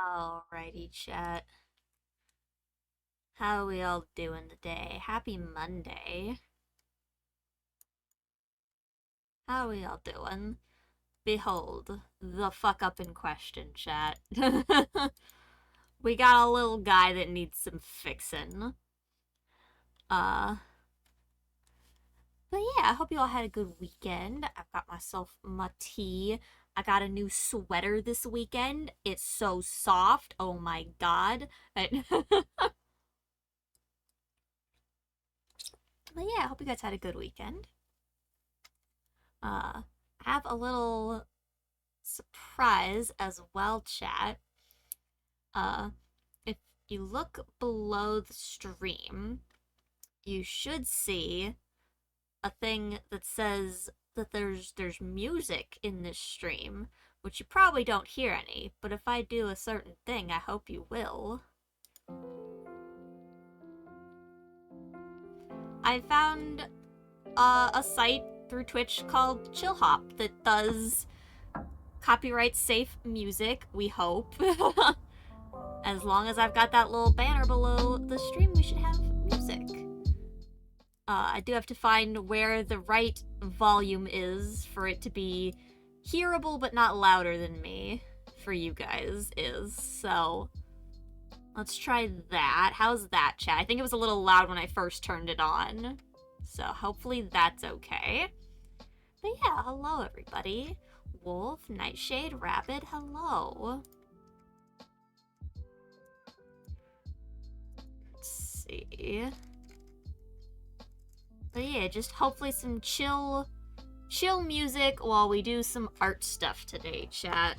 Alrighty, chat. How are we all doing today? Happy Monday. How are we all doing? Behold, the fuck up in question, chat. We got a little guy that needs some fixin'. But yeah, I hope you all had a good weekend. I've got myself my tea. I got a new sweater this weekend. It's so soft. Oh my god. But yeah, I hope you guys had a good weekend. I have a little surprise as well, chat. If you look below the stream, you should see a thing that says that there's music in this stream, which you probably don't hear any, but if I do a certain thing, I hope you will. I found a site through Twitch called Chill Hop that does copyright safe music, we hope. As long as I've got that little banner below the stream, we should have music. I do have to find where the right volume is for it to be hearable but not louder than me for you guys is, so let's try that. How's that, chat? I think it was a little loud when I first turned it on, so hopefully that's okay. But yeah, hello everybody. Wolf, Nightshade, Rabbit, hello. Let's see. But yeah, just hopefully some chill music while we do some art stuff today, chat.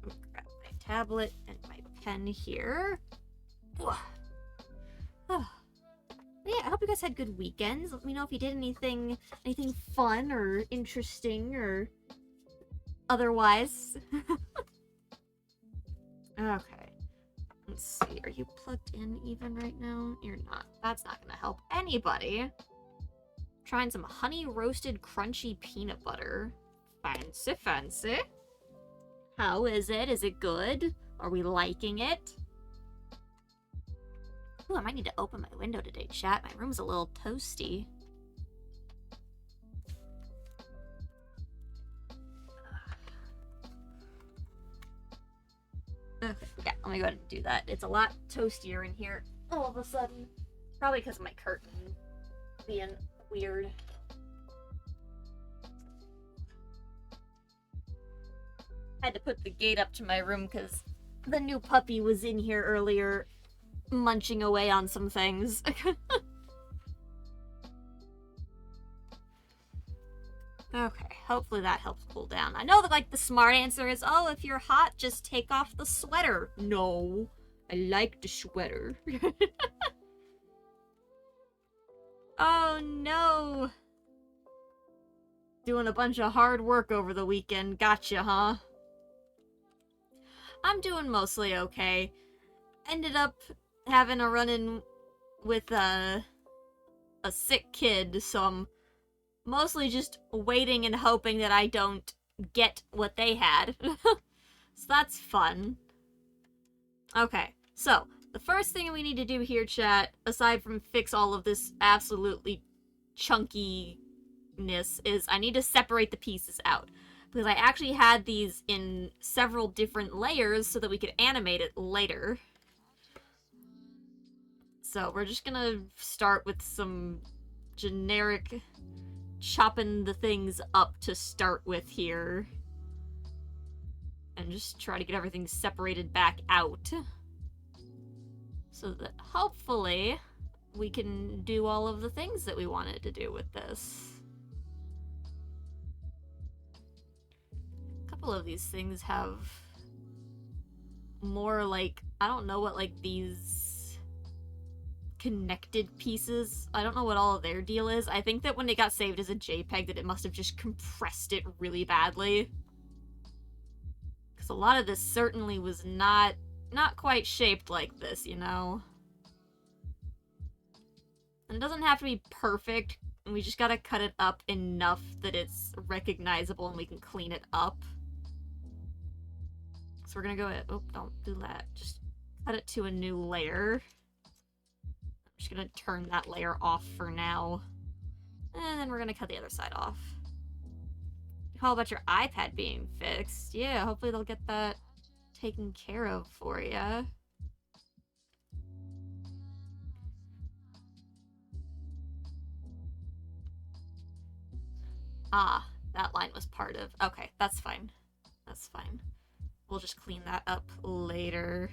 Grab my tablet and my pen here. Yeah, I hope you guys had good weekends. Let me know if you did anything fun or interesting or otherwise. Okay. Let's see, are you plugged in even right now? You're not. That's not gonna help anybody. Trying some honey roasted crunchy peanut butter. Fancy, fancy. How is it? Is it good? Are we liking it? Ooh, I might need to open my window today, chat. My room's a little toasty. Okay, yeah, let me go ahead and do that. It's a lot toastier in here all of a sudden. Probably because of my curtain being weird. Had to put the gate up to my room because the new puppy was in here earlier, munching away on some things. Okay, hopefully that helps cool down. I know that, like, the smart answer is, oh, if you're hot, just take off the sweater. No, I like the sweater. Oh, no. Doing a bunch of hard work over the weekend. Gotcha, huh? I'm doing mostly okay. Ended up having a run-in with a sick kid, so I'm mostly just waiting and hoping that I don't get what they had. So that's fun. Okay, so the first thing we need to do here, chat, aside from fix all of this absolutely chunkiness, is I need to separate the pieces out. Because I actually had these in several different layers so that we could animate it later. So we're just gonna start with some generic chopping the things up to start with here. And just try to get everything separated back out. So that hopefully we can do all of the things that we wanted to do with this. A couple of these things have more, like, I don't know what, like, these connected pieces, I don't know what all of their deal is. I think that when it got saved as a JPEG that it must have just compressed it really badly. Because a lot of this certainly was not quite shaped like this, you know? And it doesn't have to be perfect, and we just gotta cut it up enough that it's recognizable and we can clean it up. So we're gonna go ahead, oh, don't do that. Just cut it to a new layer. I'm just gonna turn that layer off for now. And then we're gonna cut the other side off. How about your iPad being fixed? Yeah, hopefully they'll get that taken care of for you. Ah, that line was part of... Okay, that's fine. That's fine. We'll just clean that up later.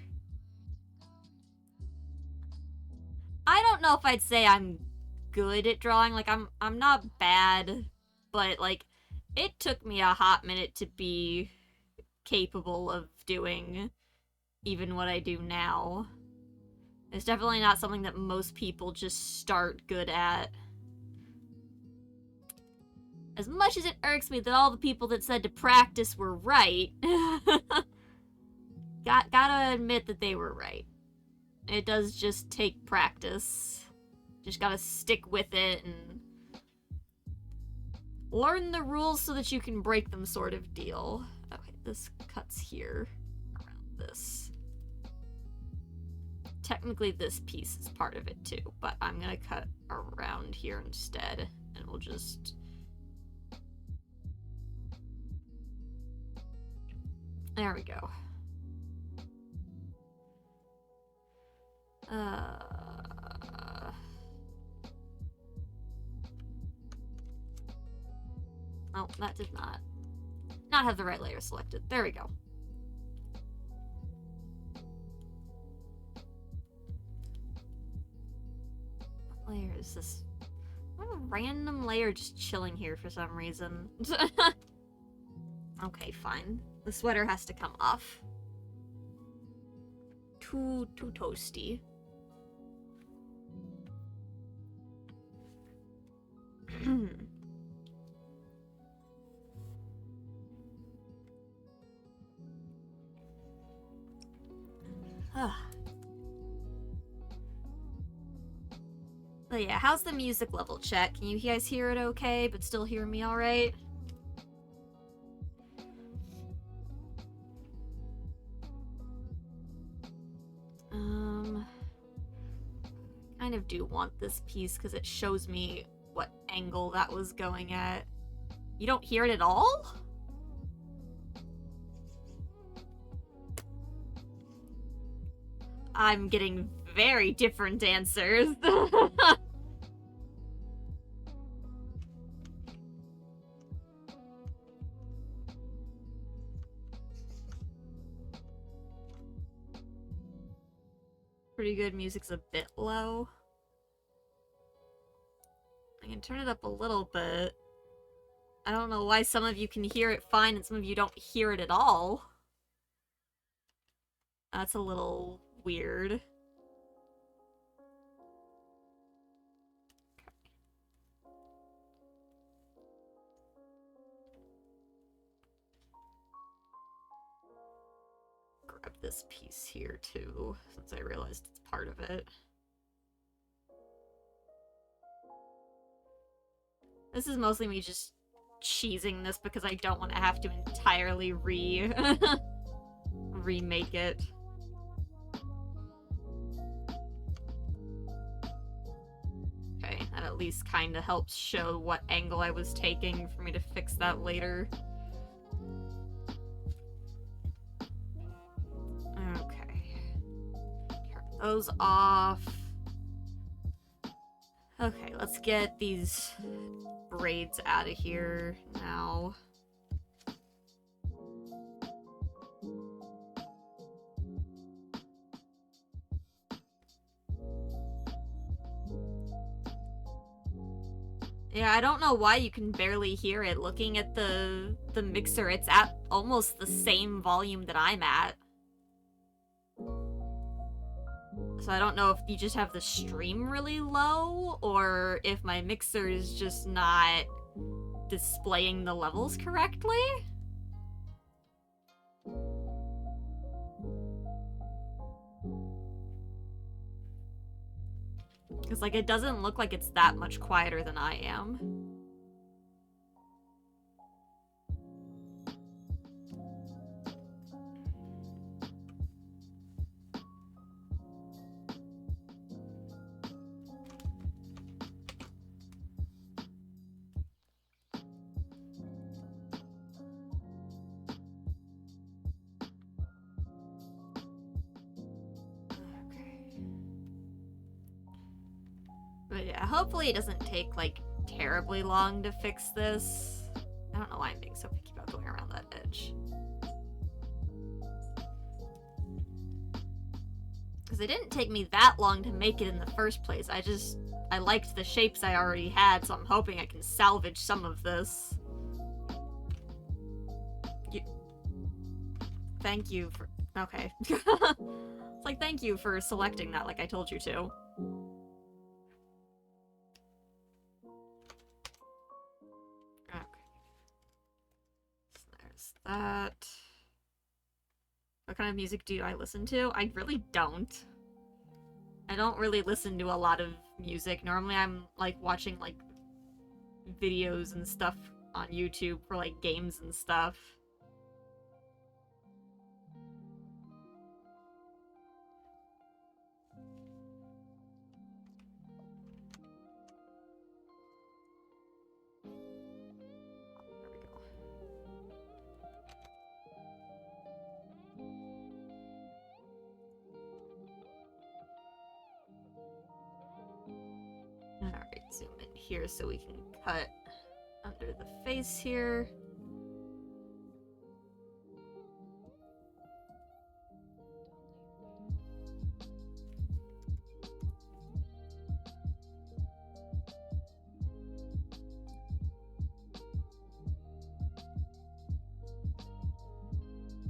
I don't know if I'd say I'm good at drawing. Like, I'm not bad, but, like, it took me a hot minute to be capable of doing even what I do now. It's definitely not something that most people just start good at. As much as it irks me that all the people that said to practice were right, gotta admit that they were right. It does just take practice. Just gotta stick with it and learn the rules so that you can break them, sort of deal. Okay, this cuts here around this. Technically this piece is part of it too, but I'm gonna cut around here instead, and we'll just... There we go. Oh, that did not have the right layer selected. There we go. What layer is this? What a random layer just chilling here for some reason. Okay, fine. The sweater has to come off. Too toasty. But yeah, how's the music level, chat? Can you guys hear it okay, but still hear me alright? Kind of do want this piece because it shows me what angle that was going at. You don't hear it at all? I'm getting very different answers. pretty good. Music's a bit low. I can turn it up a little bit. I don't know why some of you can hear it fine and some of you don't hear it at all. That's a little weird. Grab this piece here too, since I realized it's part of it. This is mostly me just cheesing this because I don't want to have to entirely remake it. Okay, that at least kind of helps show what angle I was taking for me to fix that later. Okay. Turn those off. Okay, let's get these braids out of here now. Yeah, I don't know why you can barely hear it. Looking at the mixer, it's at almost the same volume that I'm at. So I don't know if you just have the stream really low, or if my mixer is just not displaying the levels correctly. Because, like, it doesn't look like it's that much quieter than I am. But yeah, hopefully it doesn't take, like, terribly long to fix this. I don't know why I'm being so picky about going around that edge. Because it didn't take me that long to make it in the first place. I liked the shapes I already had, so I'm hoping I can salvage some of this. Thank you for... Okay. It's like, thank you for selecting that like I told you to. That. What kind of music do I listen to? I really don't. I don't really listen to a lot of music. Normally I'm, like, watching, like, videos and stuff on YouTube for, like, games and stuff. Alright, zoom in here so we can cut under the face here.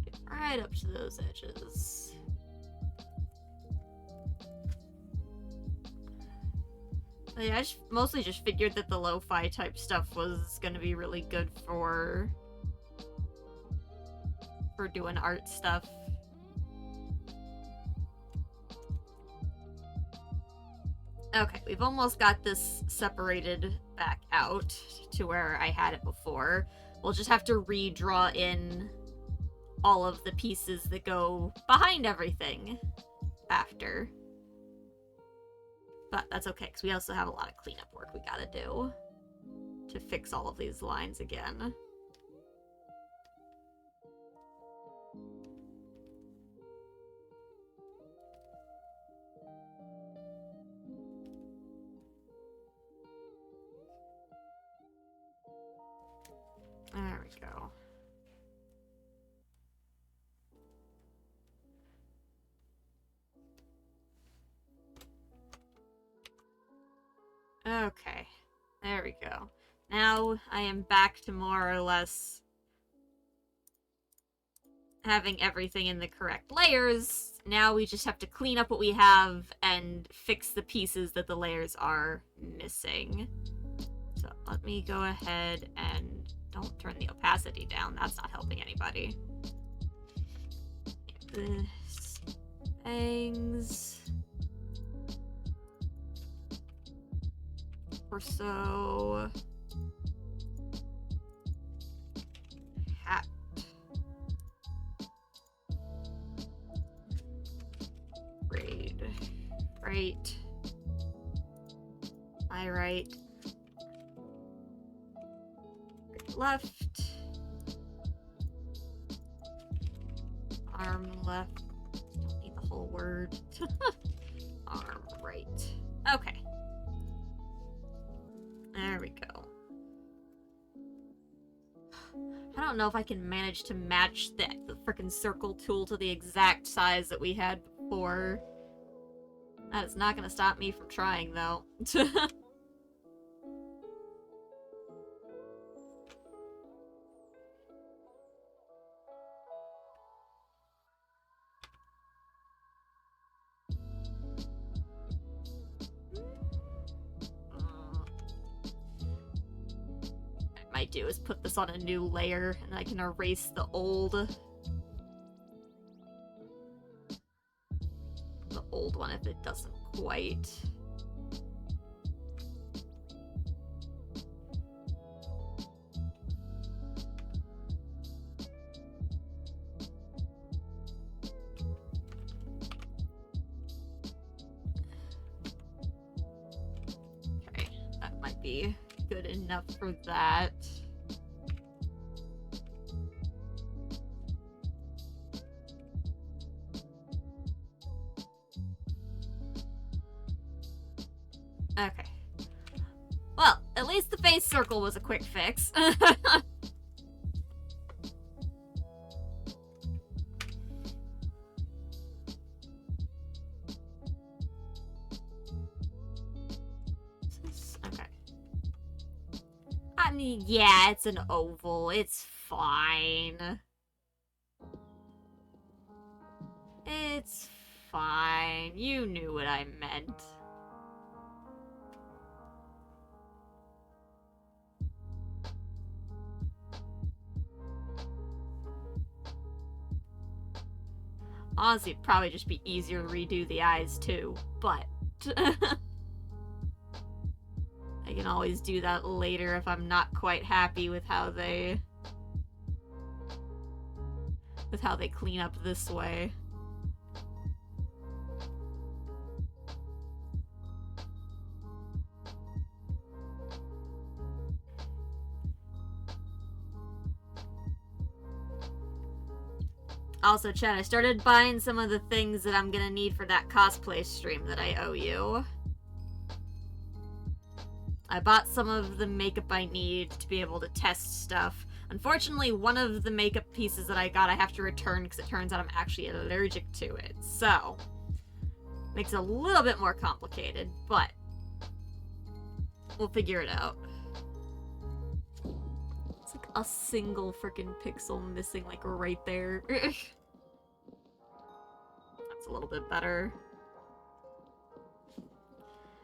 Get right up to those edges. Yeah, I mostly just figured that the lo-fi type stuff was gonna be really good for doing art stuff. Okay, we've almost got this separated back out to where I had it before. We'll just have to redraw in all of the pieces that go behind everything after. But that's okay, because we also have a lot of cleanup work we gotta do to fix all of these lines again. There we go. Okay. There we go. Now I am back to more or less having everything in the correct layers. Now we just have to clean up what we have and fix the pieces that the layers are missing. So let me go ahead and don't turn the opacity down. That's not helping anybody. This bangs. Torso. Hat. Braid. Right. My right. Left. Arm left. Don't need the whole word. Arm right. Okay. There we go. I don't know if I can manage to match the frickin' circle tool to the exact size that we had before. That is not gonna stop me from trying, though. Might do is put this on a new layer and I can erase the old one if it doesn't quite. Okay, that might be good enough for that. Okay. Well, at least the face circle was a quick fix. Okay. I mean, yeah, it's an oval. It's fine. It's fine. You knew what I meant. Honestly, it'd probably just be easier to redo the eyes, too. But I can always do that later if I'm not quite happy with how they clean up this way. Also, Chad, I started buying some of the things that I'm gonna need for that cosplay stream that I owe you. I bought some of the makeup I need to be able to test stuff. Unfortunately, one of the makeup pieces that I got I have to return because it turns out I'm actually allergic to it. So, makes it a little bit more complicated, but we'll figure it out. It's like a single freaking pixel missing, like, right there. That's a little bit better.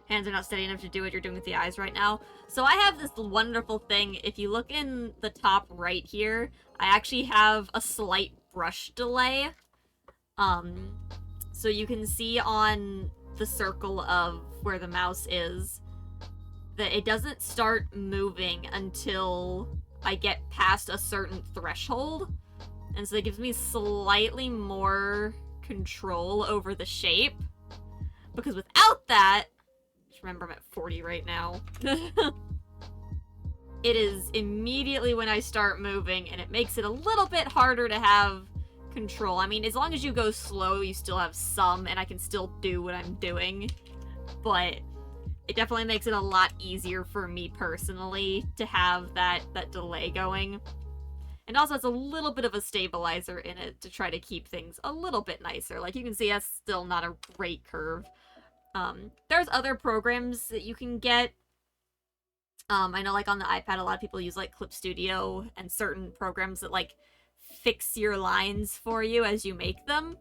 Hands are not steady enough to do what you're doing with the eyes right now. So I have this wonderful thing. If you look in the top right here, I actually have a slight brush delay. So you can see on the circle of where the mouse is that it doesn't start moving until I get past a certain threshold. And so it gives me slightly more control over the shape. Because without that, just remember I'm at 40 right now. It is immediately when I start moving, and it makes it a little bit harder to have control. I mean, as long as you go slow, you still have some, and I can still do what I'm doing. But it definitely makes it a lot easier for me personally to have that delay going. And also it's a little bit of a stabilizer in it to try to keep things a little bit nicer. Like, you can see that's still not a great curve. There's other programs that you can get I know like on the iPad a lot of people use like Clip Studio and certain programs that like fix your lines for you as you make them,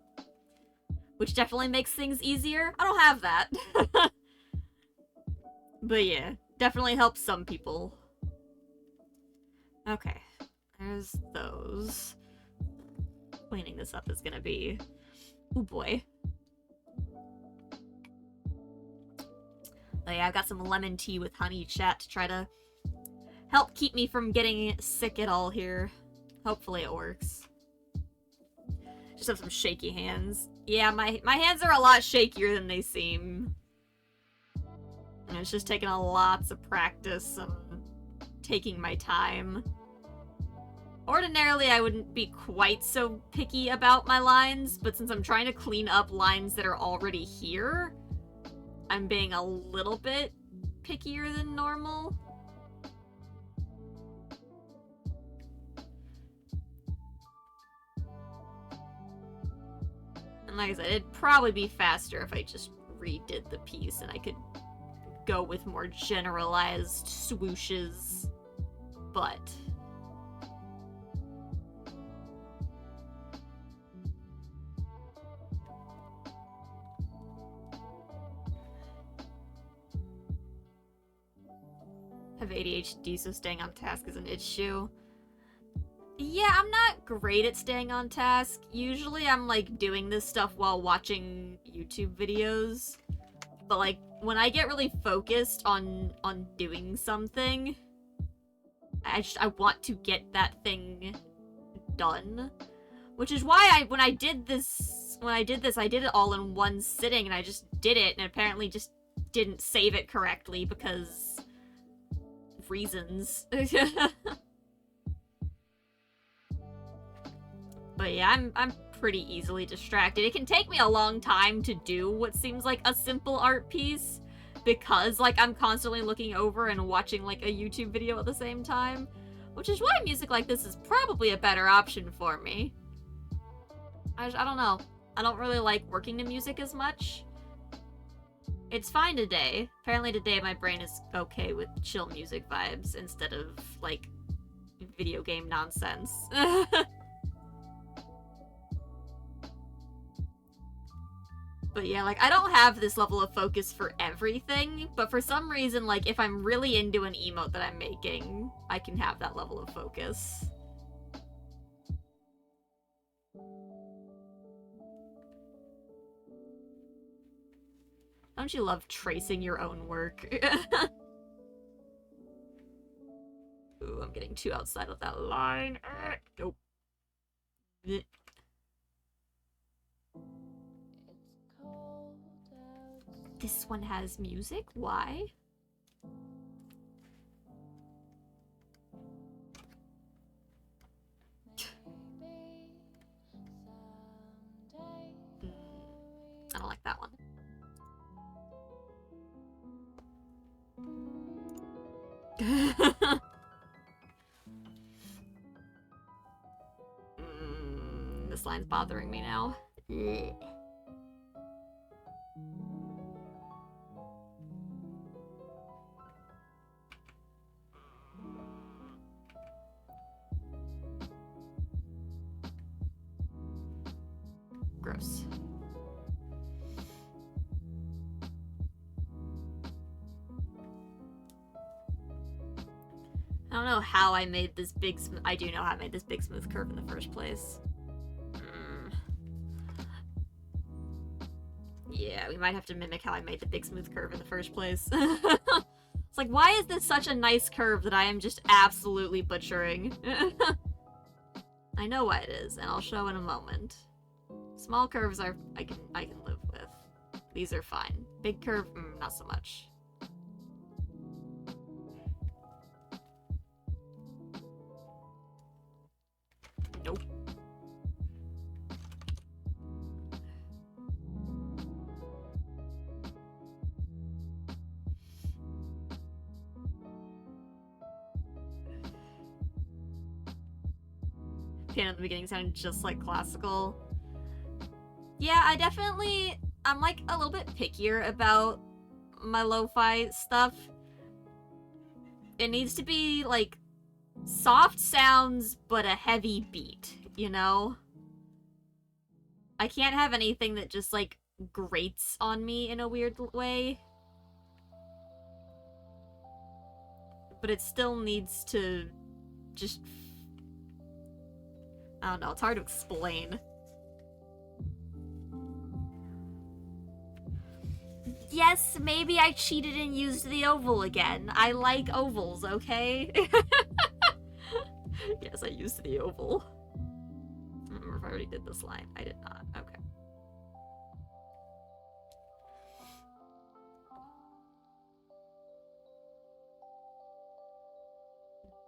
which definitely makes things easier. I don't have that. But yeah, definitely helps some people. Okay, there's those. Cleaning this up is gonna be... oh boy. But yeah, I've got some lemon tea with honey chat to try to help keep me from getting sick at all here. Hopefully it works. Just have some shaky hands. Yeah, my hands are a lot shakier than they seem. And it's just taking a lots of practice and taking my time. Ordinarily, I wouldn't be quite so picky about my lines, but since I'm trying to clean up lines that are already here, I'm being a little bit pickier than normal. And like I said, it'd probably be faster if I just redid the piece and I could go with more generalized swooshes, but... have ADHD, so staying on task is an issue. Yeah, I'm not great at staying on task. Usually I'm like doing this stuff while watching YouTube videos. But like when I get really focused on doing something, I want to get that thing done. Which is why when I did this, I did it all in one sitting and I just did it and apparently just didn't save it correctly because reasons. But yeah, I'm pretty easily distracted. It can take me a long time to do what seems like a simple art piece because like I'm constantly looking over and watching like a YouTube video at the same time, which is why music like this is probably a better option for me. I don't know. I don't really like working to music as much. It's fine today. Apparently today my brain is okay with chill music vibes instead of, like, video game nonsense. But yeah, like, I don't have this level of focus for everything, but for some reason, like, if I'm really into an emote that I'm making, I can have that level of focus. Don't you love tracing your own work? Ooh, I'm getting too outside of that line. Nope. This one has music? Why? I don't like that one. This line's bothering me now. Gross. I don't know how I made this big I do know how I made this big smooth curve in the first place. Yeah, we might have to mimic how I made the big smooth curve in the first place. It's like, why is this such a nice curve that I am just absolutely butchering? I know why it is, and I'll show in a moment. Small curves are I can live with. These are fine. Big curve, not so much. Nope. Piano at the beginning sounded just like classical. Yeah, I'm like a little bit pickier about my lo-fi stuff. it needs to be, like, soft sounds, but a heavy beat, you know? I can't have anything that just, like, grates on me in a weird way. But it still needs to just... I don't know, it's hard to explain. Yes, maybe I cheated and used the oval again. I like ovals, okay? Yes, I used the oval. I don't remember if I already did this line. I did not. Okay.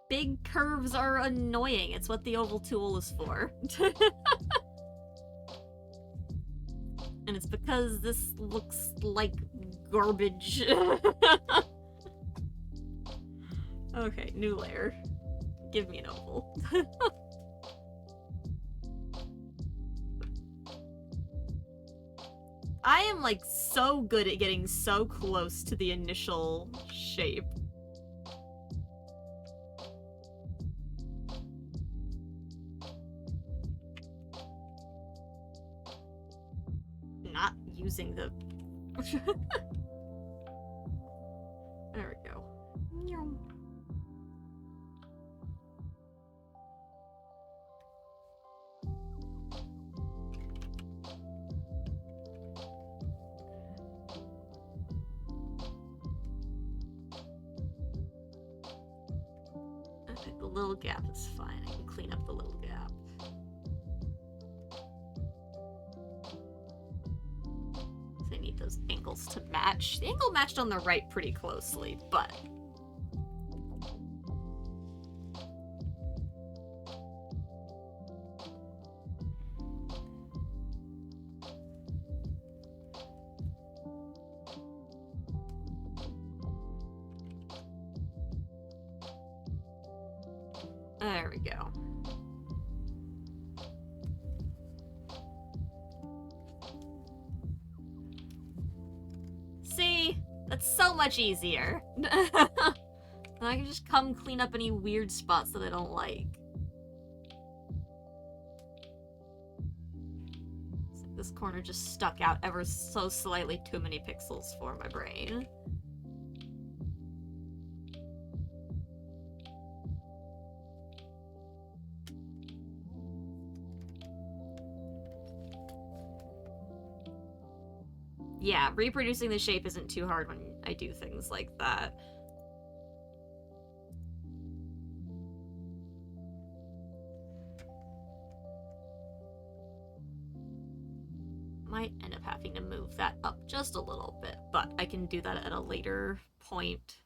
Big curves are annoying. It's what the oval tool is for. And it's because this looks like garbage. Okay, new layer. Give me an oval. I am, like, so good at getting so close to the initial shape. Not using the... There we go. Okay, the little gap is fine. I can clean up the little gap. So I need those angles to match. The angle matched on the right pretty closely, but... There we go. See? That's so much easier. I can just come clean up any weird spots that I don't like. This corner just stuck out ever so slightly too many pixels for my brain. Yeah, reproducing the shape isn't too hard when I do things like that. Might end up having to move that up just a little bit, but I can do that at a later point.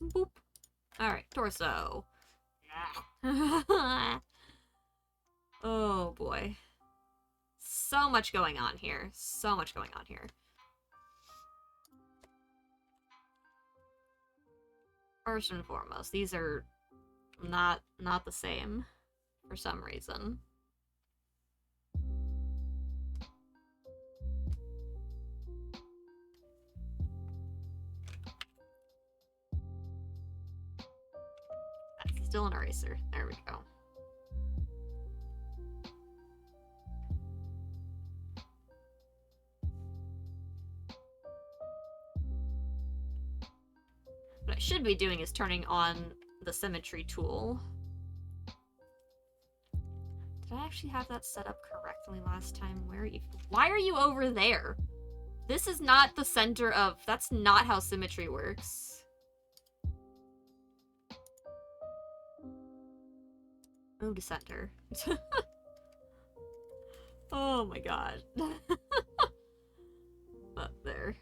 Boop. Alright, torso. Oh boy. So much going on here. So much going on here. First and foremost, these are not the same for some reason. That's still an eraser. There we go. What I should be doing is turning on the symmetry tool. Did I actually have that set up correctly last time? Where are you? Why are you over there? This is not the center of... That's not how symmetry works. Move to center. Oh my god. But there.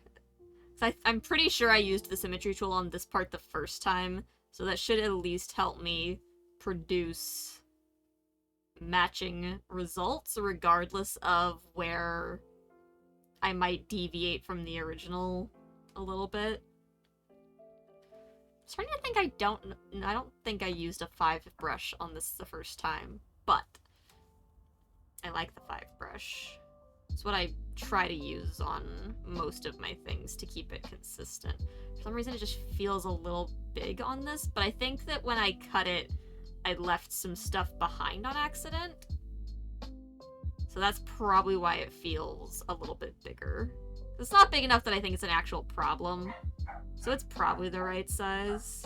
So I'm pretty sure I used the symmetry tool on this part the first time, so that should at least help me produce matching results regardless of where I might deviate from the original a little bit. I'm starting to think I don't think I used a 5 brush on this the first time, but I like the 5 brush. It's what I try to use on most of my things to keep it consistent. For some reason, it just feels a little big on this, but I think that when I cut it, I left some stuff behind on accident. So that's probably why it feels a little bit bigger. It's not big enough that I think it's an actual problem. So it's probably the right size.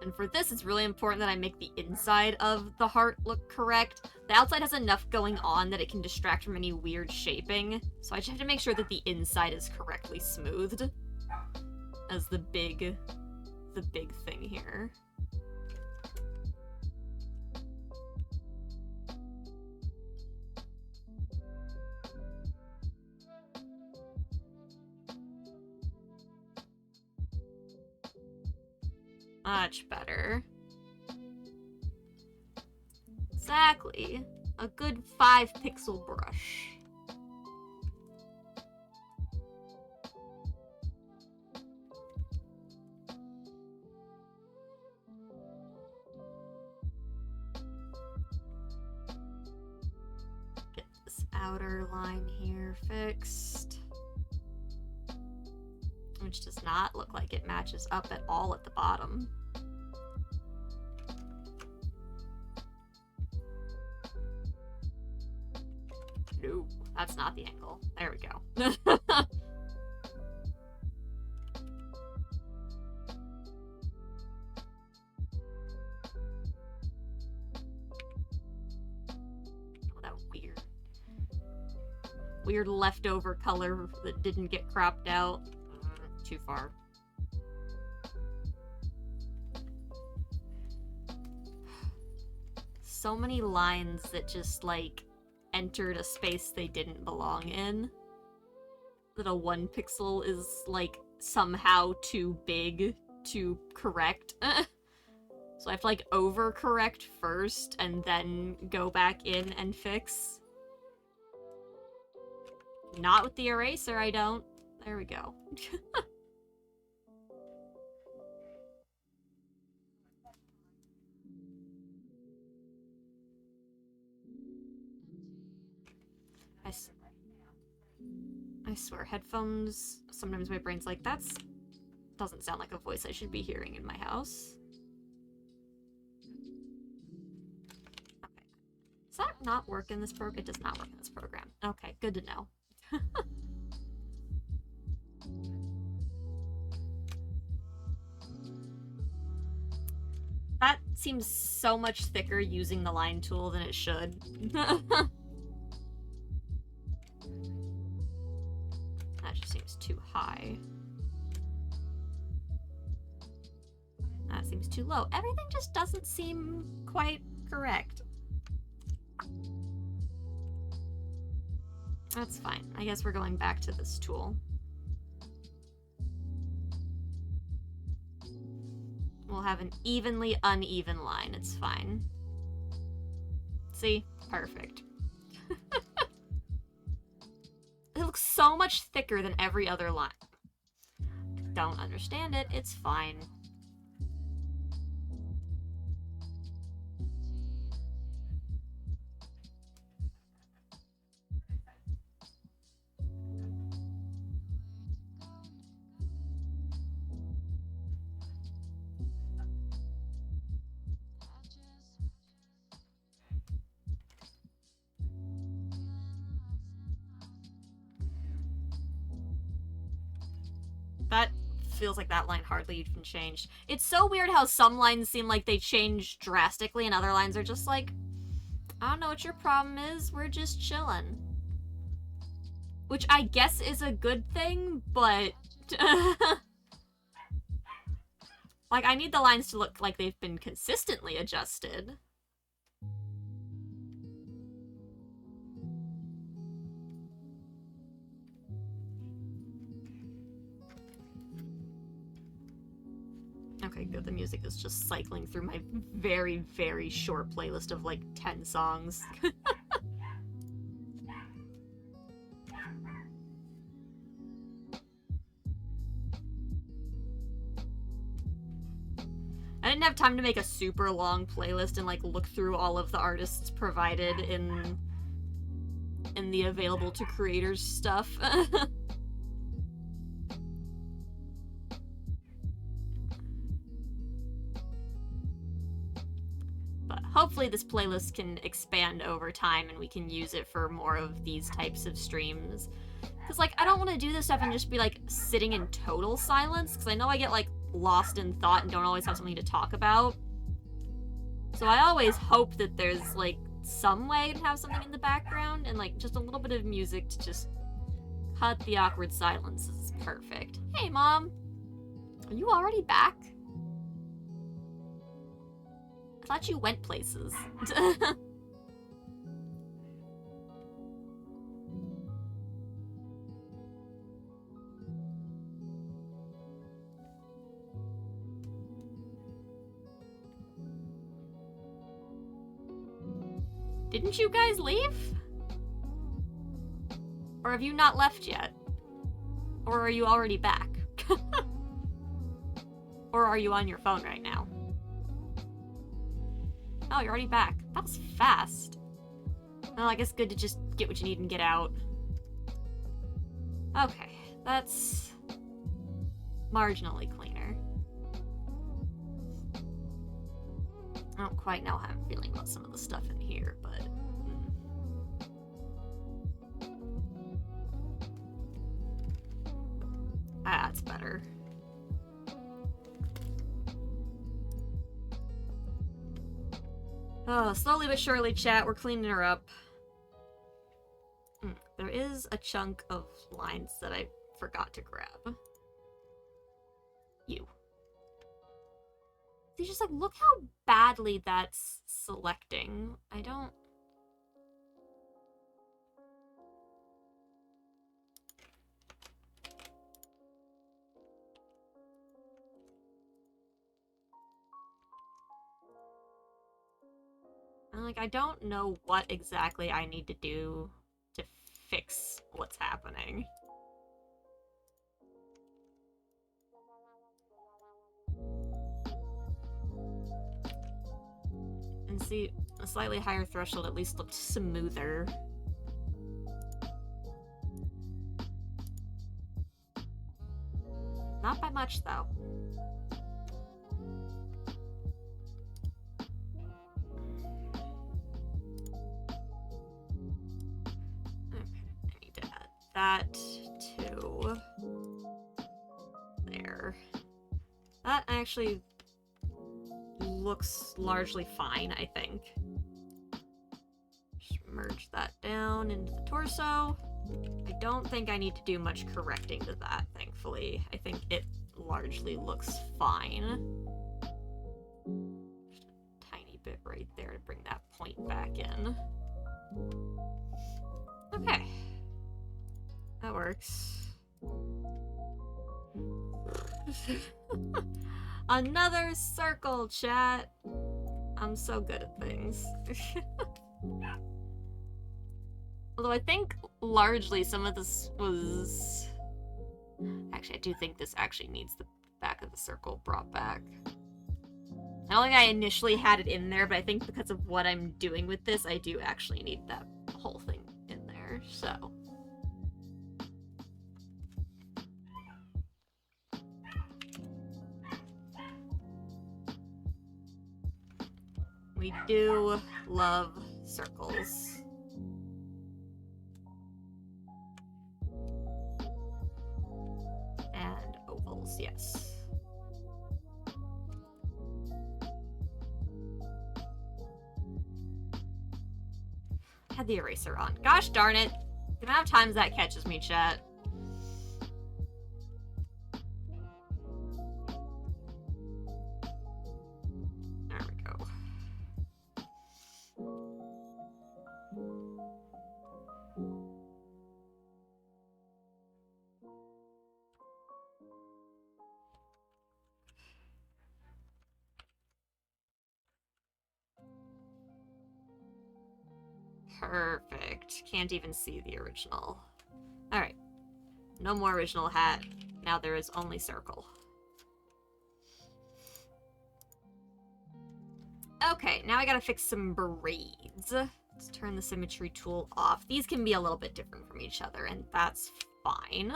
And for this, it's really important that I make the inside of the heart look correct. The outside has enough going on that it can distract from any weird shaping. So I just have to make sure that the inside is correctly smoothed as the big thing here. Much better. Exactly. A good 5-pixel brush. Get this outer line here fixed. Which does not look like it matches up at all at the bottom. No, that's not the angle. There we go. Oh, that weird leftover color that didn't get cropped out. Too far. So many lines that just, like, entered a space they didn't belong in. That a 1 pixel is, like, somehow too big to correct. So I have to, like, overcorrect first and then go back in and fix. Not with the eraser, I don't. There we go. I swear, headphones, sometimes my brain's like, that's doesn't sound like a voice I should be hearing in my house. Okay. Does that not work in this program? It does not work in this program. Okay, good to know. That seems so much thicker using the line tool than it should. That just seems too high. That seems too low. Everything just doesn't seem quite correct. That's fine. I guess we're going back to this tool. We'll have an evenly uneven line. It's fine. See? Perfect. It looks so much thicker than every other line. Don't understand it. It's fine. That feels like that line hardly even changed. It's so weird how some lines seem like they change drastically and other lines are just like, I don't know what your problem is, we're just chilling. Which I guess is a good thing, but... like, I need the lines to look like they've been consistently adjusted. Okay, good. The music is just cycling through my very, very short playlist of like 10 songs. I didn't didn't have time to make a super long playlist and like look through all of the artists provided in the available to creators stuff. But hopefully this playlist can expand over time and we can use it for more of these types of streams. Because, like, I don't want to do this stuff and just be, like, sitting in total silence, because I know I get, like, lost in thought and don't always have something to talk about. So I always hope that there's, like, some way to have something in the background and, like, just a little bit of music to just cut the awkward silence is perfect. Hey, Mom! Are you already back? I thought you went places. Didn't you guys leave? Or have you not left yet? Or are you already back? Or are you on your phone right now? Oh, you're already back. That was fast. Well, I guess good to just get what you need and get out. Okay, that's marginally cleaner. I don't quite know how I'm feeling about some of the stuff in here, but... Ah, that's better. Oh, slowly but surely, chat, we're cleaning her up. There is a chunk of lines that I forgot to grab. You. See, just like, look how badly that's selecting. I don't... And, like, I don't know what exactly I need to do to fix what's happening. And see, a slightly higher threshold at least looked smoother. Not by much, though. That to there. That actually looks largely fine, I think. Just merge that down into the torso. I don't think I need to do much correcting to that, thankfully. I think it largely looks fine. Just a tiny bit right there to bring that point back in. Okay. That works. Another circle, chat. I'm so good at things. Although I think largely some of this was... Actually, I do think this actually needs the back of the circle brought back. I don't think I initially had it in there, but I think because of what I'm doing with this, I do actually need that whole thing in there, so... We do love circles. And ovals, yes. I had the eraser on. Gosh darn it. The amount of times that catches me, chat. Perfect. Can't even see the original. Alright. No more original hat. Now there is only circle. Okay, now I gotta fix some braids. Let's turn the symmetry tool off. These can be a little bit different from each other, and that's fine.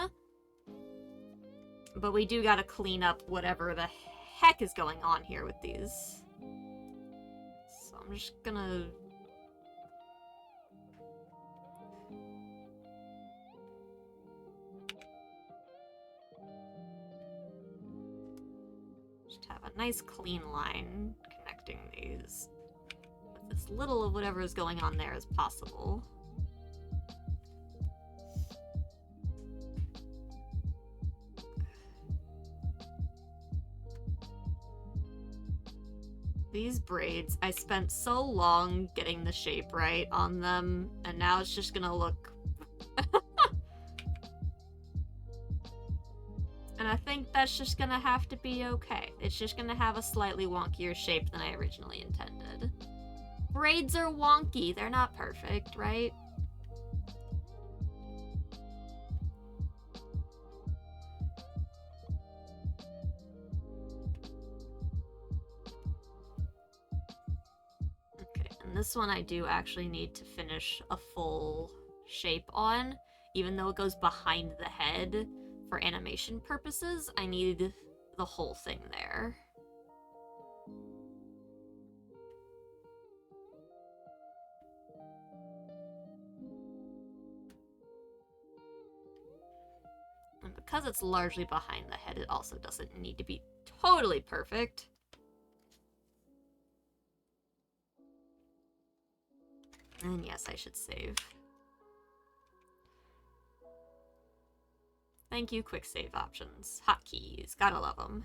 But we do gotta clean up whatever the heck is going on here with these. So I'm just gonna... just have a nice clean line connecting these with as little of whatever is going on there as possible. These braids, I spent so long getting the shape right on them, and now it's just gonna look... And I think that's just gonna have to be okay. It's just gonna have a slightly wonkier shape than I originally intended. Braids are wonky, they're not perfect, right? Okay, and this one I do actually need to finish a full shape on, even though it goes behind the head. For animation purposes, I need the whole thing there. And because it's largely behind the head, it also doesn't need to be totally perfect. And yes, I should save. Thank you, quick save options. Hotkeys, gotta love them.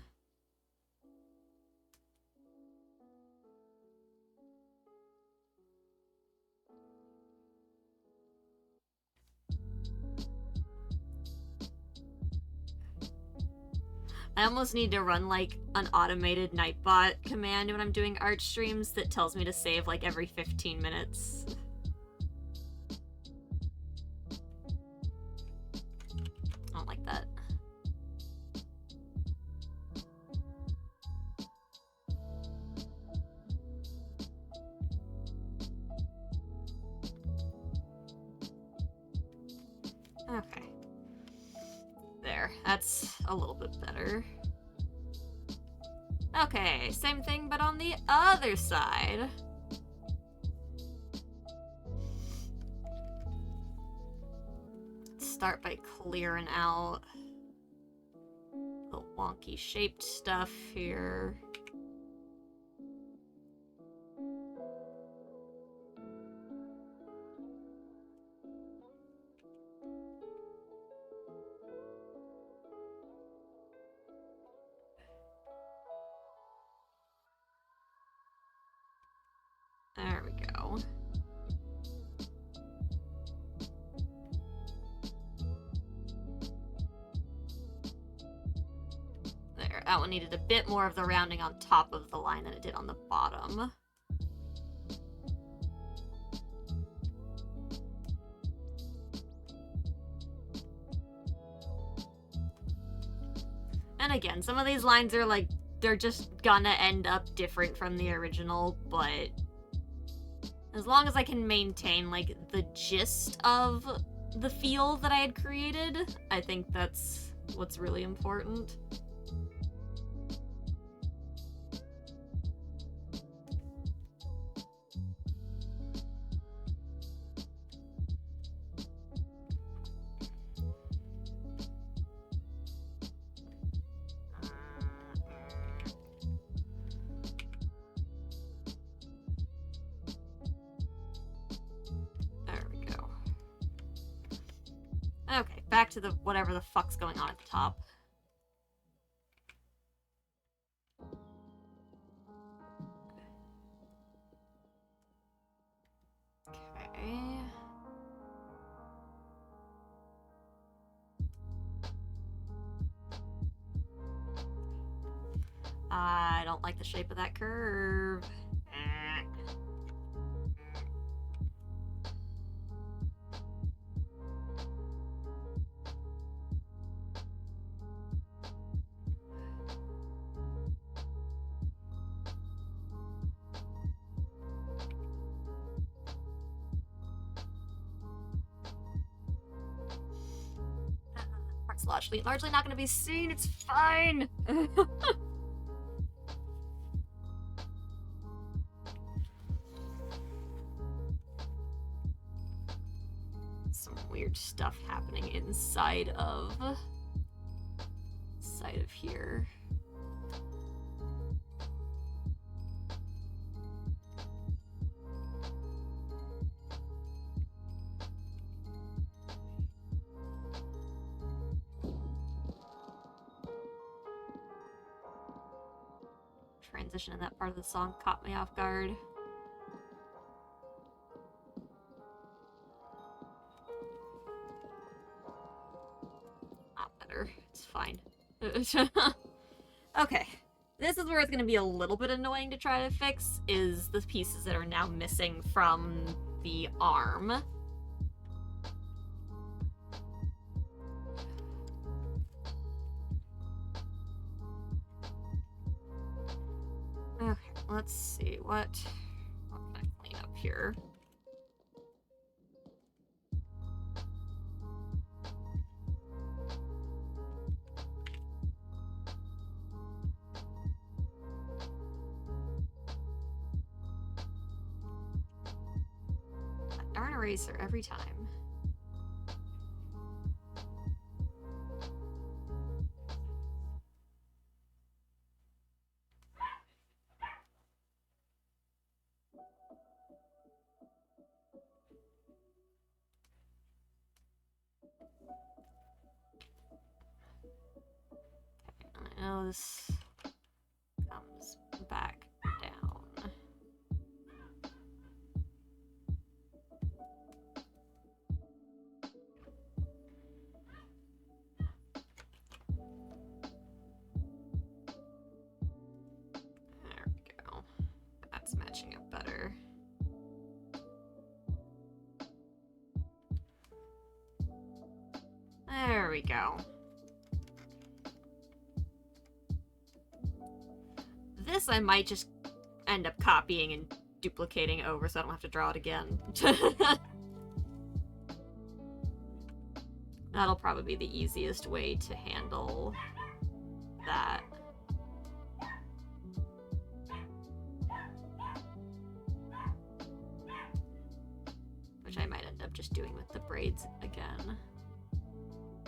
I almost need to run like an automated Nightbot command when I'm doing art streams that tells me to save like every 15 minutes. I don't like that. Okay. There, that's a little bit better. Okay, same thing but on the other side. Start by clearing out the wonky shaped stuff here. There we go. There, that one needed a bit more of the rounding on top of the line than it did on the bottom. And again, some of these lines are like, they're just gonna end up different from the original, but as long as I can maintain, like, the gist of the feel that I had created, I think that's what's really important. Okay, back to the whatever the fuck's going on at the top. Okay. I don't like the shape of that curve. It's largely not gonna be seen, it's fine! Some weird stuff happening inside of here. Transition in that part of the song caught me off guard. Not better. It's fine. Okay. This is where it's going to be a little bit annoying to try to fix, is the pieces that are now missing from the arm. Okay, let's see. What can I clean up here? Darn eraser every time. I know this comes back down. There we go. That's matching up better. There we go. This I might just end up copying and duplicating over so I don't have to draw it again. That'll probably be the easiest way to handle that. Which I might end up just doing with the braids again.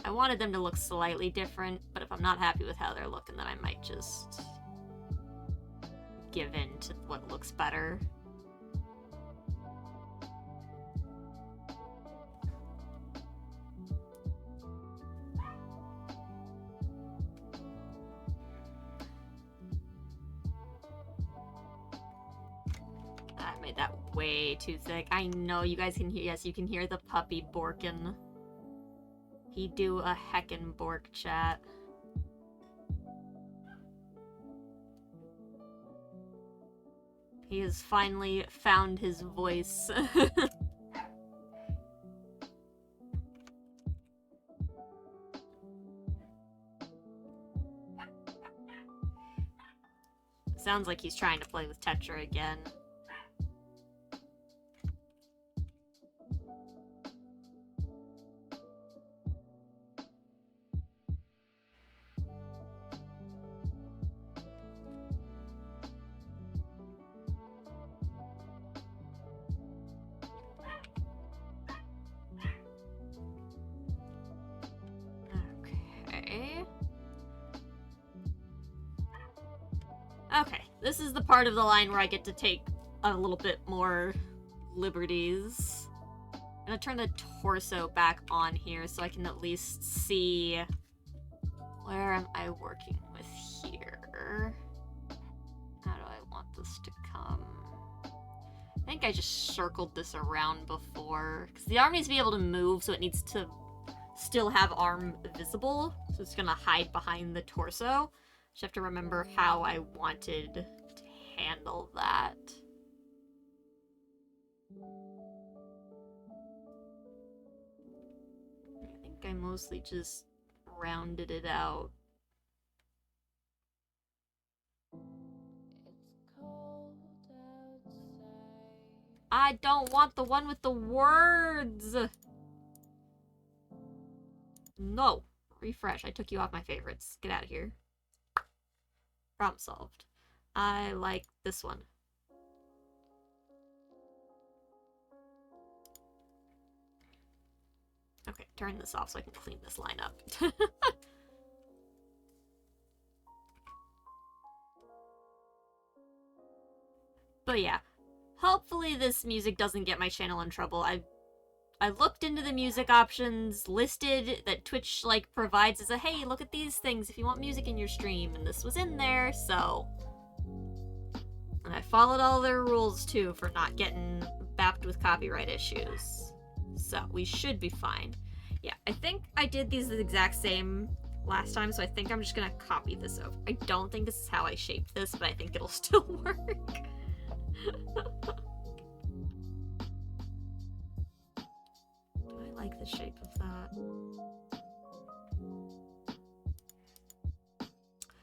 I wanted them to look slightly different, but if I'm not happy with how they're looking, then I might just give in to what looks better. I made that way too thick. I know you guys can hear, yes, you can hear the puppy borkin'. He do a heckin' bork, chat. He has finally found his voice. Sounds like he's trying to play with Tetra again. Okay, this is the part of the line where I get to take a little bit more liberties. I'm gonna turn the torso back on here so I can at least see where am I working with here. How do I want this to come? I think I just circled this around before, because the arm needs to be able to move, so it needs to still have arm visible, so it's gonna hide behind the torso. Just have to remember how I wanted to handle that. I think I mostly just rounded it out. I don't want the one with the words! No. refresh. I took you off my favorites. Get out of here. Problem solved. I like this one. Okay, turn this off so I can clean this line up. But yeah, hopefully this music doesn't get my channel in trouble. I looked into the music options listed that Twitch like provides as a hey, look at these things if you want music in your stream, and this was in there, so. And I followed all their rules too for not getting bapped with copyright issues. So we should be fine. Yeah, I think I did these the exact same last time, so I think I'm just gonna copy this over. I don't think this is how I shaped this, but I think it'll still work. I like the shape of that.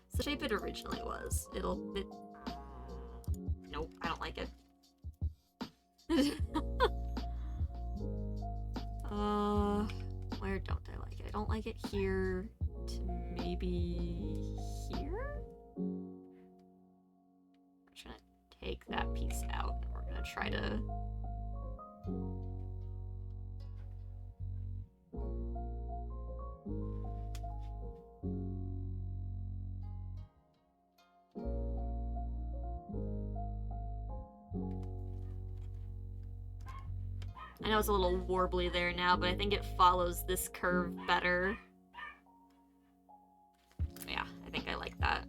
It's the shape it originally was. Nope, I don't like it. Where don't I like it? I don't like it here to maybe here? I'm just gonna take that piece out and we're gonna try to... I know it's a little warbly there now, but I think it follows this curve better. Yeah, I think I like that.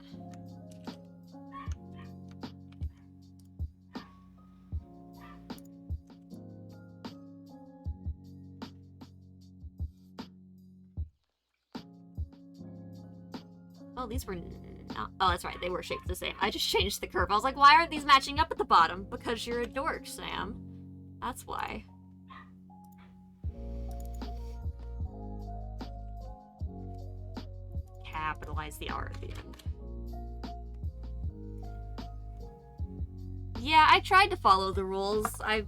Oh, these were not... Oh, that's right, they were shaped the same. I just changed the curve. I was like, why aren't these matching up at the bottom? Because you're a dork, Sam. That's why. Capitalize the R at the end. Yeah, I tried to follow the rules. I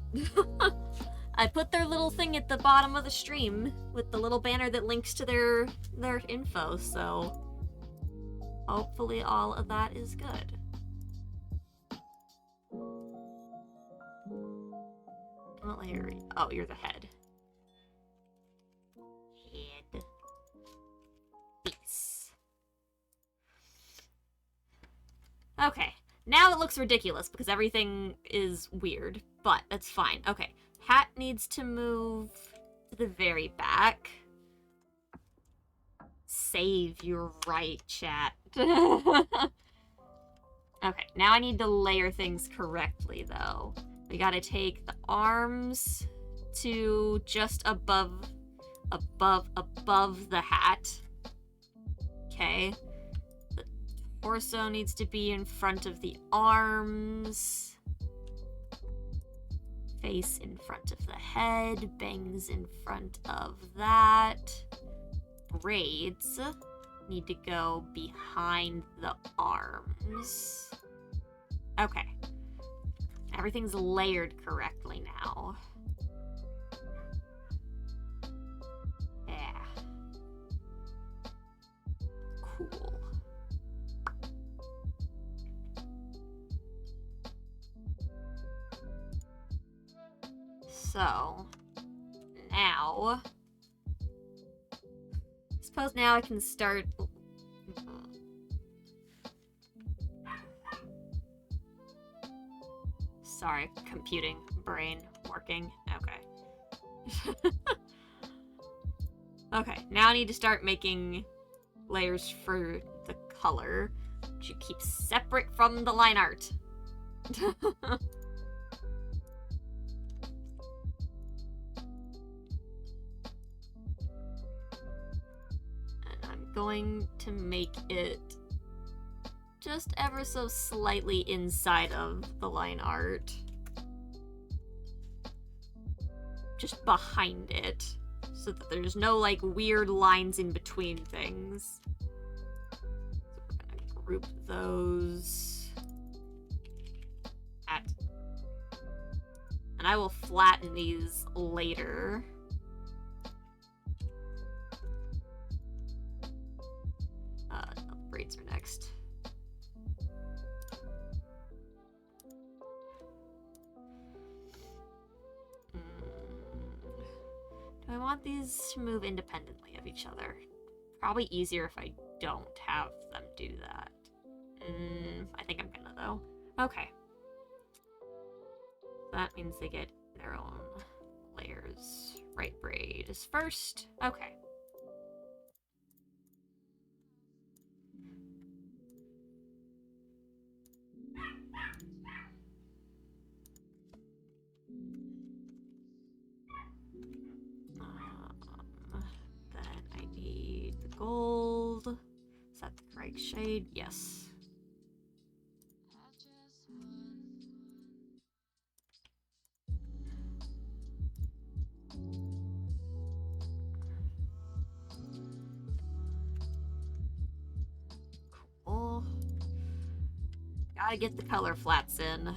put their little thing at the bottom of the stream with the little banner that links to their info, so hopefully all of that is good. What layer are you? Oh, you're the head. Head. Face. Okay, now it looks ridiculous because everything is weird, but that's fine. Okay, hat needs to move to the very back. Save your right, chat. Okay, now I need to layer things correctly, though. We gotta take the arms to just above the hat. Okay. The torso needs to be in front of the arms. Face in front of the head. Bangs in front of that. Braids need to go behind the arms. Okay. Everything's layered correctly now. Yeah. Cool. So, now... I suppose now I can start... Sorry, computing brain working. Okay. Okay, now I need to start making layers for the color, which you keep separate from the line art. And I'm going to make it just ever so slightly inside of the line art. Just behind it. So that there's no, like, weird lines in between things. So we're gonna group those. And I will flatten these later. braids are next. Do I want these to move independently of each other? Probably easier if I don't have them do that. I think I'm gonna, though. Okay. That means they get their own layers. Right braid is first. Okay. Then I need the gold. Is that the right shade? Yes. Cool. Gotta get the color flats in.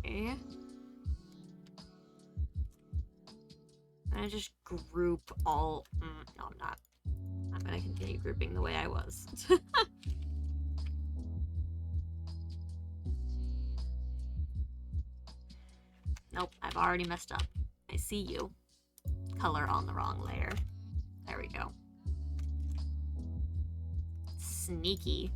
Okay. I'm gonna just group all... no, I'm not. I'm gonna continue grouping the way I was. Nope, I've already messed up. I see you. Color on the wrong layer. There we go. Sneaky.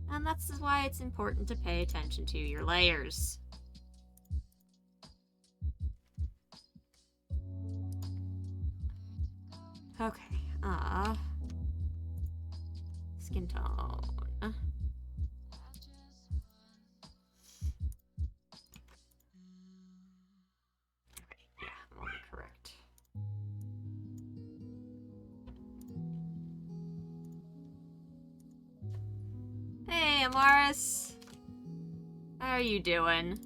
And that's why it's important to pay attention to your layers. Okay, skin tone. Yeah, I'm on the correct. Hey, Amaris. How are you doing?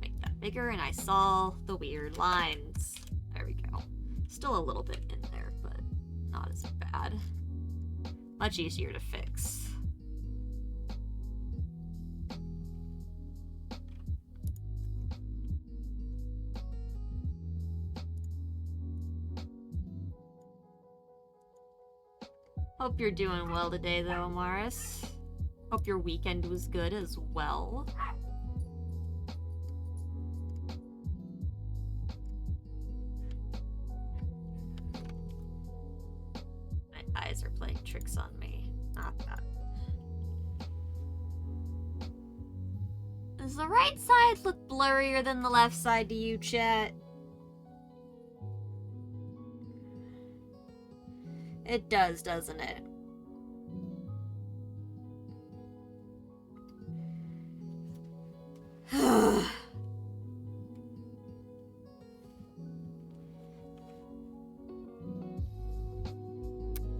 Make that bigger, and I saw the weird lines. There we go. Still a little bit in there, but not as bad. Much easier to fix. Hope you're doing well today, though, Amaris. Hope your weekend was good as well. My eyes are playing tricks on me. Not that. Does the right side look blurrier than the left side to you, chat? It does, doesn't it?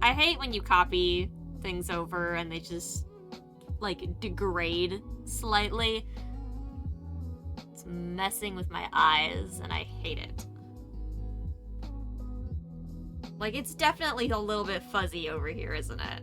I hate when you copy things over and they just, like, degrade slightly. It's messing with my eyes, and I hate it. Like, it's definitely a little bit fuzzy over here, isn't it?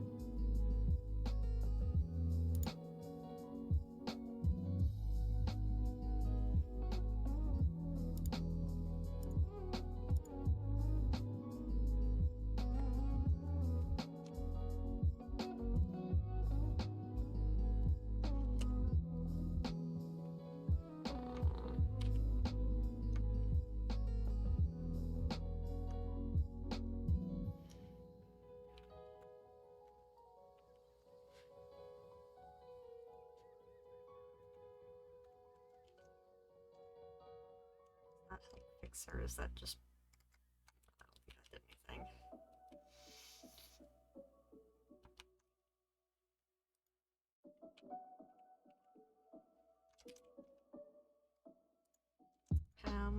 Fix her, is that just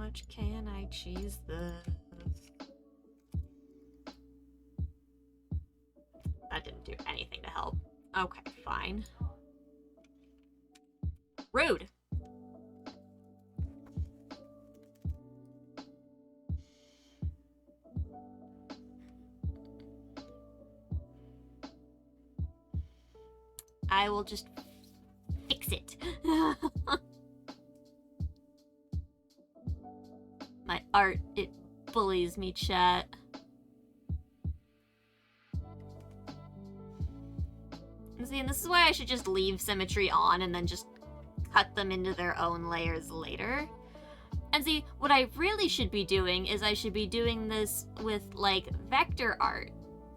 much can I cheese this? That didn't do anything to help. Okay, fine. Rude. I will just fix it. My art, it bullies me, chat. See, and this is why I should just leave symmetry on and then just cut them into their own layers later. And see, what I really should be doing is I should be doing this with, like, vector art.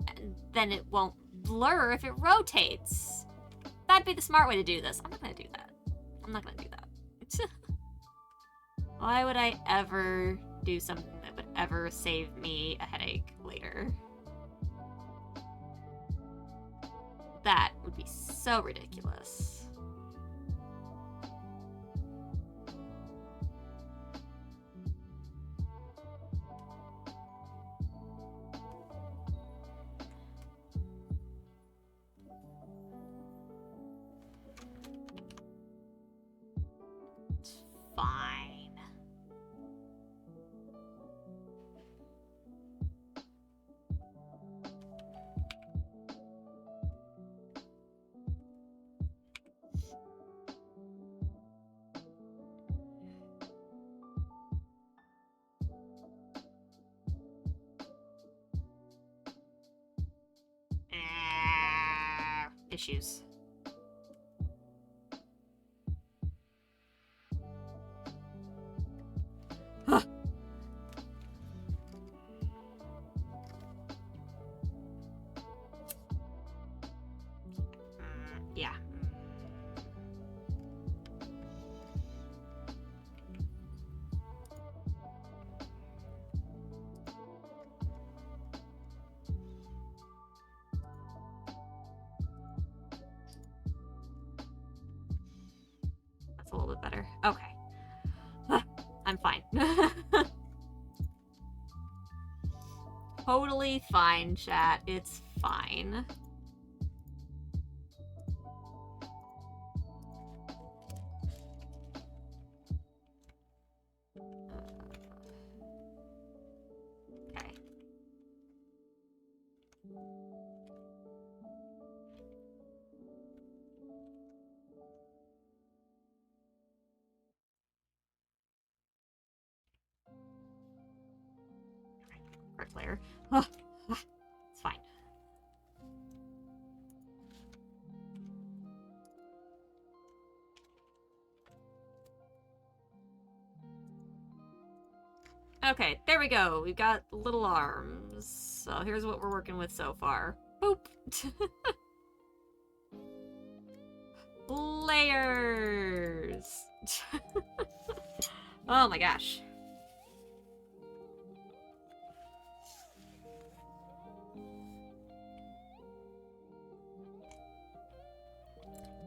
And then it won't blur if it rotates. That'd be the smart way to do this. I'm not gonna do that. I'm not gonna do that. Why would I ever do something that would ever save me a headache later? That would be so ridiculous. It's fine. Issues. Yeah. That's a little bit better. Okay. I'm fine. Totally fine, chat. It's fine. Okay. First layer. It's fine. Okay, there we go. We've got little arms. So here's what we're working with so far. Boop. Layers. Oh my gosh.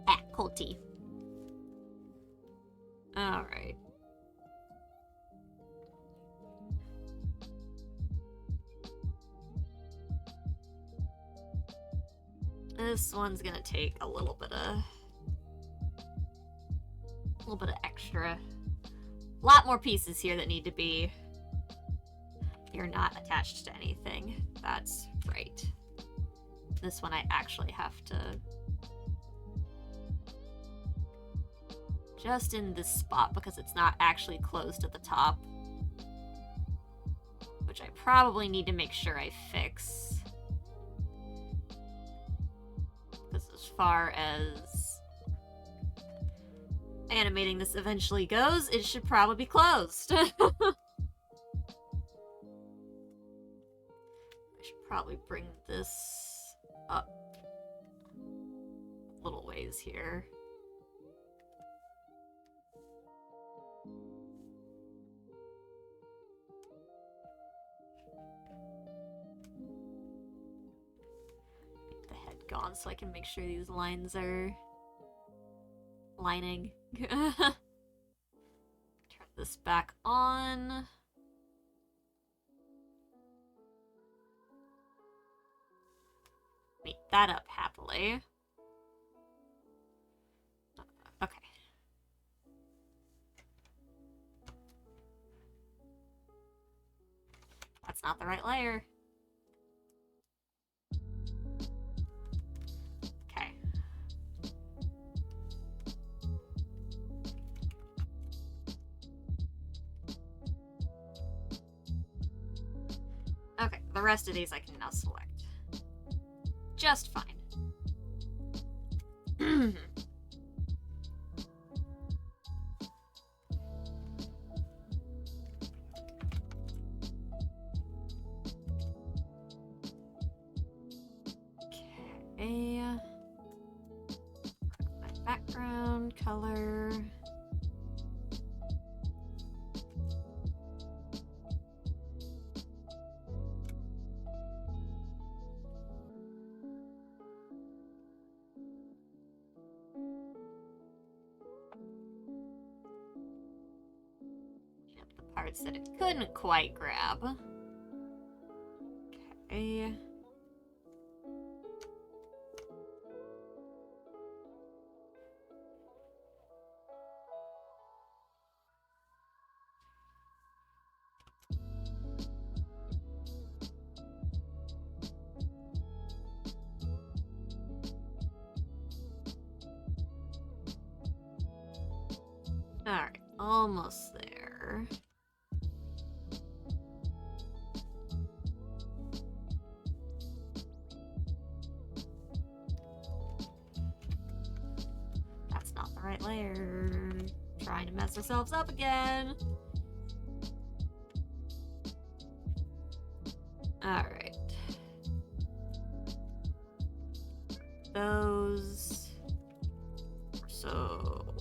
Ah, cold tea. All right. This one's gonna take a little bit of extra. A lot more pieces here that need to be. You're not attached to anything. That's right. This one I actually have to. Just in this spot because it's not actually closed at the top. Which I probably need to make sure I fix. Because as far as animating this eventually goes, it should probably be closed. I should probably bring this up a little ways here. Get the head gone so I can make sure these lines are lining. Turn this back on. Meet that up happily. Okay. That's not the right layer. Okay. Okay, the rest of these I can now select. Just fine. Okay. My background color. The parts that it couldn't quite grab. Okay. Alright, almost there. That's not the right layer. Trying to mess ourselves up again. Alright. Those. So.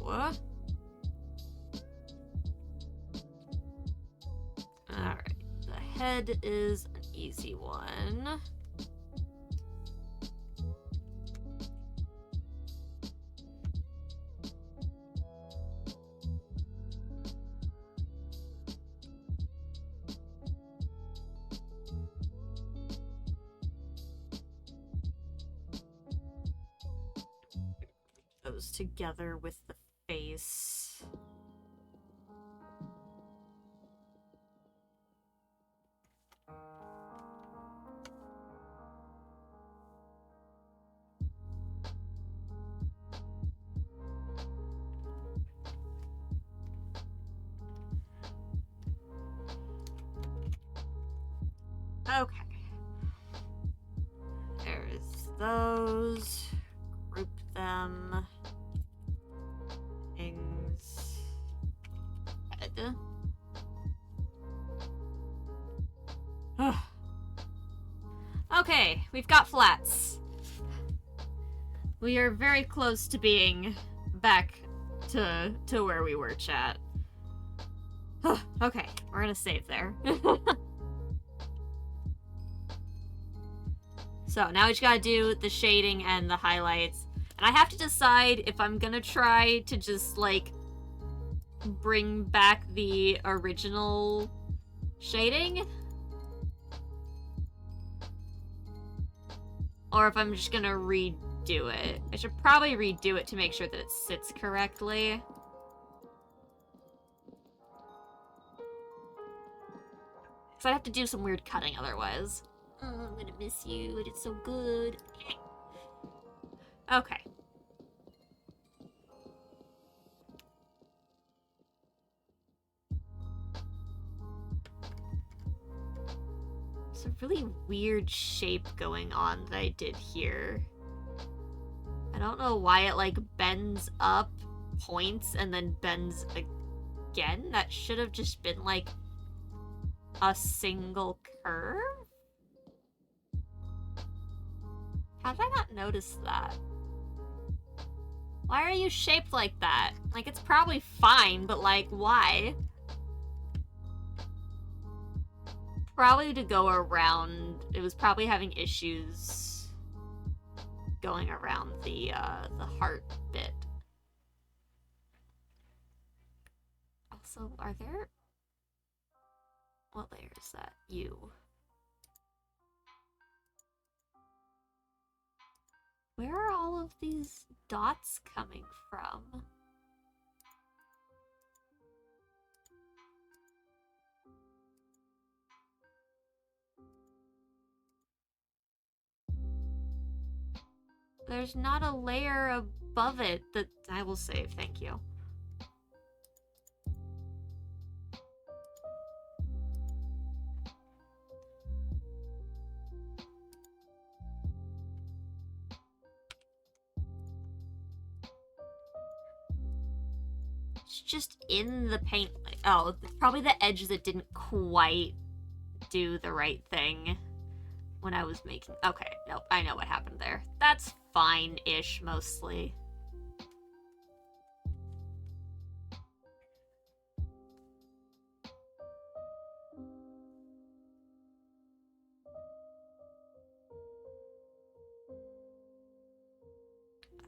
Alright. The head is an easy one. Those together with the face. Okay. There's those. Group them. Things. Head. Okay, we've got flats. We are very close to being back to where we were, chat. Okay, we're gonna save there. So now we just gotta do the shading and the highlights. And I have to decide if I'm gonna try to just, like, bring back the original shading. Or if I'm just gonna redo it. I should probably redo it to make sure that it sits correctly. Because I'd have to do some weird cutting otherwise. Oh, I'm gonna miss you. It is so good. Okay. It's a really weird shape going on that I did here. I don't know why it, like, bends up, points, and then bends again. That should have just been, like, a single curve? How did I not notice that? Why are you shaped like that? Like, it's probably fine, but, like, why? Probably to go around... It was probably having issues going around the heart bit. Also, So are there... What layer is that? You. Where are all of these dots coming from? There's not a layer above it that I will save, thank you. It's just in the paint. Oh, probably the edges that didn't quite do the right thing when I was making... Okay, nope, I know what happened there. That's fine-ish, mostly.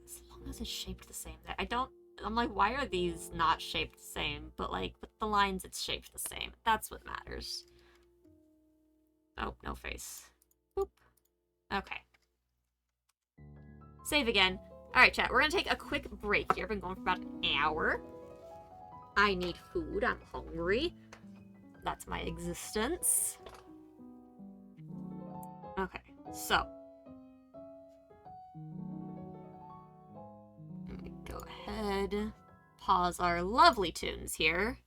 As long as it's shaped the same. I'm like, why are these not shaped the same? But like, with the lines, it's shaped the same. That's what matters. Oh, no face. Boop. Okay. Save again. Alright, chat, we're gonna take a quick break here. I've been going for about an hour. I need food. I'm hungry. That's my existence. Okay, so. Let me go ahead. Pause our lovely tunes here.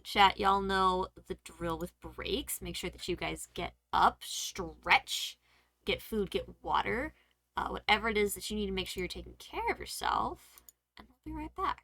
Chat, y'all know the drill with breaks. Make sure that you guys get up, stretch, get food, get water. Whatever it is that you need to make sure you're taking care of yourself. And we'll be right back.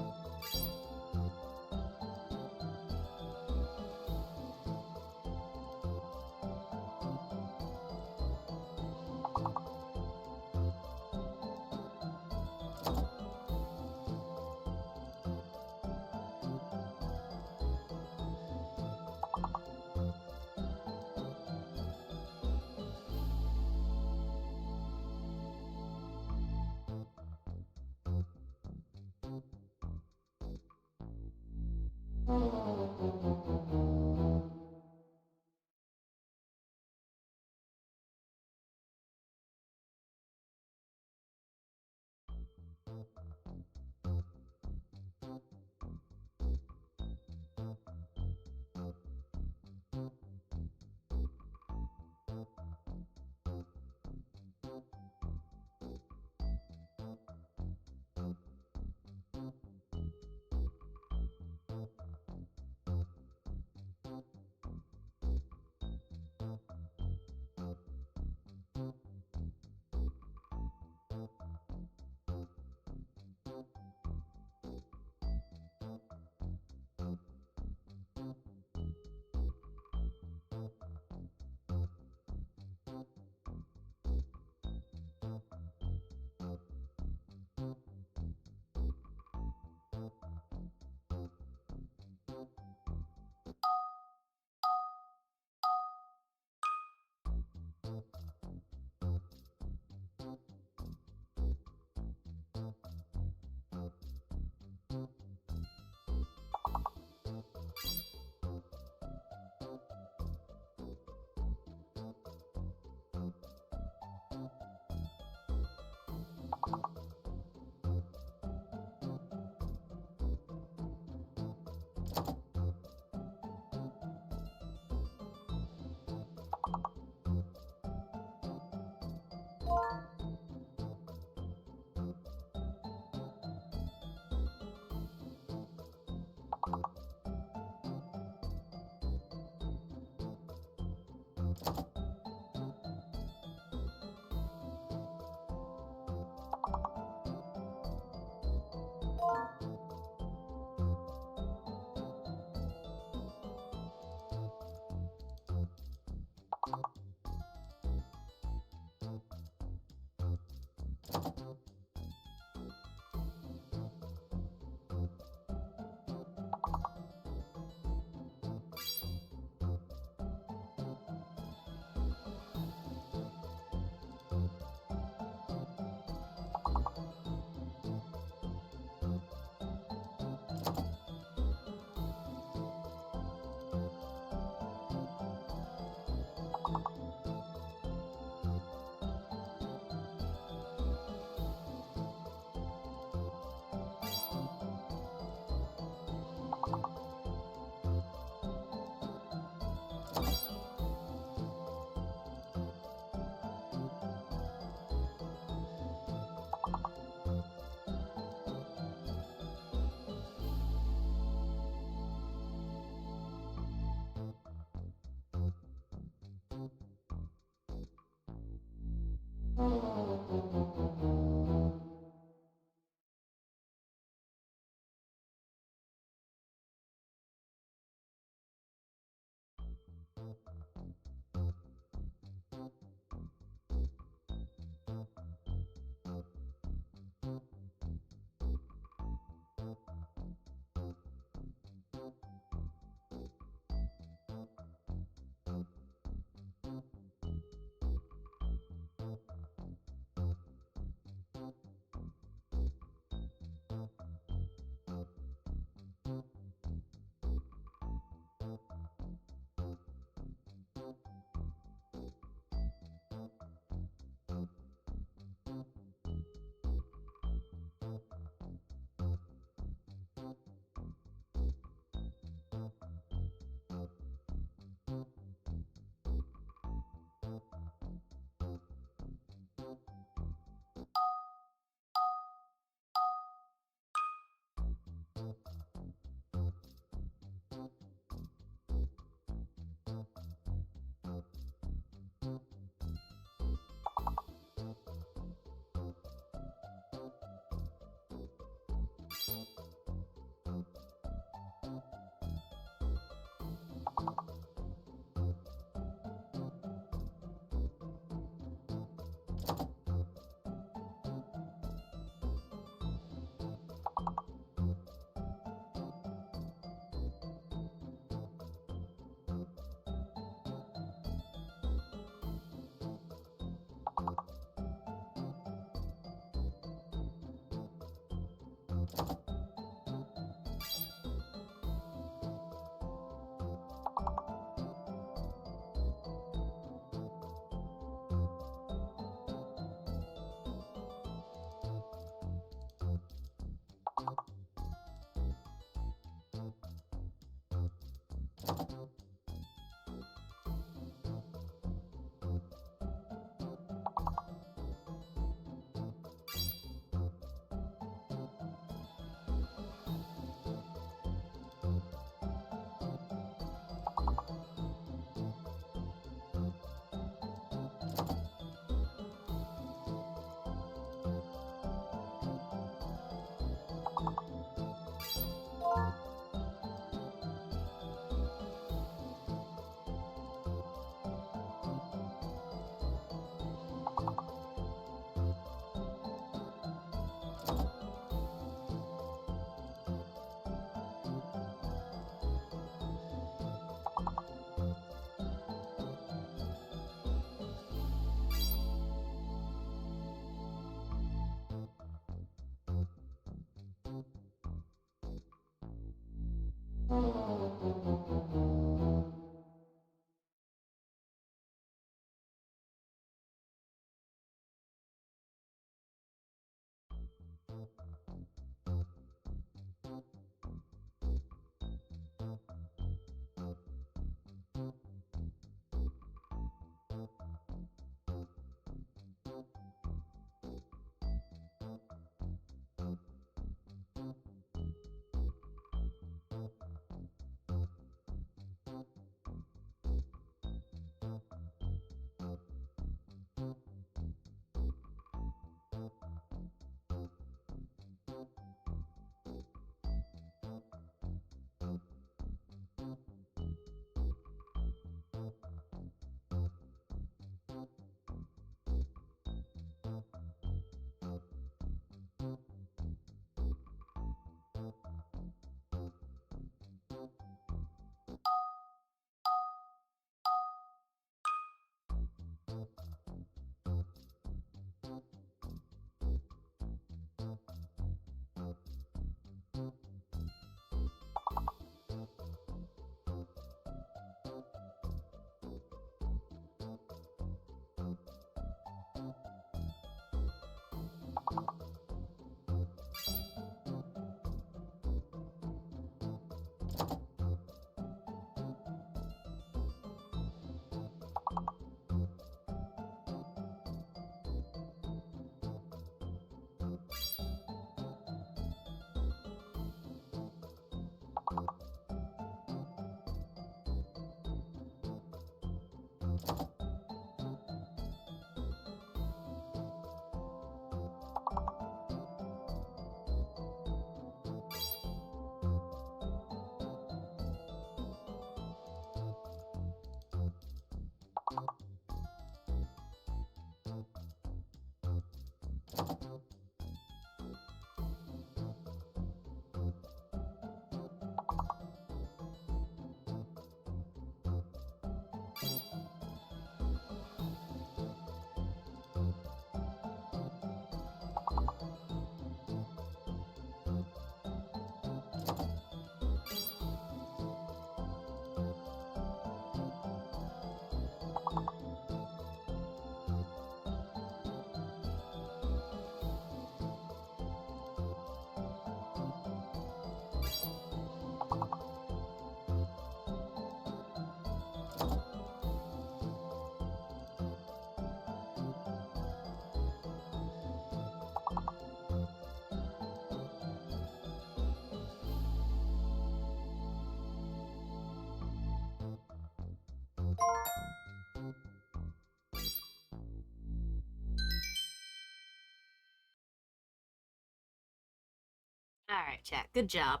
Alright, chat. Good job.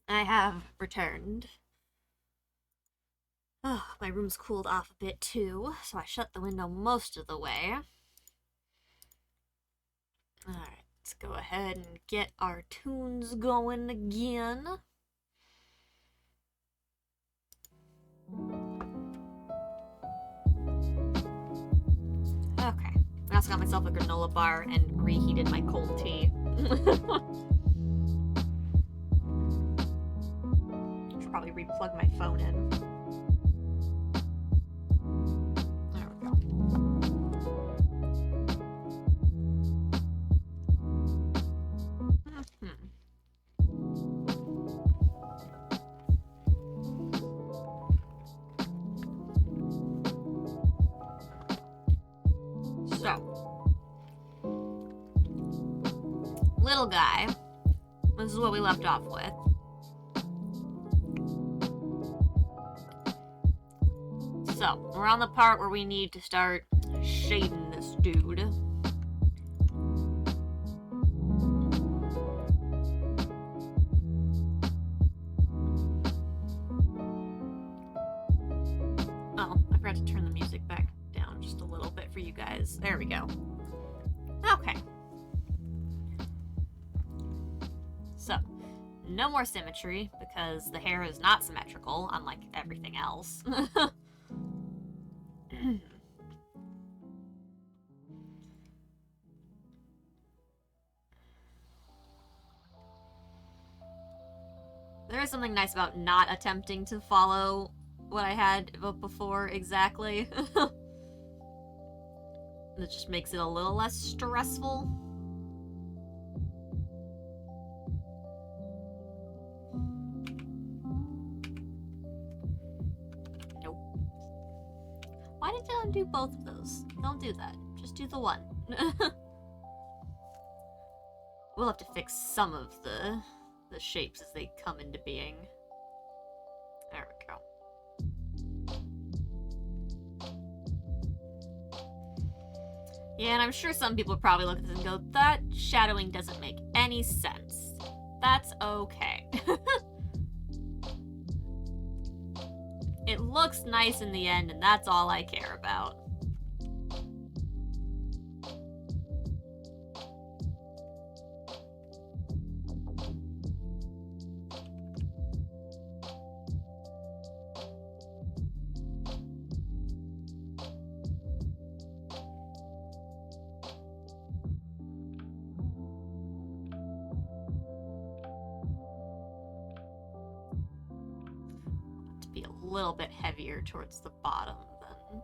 I have returned. Oh, my room's cooled off a bit too, so I shut the window most of the way. Alright, let's go ahead and get our tunes going again. Okay. I also got myself a granola bar and reheated my cold tea. Should probably replug my phone in. There we go. So, little guy. This is what we left off with. So, we're on the part where we need to start shading this dude. Oh, I forgot to turn the music back down just a little bit for you guys. There we go. Okay. So, no more symmetry, because the hair is not symmetrical, unlike everything else. There is something nice about not attempting to follow what I had before exactly. It just makes it a little less stressful. Nope. Why did you do both of those? Don't do that. Just do the one. We'll have to fix some of the shapes as they come into being. There we go. Yeah, and I'm sure some people probably look at this and go, that shadowing doesn't make any sense. That's okay. It looks nice in the end, and that's all I care about. Be a little bit heavier towards the bottom then.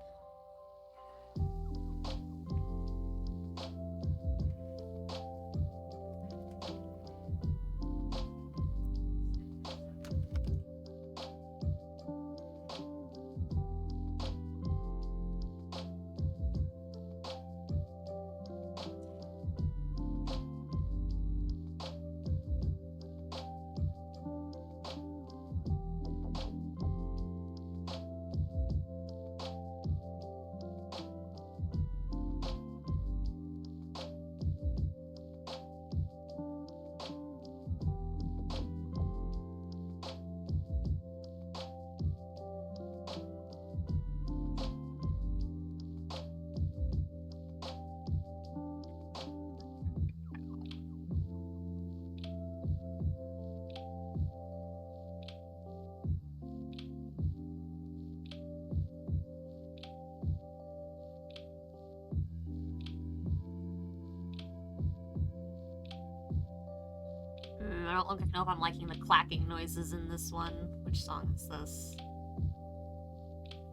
I don't know if I'm liking the clacking noises in this one. Which song is this?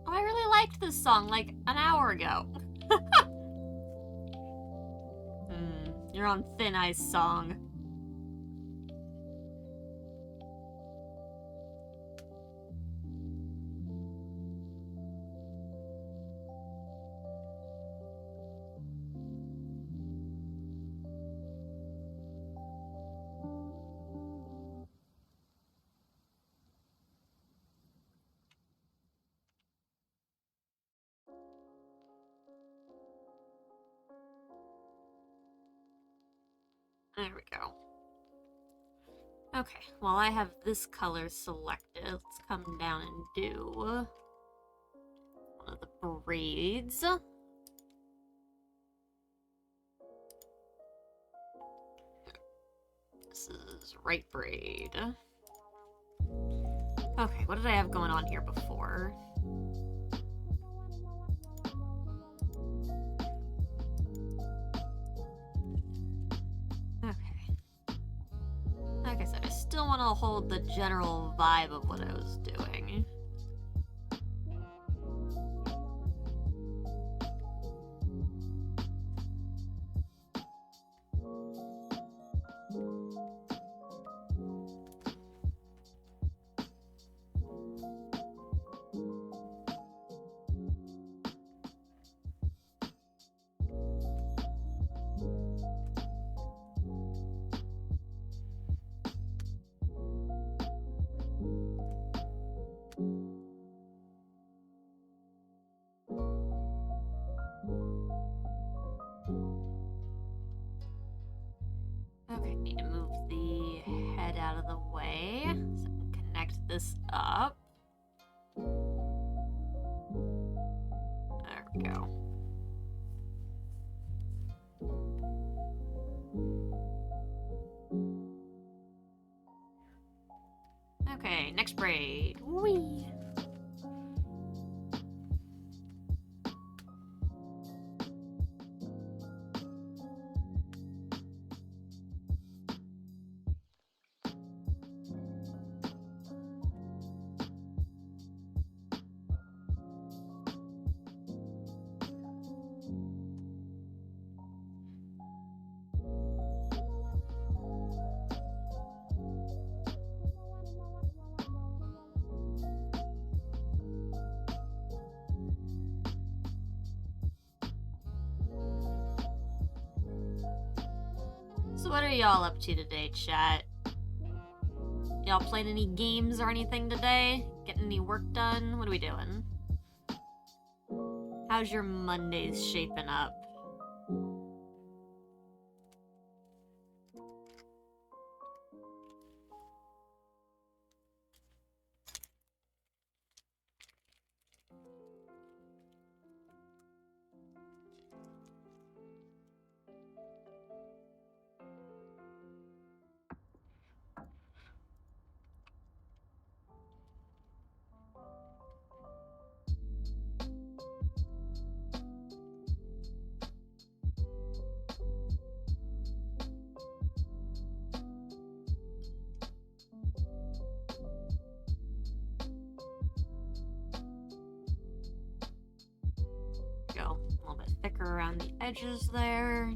Oh, I really liked this song like an hour ago. You're on thin ice song. There we go. Okay, well I have this color selected. Let's come down and do one of the braids. This is right braid. Okay, what did I have going on here before? Okay. Like I said, I still want to hold the general vibe of what I was doing. Okay, need to move the head out of the way so I can connect this up. There we go. Okay, next braid. Whee! So what are y'all up to today, chat? Y'all played any games or anything today? Getting any work done? What are we doing? How's your Mondays shaping up? Go a little bit thicker around the edges there.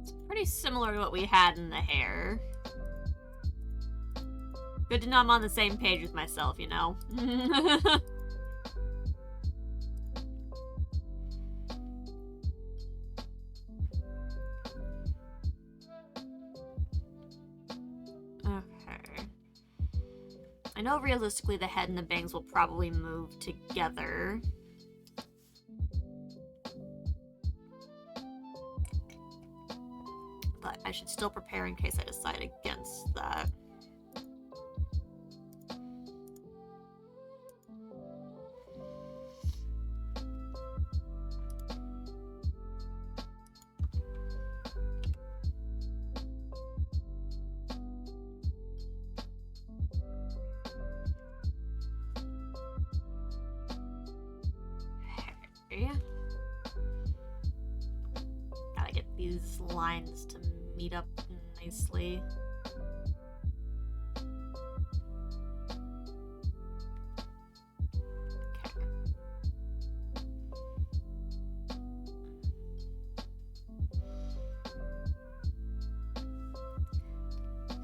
It's pretty similar to what we had in the hair. Good to know I'm on the same page with myself, you know? Okay. I know realistically the head and the bangs will probably move together. But I should still prepare in case I decide against that. Gotta get these lines to meet up nicely. Okay.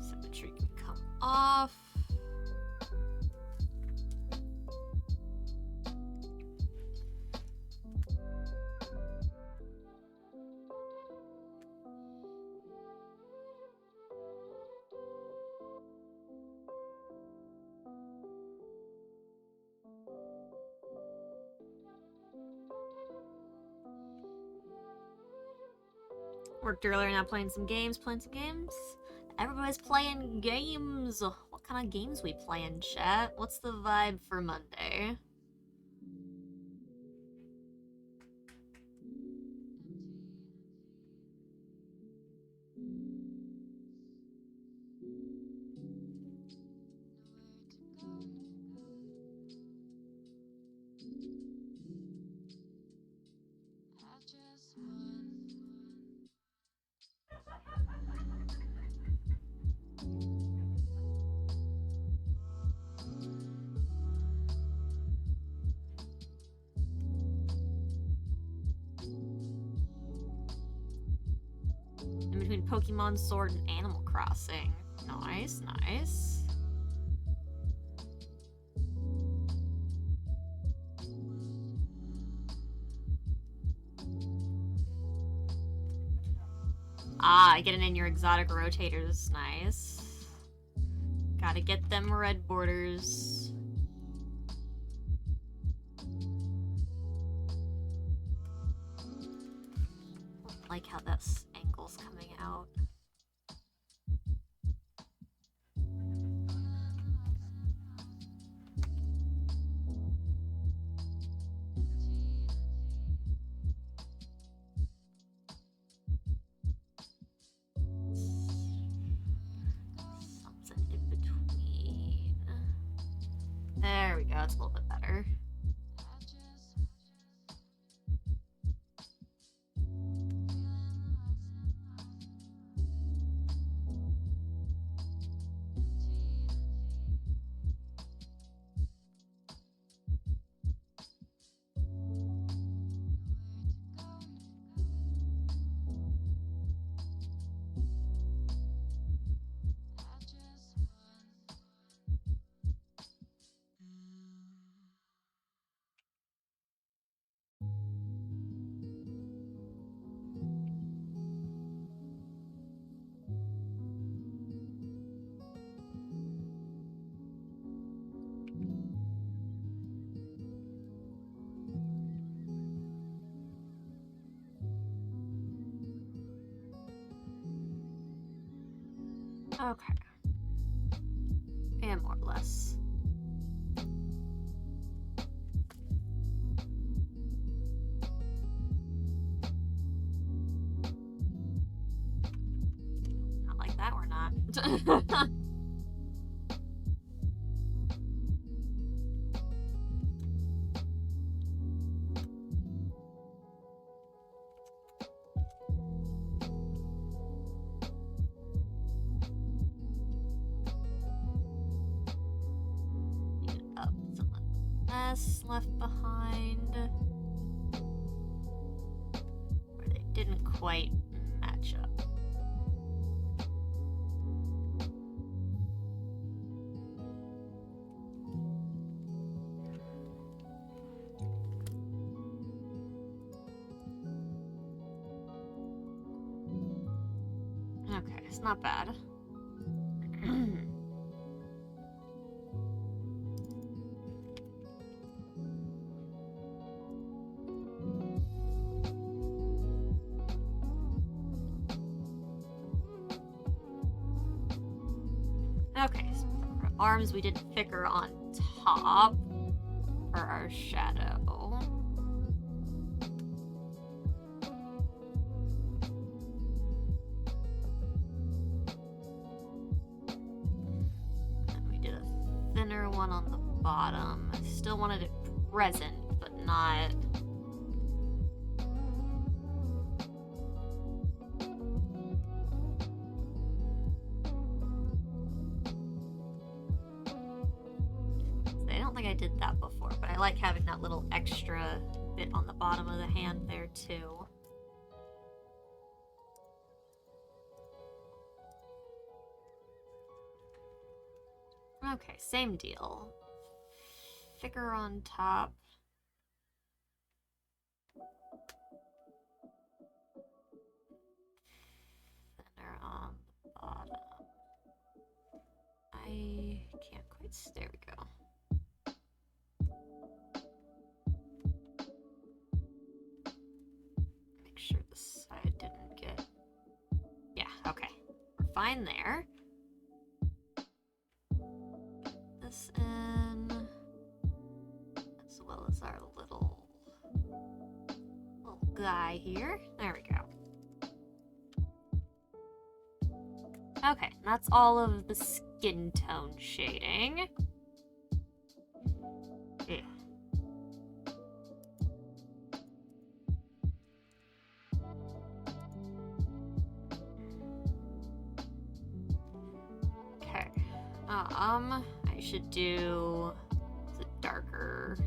Symmetry can come off. Worked earlier, now playing some games. Everybody's playing games. What kind of games we playing, chat? What's the vibe for Monday? In between Pokemon Sword and Animal Crossing. Nice, nice. Ah, getting in your exotic rotators. Nice. Gotta get them red borders. I like how this angle's coming out. Something in between. There we go, it's a little bit better. Okay. And more or less. Not like that, we're not. Up, something less left behind. Where they didn't quite match up. Okay, it's not bad. Okay, so for arms we did thicker on top for our shadow. And we did a thinner one on the bottom. I still wanted it present, but not... I don't think I did that before, but I like having that little extra bit on the bottom of the hand there too. Okay, same deal. Thicker on top. Thinner on the bottom. I can't quite... There we go. Make sure the side didn't get fine there. This in, as well as our little guy here. There we go. Okay, that's all of the skin tone shading. Yeah. Okay. I should do the darker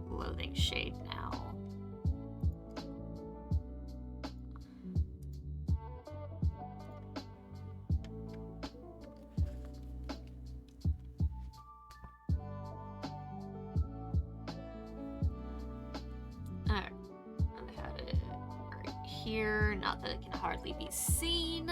clothing shade now. Alright, I had it right here, not that it can hardly be seen.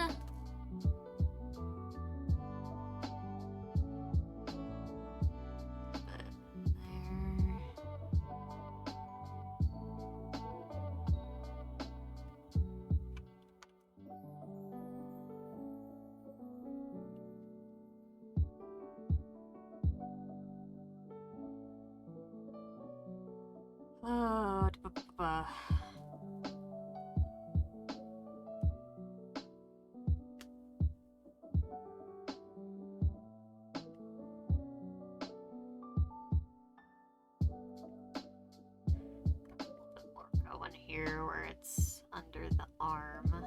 Going here where it's under the arm,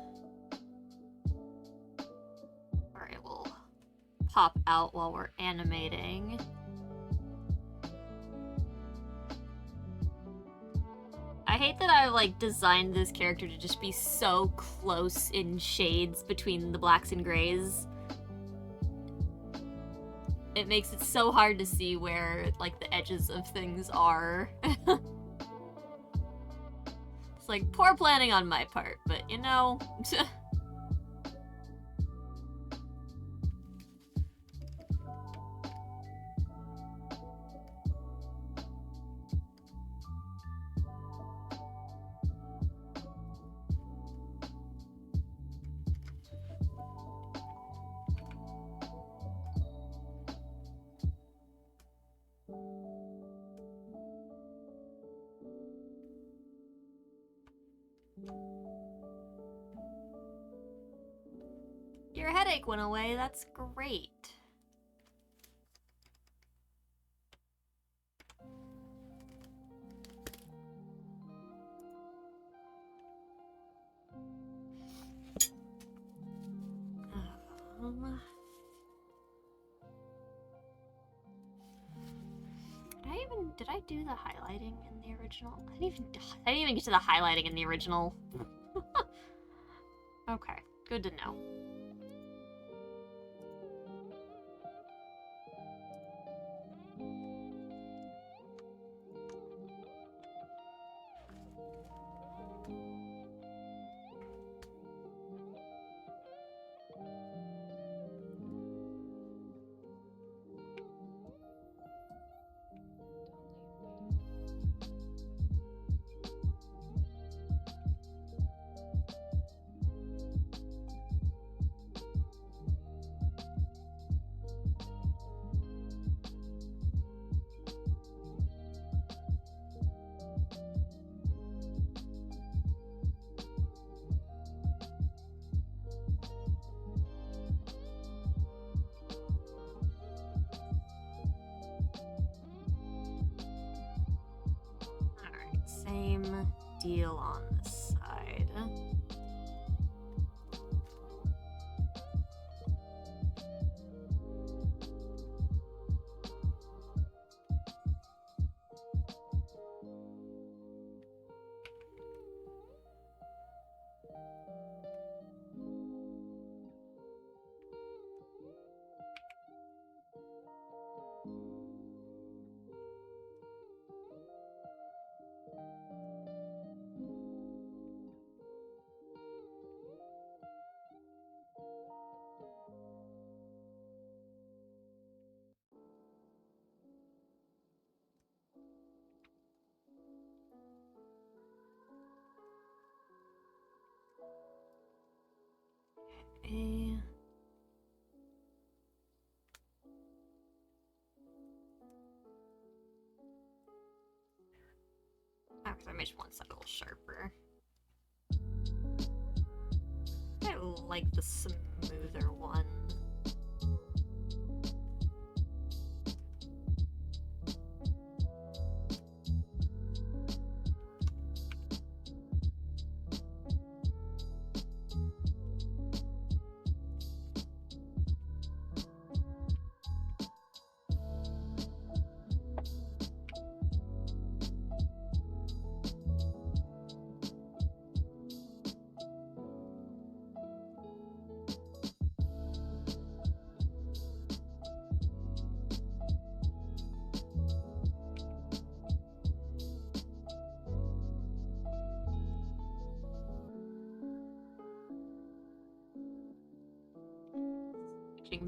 where it will pop out while we're animating. I hate that I like designed this character to just be so close in shades between the blacks and grays. It makes it so hard to see where like the edges of things are. It's like poor planning on my part, but you know. Your headache went away, that's great. Did I do the highlighting in the original? I didn't even get to the highlighting in the original. Okay, good to know. Same deal on this side. because I made one side a little sharper. I like the smoother one.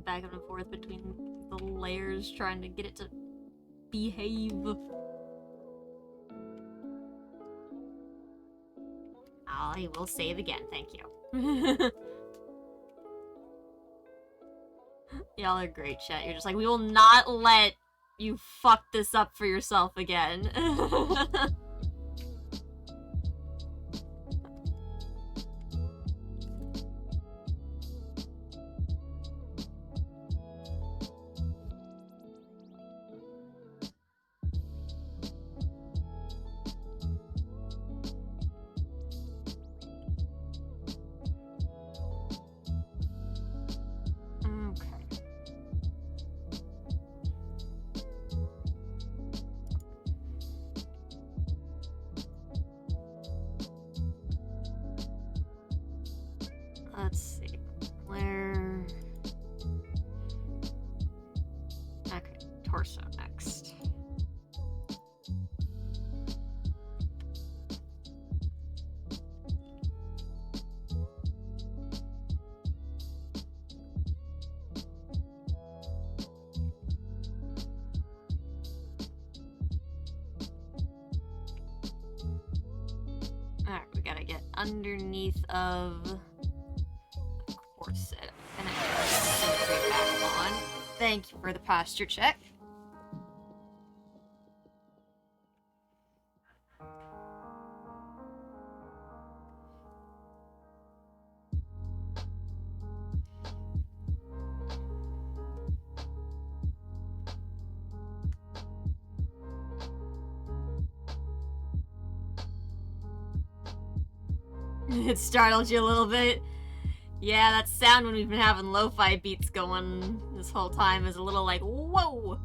Back and forth between the layers, trying to get it to behave. I will save again, thank you. Y'all are great, chat. You're just like, we will not let you fuck this up for yourself again. Let's see. Where... Okay, torso next. Alright, we gotta get underneath of the corset. And then symmetry back on. Thank you for the posture check. It startled you a little bit. Yeah, that sound when we've been having lo-fi beats going this whole time is a little like, whoa!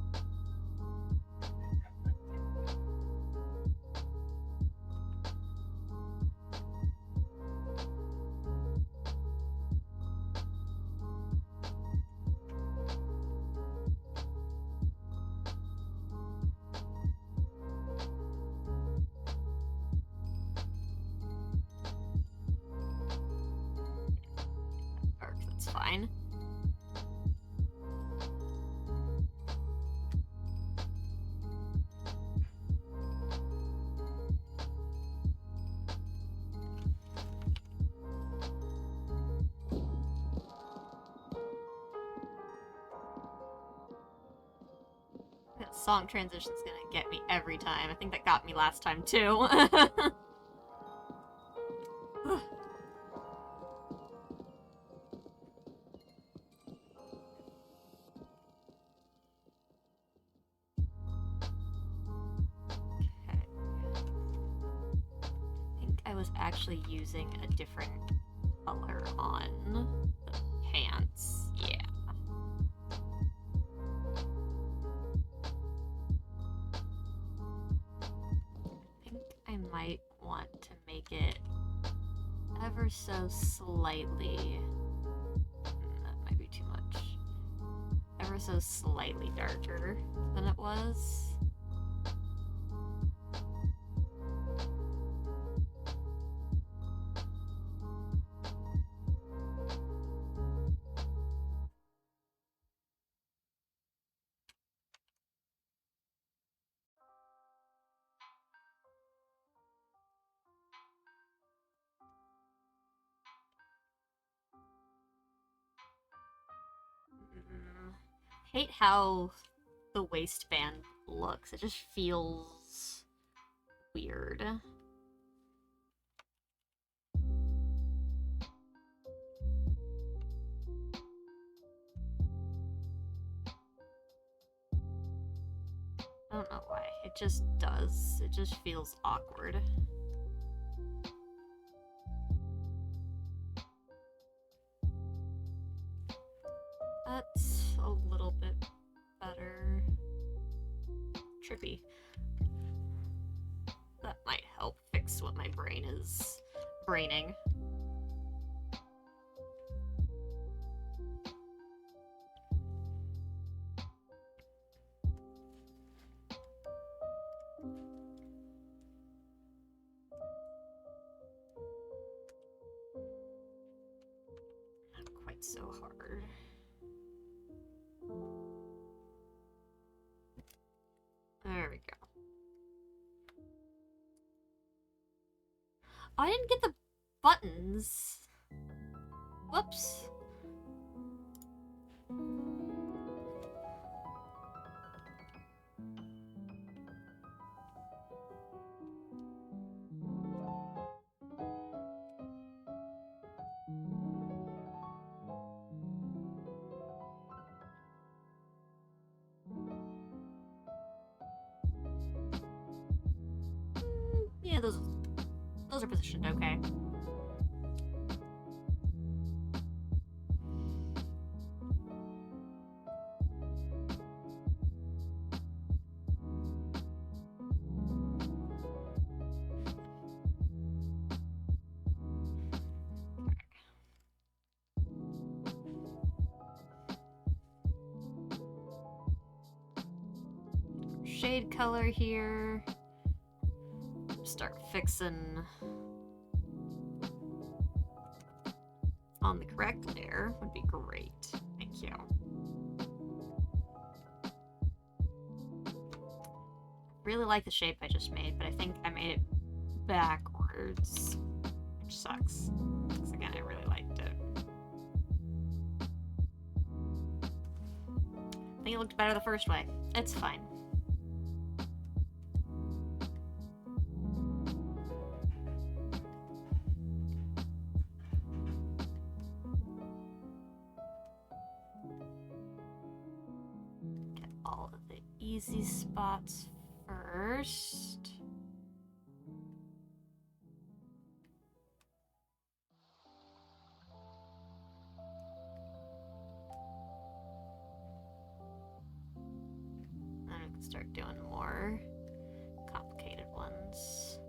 That's fine. That song transition's gonna get me every time. I think that got me last time too. Actually using a different color on the pants. Yeah. I think I might want to make it ever so slightly... that might be too much. Ever so slightly darker than it was. Hate how the waistband looks. It just feels weird. I don't know why. It just does. It just feels awkward. That's a little bit better. Trippy. That might help fix what my brain is braining. Not quite so hard. There we go. Oh, I didn't get the buttons. Whoops. Yeah, those are positioned okay. Shade color here. Start fixing on the correct layer would be great. Thank you. Really like the shape I just made, but I think I made it backwards, which sucks. Because again, I really liked it. I think it looked better the first way. It's fine. Get all of the easy spots first. Then we can start doing more complicated ones.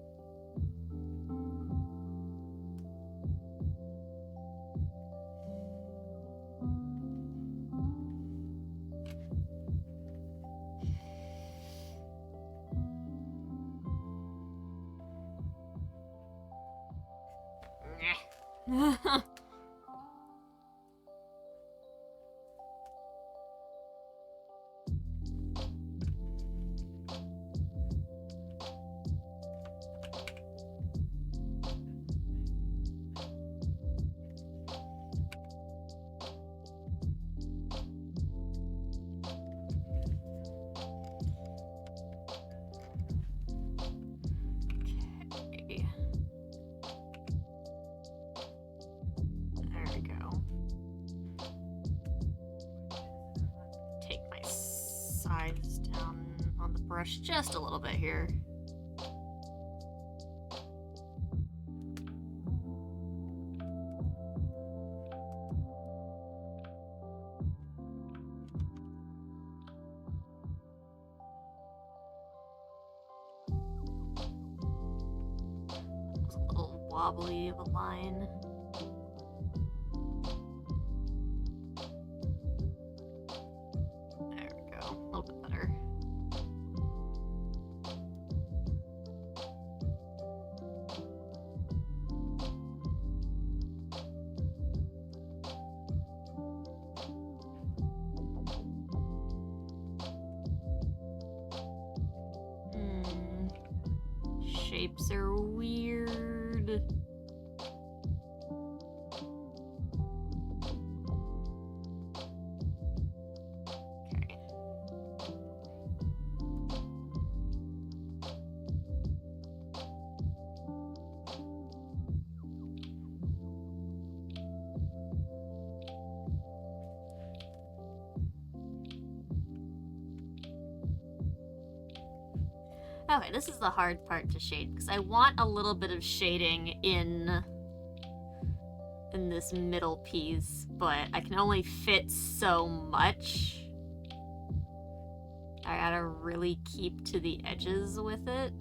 Just a little bit here. It's a little wobbly of a line. There we go. A little bit better. Shapes are weird. Okay. Okay, this is the hard part to shade, because I want a little bit of shading in this middle piece, but I can only fit so much. I gotta really keep to the edges with it.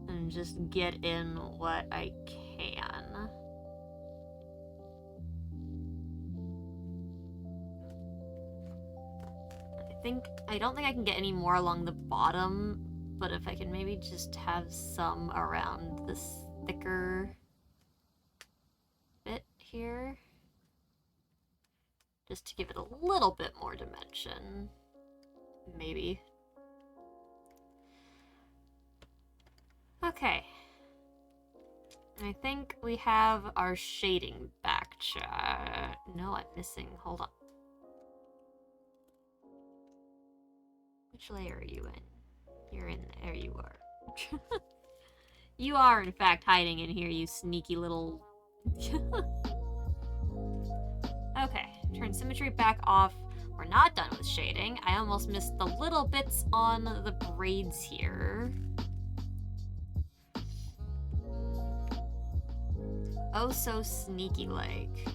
And just get in what I can. I don't think I can get any more along the bottom, but if I can maybe just have some around this thicker bit here, just to give it a little bit more dimension, maybe. Okay. I think we have our shading back. No, I'm missing. Hold on. Which layer are you in? You're in there. You are. You are, in fact, hiding in here, you sneaky little... Okay, turn symmetry back off. We're not done with shading. I almost missed the little bits on the braids here. Oh, so sneaky-like.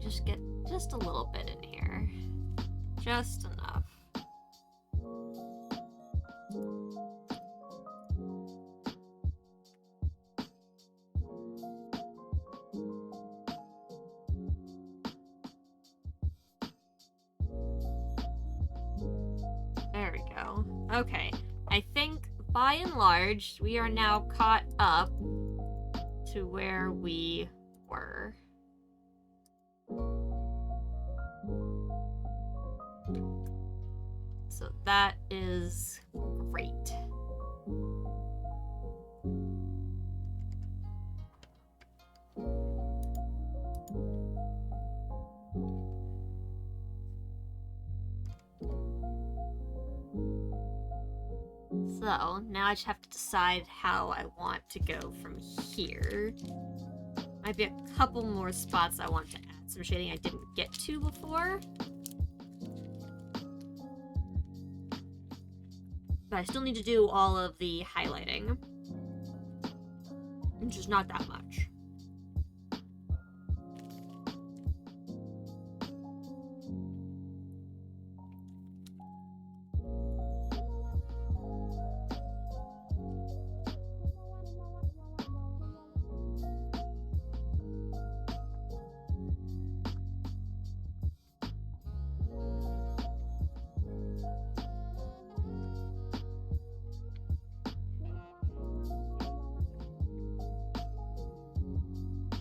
Just get just a little bit in here. Just enough. There we go. Okay, I think by and large we are now caught up to where we were. So that is great. So now I just have to decide how I want to go from here. Might be a couple more spots I want to add some shading I didn't get to before. But I still need to do all of the highlighting, which is not that much.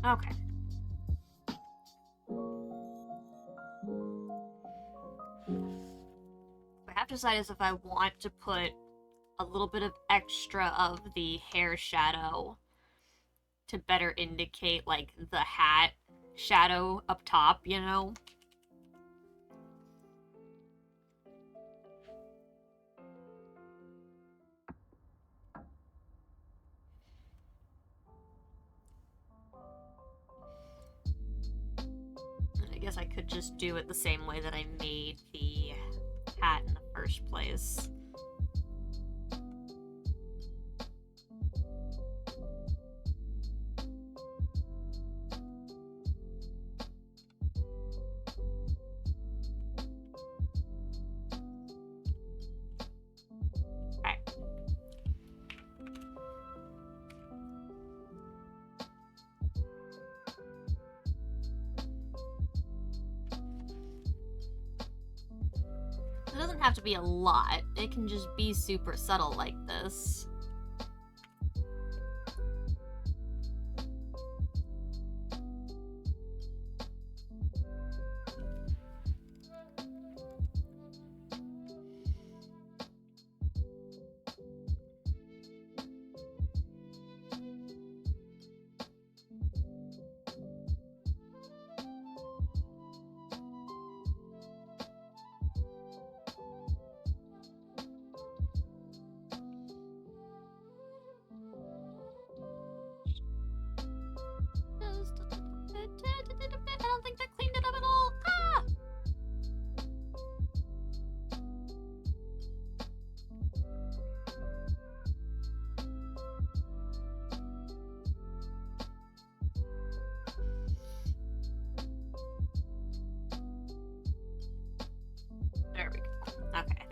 Okay. What I have to decide is if I want to put a little bit of extra of the hair shadow to better indicate, like, the hat shadow up top, you know? I guess I could just do it the same way that I made the hat in the first place. Okay. It doesn't have to be a lot. It can just be super subtle like this.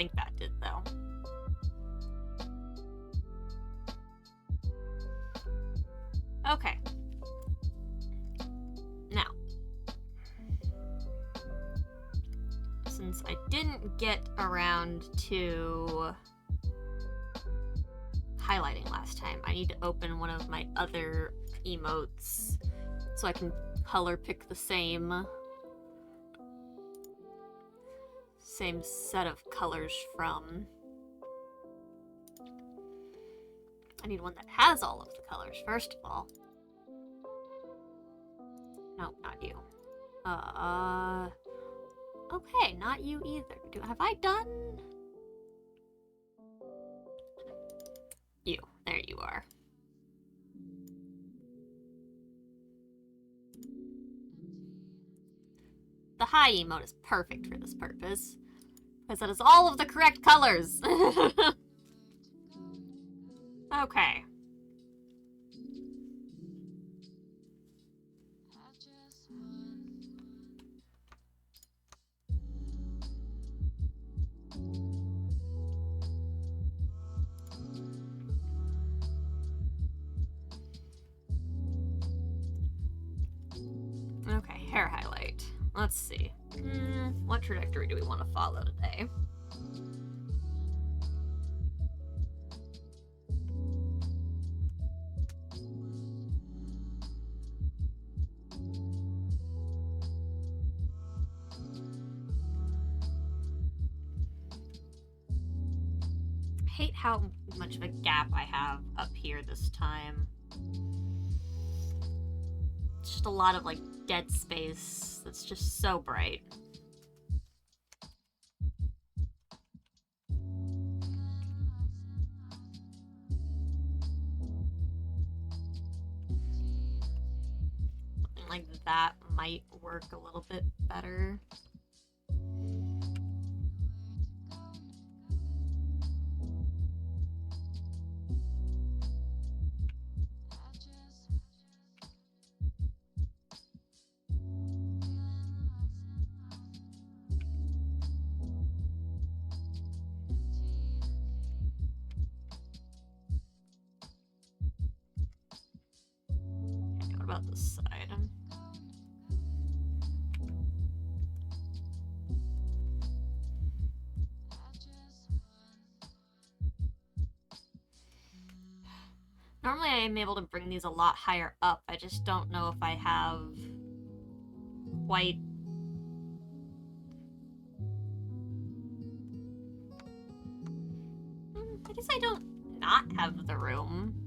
think that did, though. Okay. Now, since I didn't get around to highlighting last time, I need to open one of my other emotes so I can color pick the same set of colors from. I need one that has all of the colors, first of all. No, not you. Okay, not you either. Have I done? You. There you are. The high emote is perfect for this purpose, because it has all of the correct colors. Okay. Okay, hair highlight. Let's see. What trajectory do we want to follow today? I hate how much of a gap I have up here this time. It's just a lot of, like, dead space that's just so bright. Something like that might work a little bit better. What about this side? Normally I am able to bring these a lot higher up. I just don't know if I have quite... I guess I don't not have the room.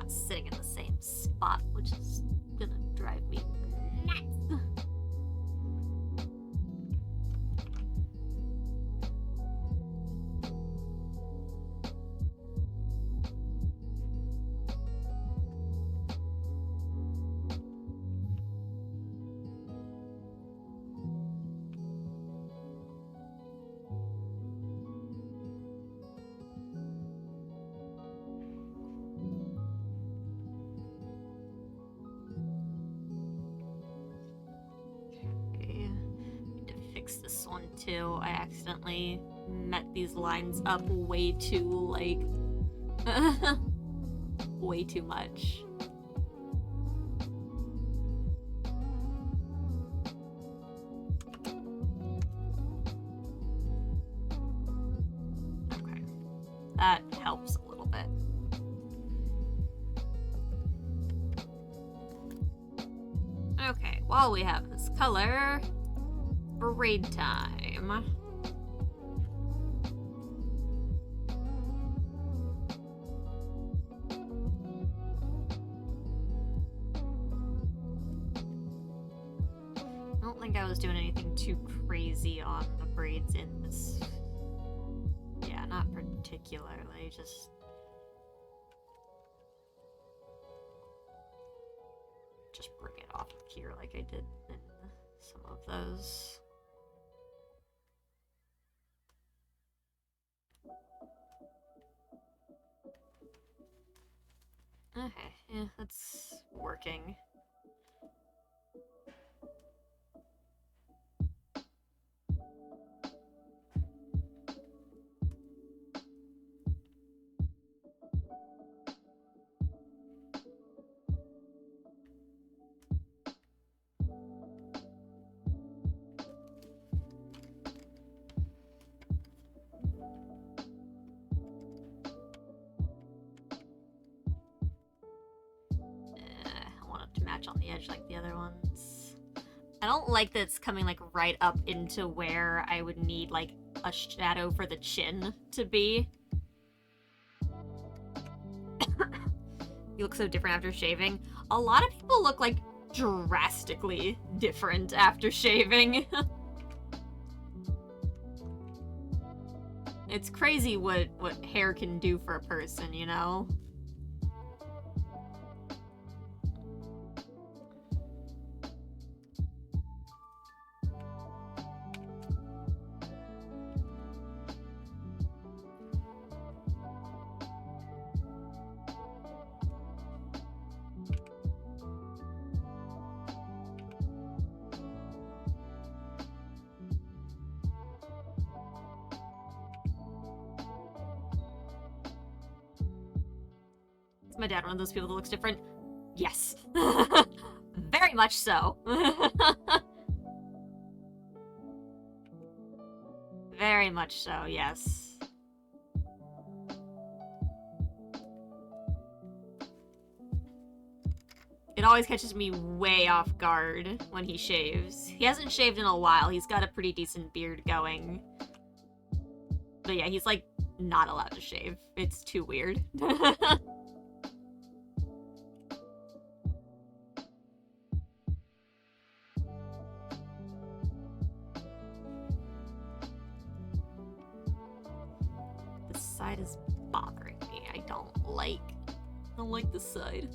Sitting in the same spot, which is gonna drive me nuts. This one too. I accidentally met these lines up way too, like, way too much. Okay, that helps a little bit. Okay, while we have this color, braid time. don't think I was doing anything too crazy on the braids in this. Yeah, not particularly, just... bring it off here like I did in some of those. Okay, yeah, that's working. On the edge like the other ones. I don't like that it's coming like right up into where I would need like a shadow for the chin to be. You look so different after shaving. A lot of people look like drastically different after shaving. It's crazy what hair can do for a person, you know? My dad one of those people that looks different? Yes. Very much so. Very much so, yes. It always catches me way off guard when he shaves. He hasn't shaved in a while. He's got a pretty decent beard going. But yeah, he's like not allowed to shave. It's too weird. Is bothering me. I don't like this side.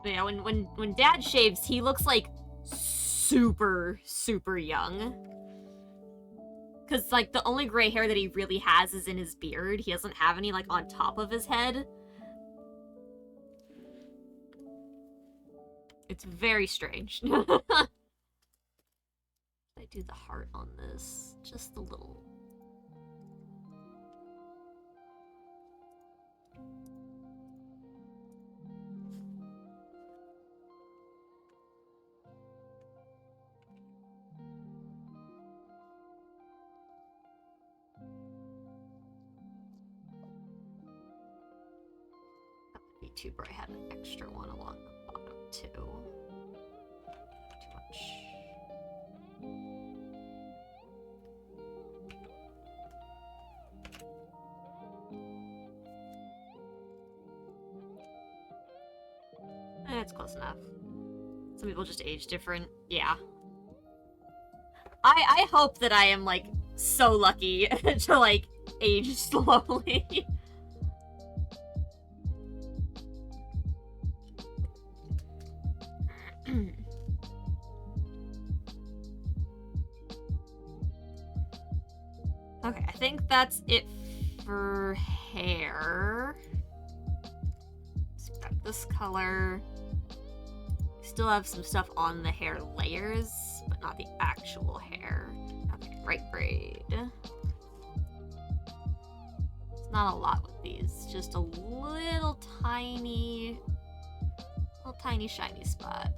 But yeah, when Dad shaves, he looks like super young. Cause like the only gray hair that he really has is in his beard. He doesn't have any like on top of his head. It's very strange. I do the heart on this, just a little. Too bright. I had an extra one along the bottom too. Too much. It's close enough. Some people just age different. Yeah. I hope that I am like so lucky to like age slowly. Okay, I think that's it for hair. Let's grab this color. Still have some stuff on the hair layers, but not the actual hair. Okay, right braid. It's not a lot with these, just a little tiny shiny spot.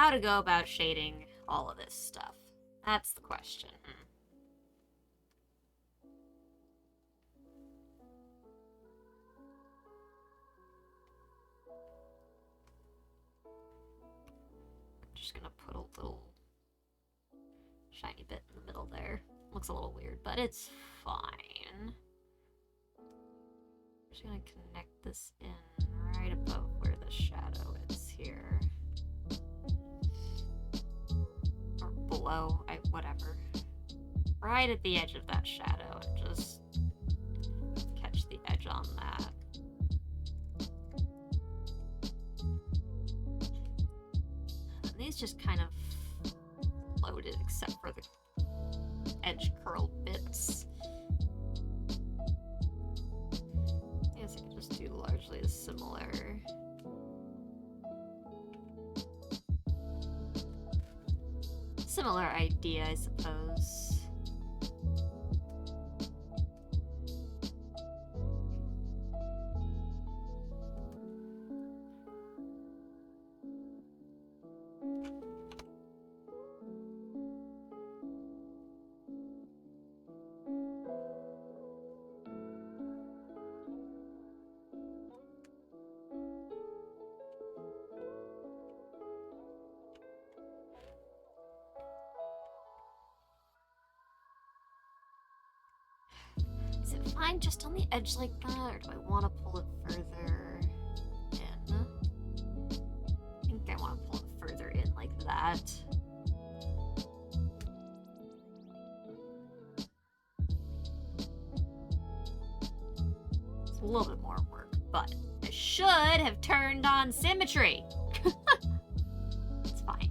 how to go about shading all of this stuff. That's the question. I'm just gonna put a little shiny bit in the middle there. Looks a little weird, but it's fine. I'm just gonna connect this in right above where the shadow is here. Or below, whatever. Right at the edge of that shadow, and just catch the edge on that. And these just kind of loaded, except for the edge curl bits. I guess I could just do largely a similar idea, I suppose. Is it fine just on the edge like that, or do I want to pull it further in? I think I want to pull it further in like that. It's a little bit more work, but I should have turned on symmetry. It's fine.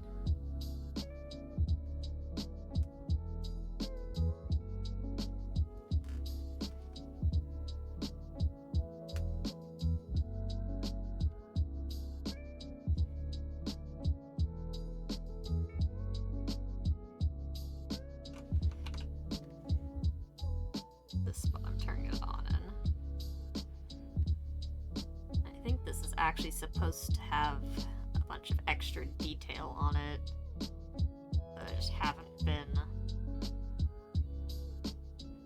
This is what I'm turning it on in. I think this is actually supposed to have a bunch of extra detail on it that I just haven't been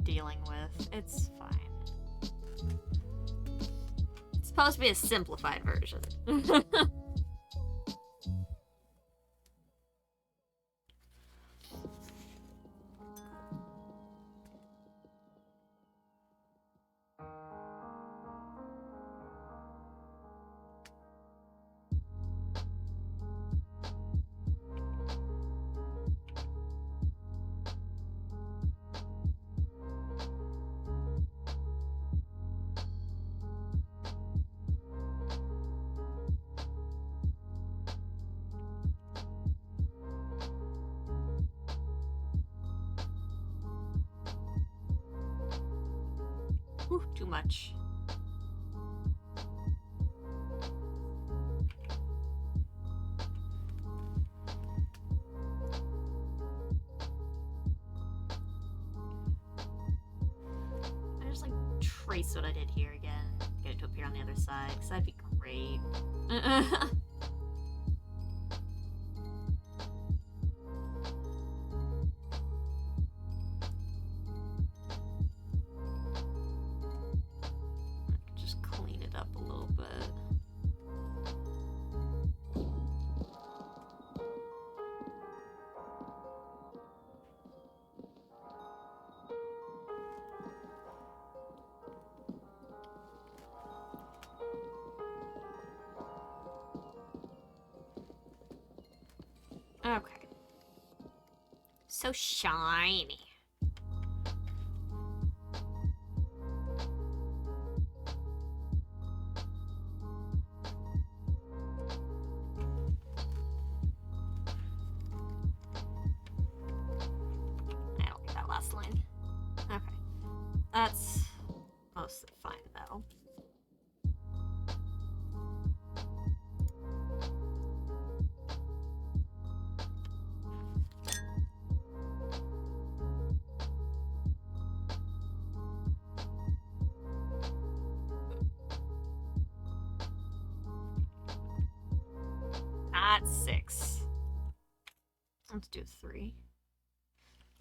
dealing with. It's fine. It's supposed to be a simplified version. Whew, too much. I just like trace what I did here again. Get it to appear on the other side, because that'd be great. Just clean it up a little bit. Okay. So shiny. I don't like that last line. Okay. That's mostly fine though. At 6. Let's do 3.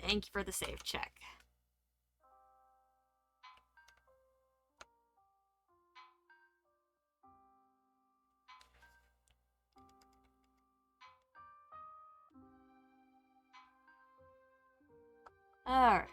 Thank you for the save check. Alright,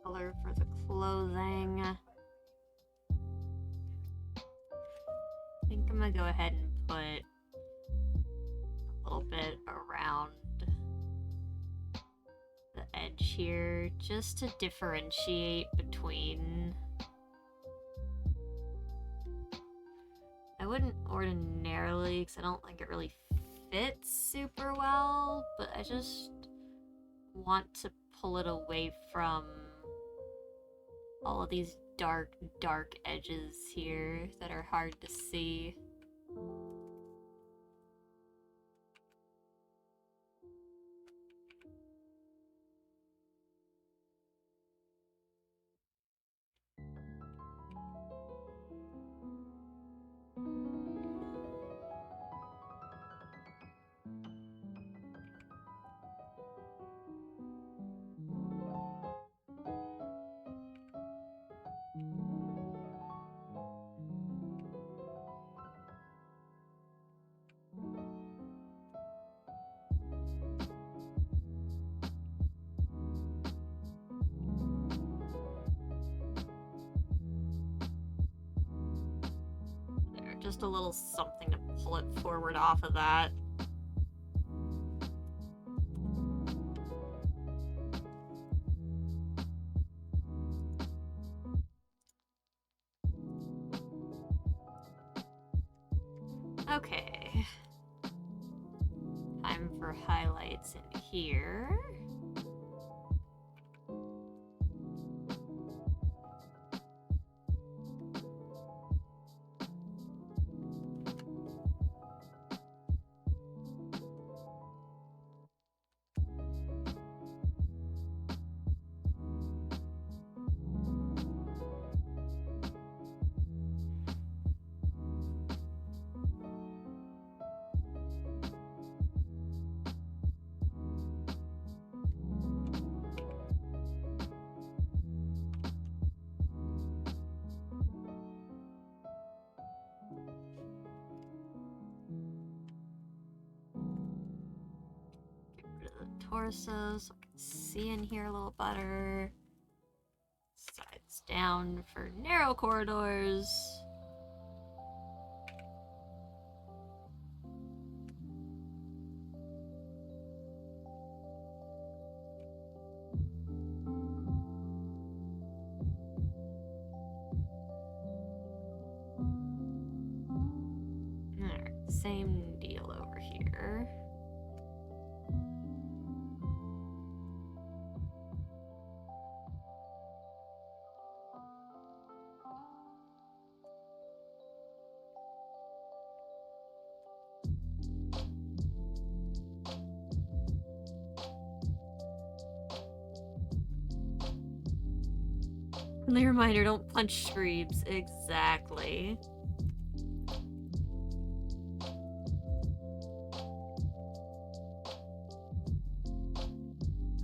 color for the clothing. I think I'm gonna go ahead and put a little bit around the edge here, just to differentiate between... I wouldn't ordinarily, because I don't think it really fits super well, but I just want to pull it away from all of these dark edges here that are hard to see. Just a little something to pull it forward off of that. Okay. Time for highlights in here. Torso so I can see in here a little better. Sides down for narrow corridors. Alright, same deal over here. Friendly reminder, don't punch screams. Exactly.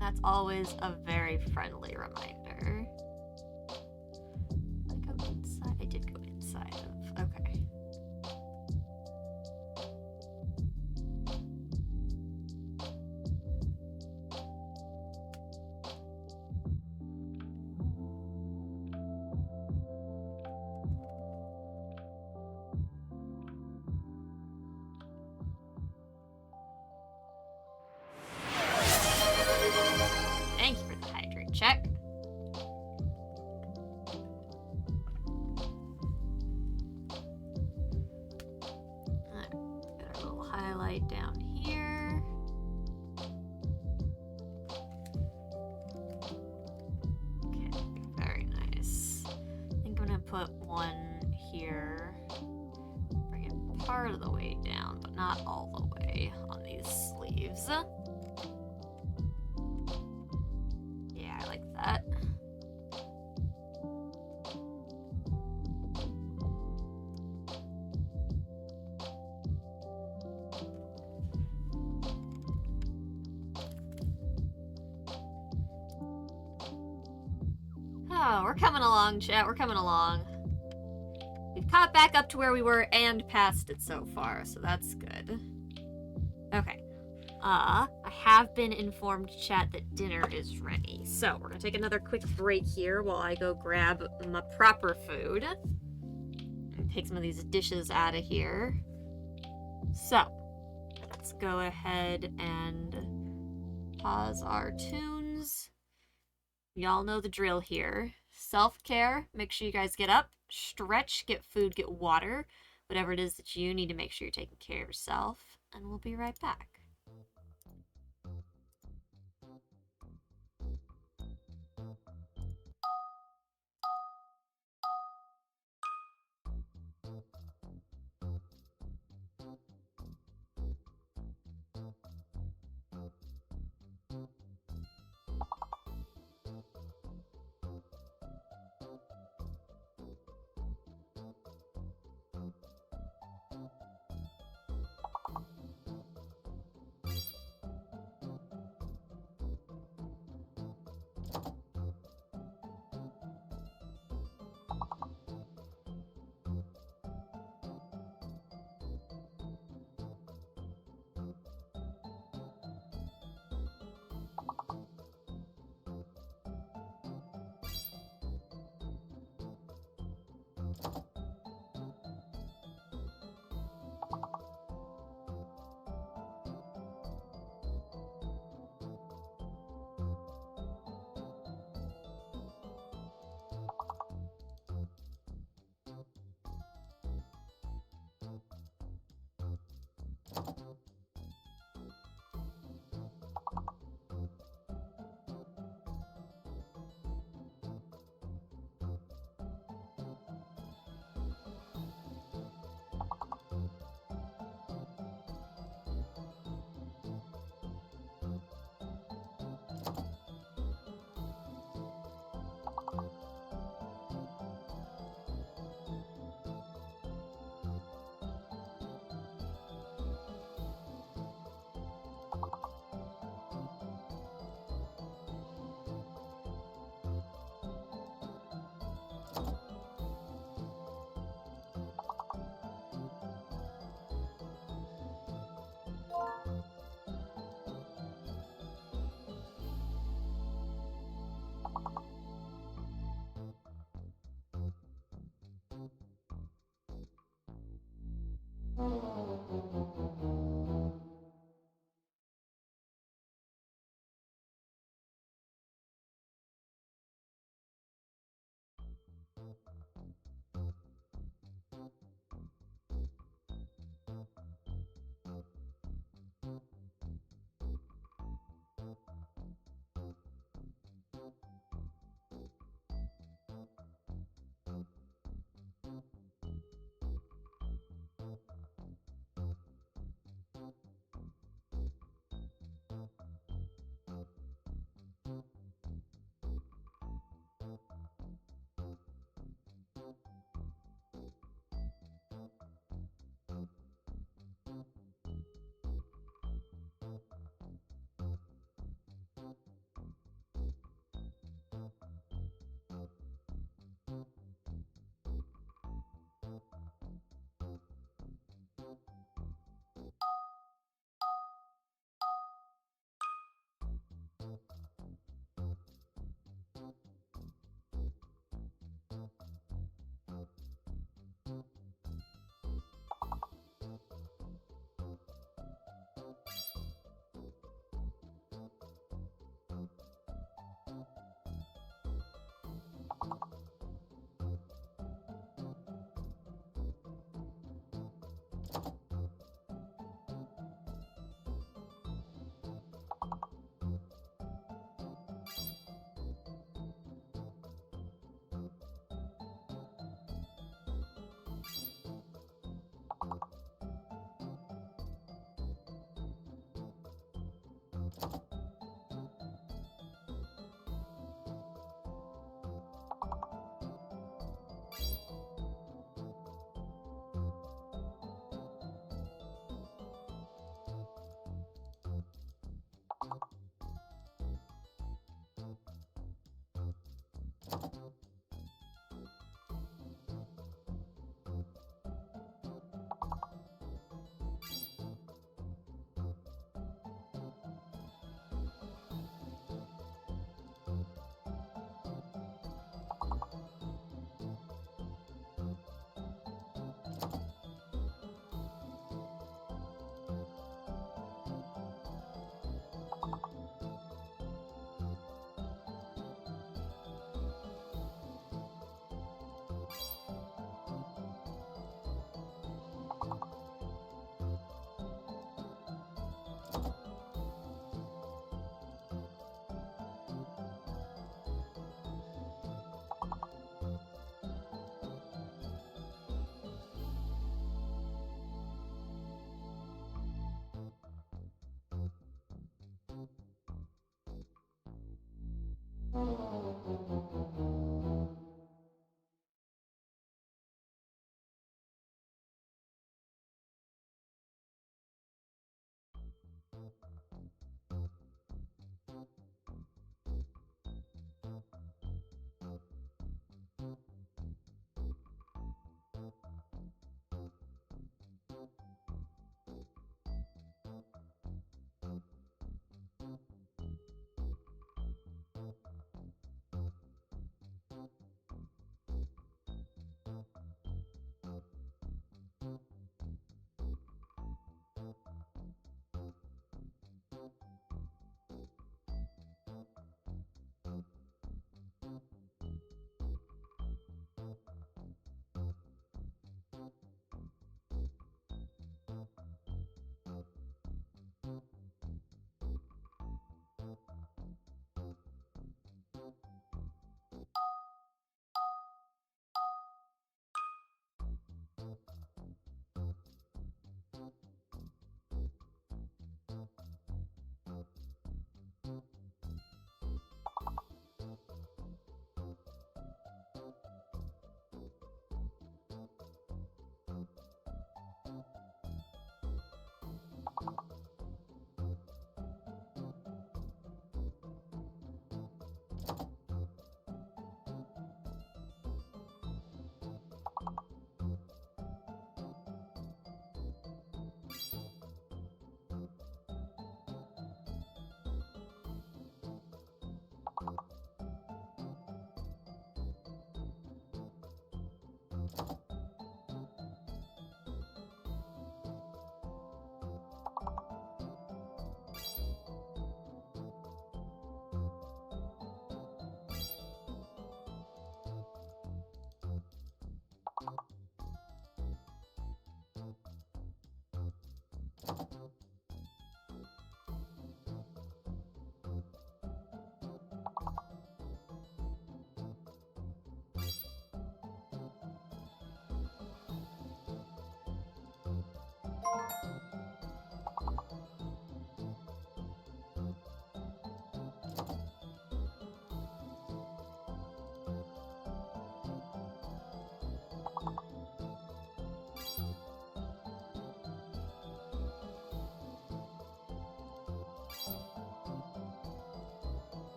That's always a very friendly reminder. Did I go inside? I did go inside of... Okay. Thank you for the hydrate check. Alright, got a little highlight down here. Okay, very nice. I think I'm gonna put one here. Bring it part of the way down, but not all the way on these sleeves. Yeah, I like that. Oh, we're coming along, chat. We're coming along. We've caught back up to where we were and past it so far, so that's good. Okay. I have been informed, chat, that dinner is ready. So, we're gonna take another quick break here while I go grab my proper food. And take some of these dishes out of here. So, let's go ahead and pause our tunes. Y'all know the drill here. Self-care, make sure you guys get up, stretch, get food, get water, whatever it is that you need to make sure you're taking care of yourself, and we'll be right back.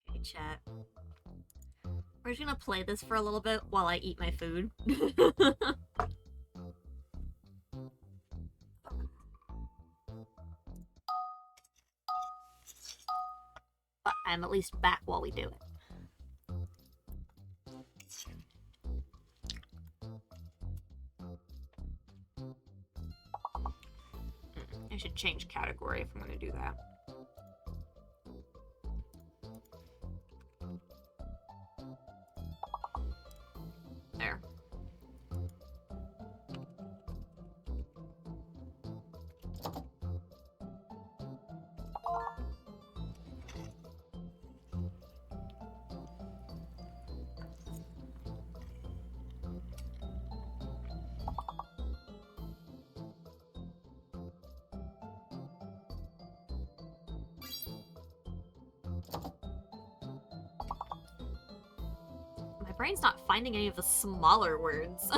Okay, chat. We're just gonna play this for a little bit while I eat my food. But I'm at least back while we do it. I should change category if I'm gonna do that. brain's not finding any of the smaller words.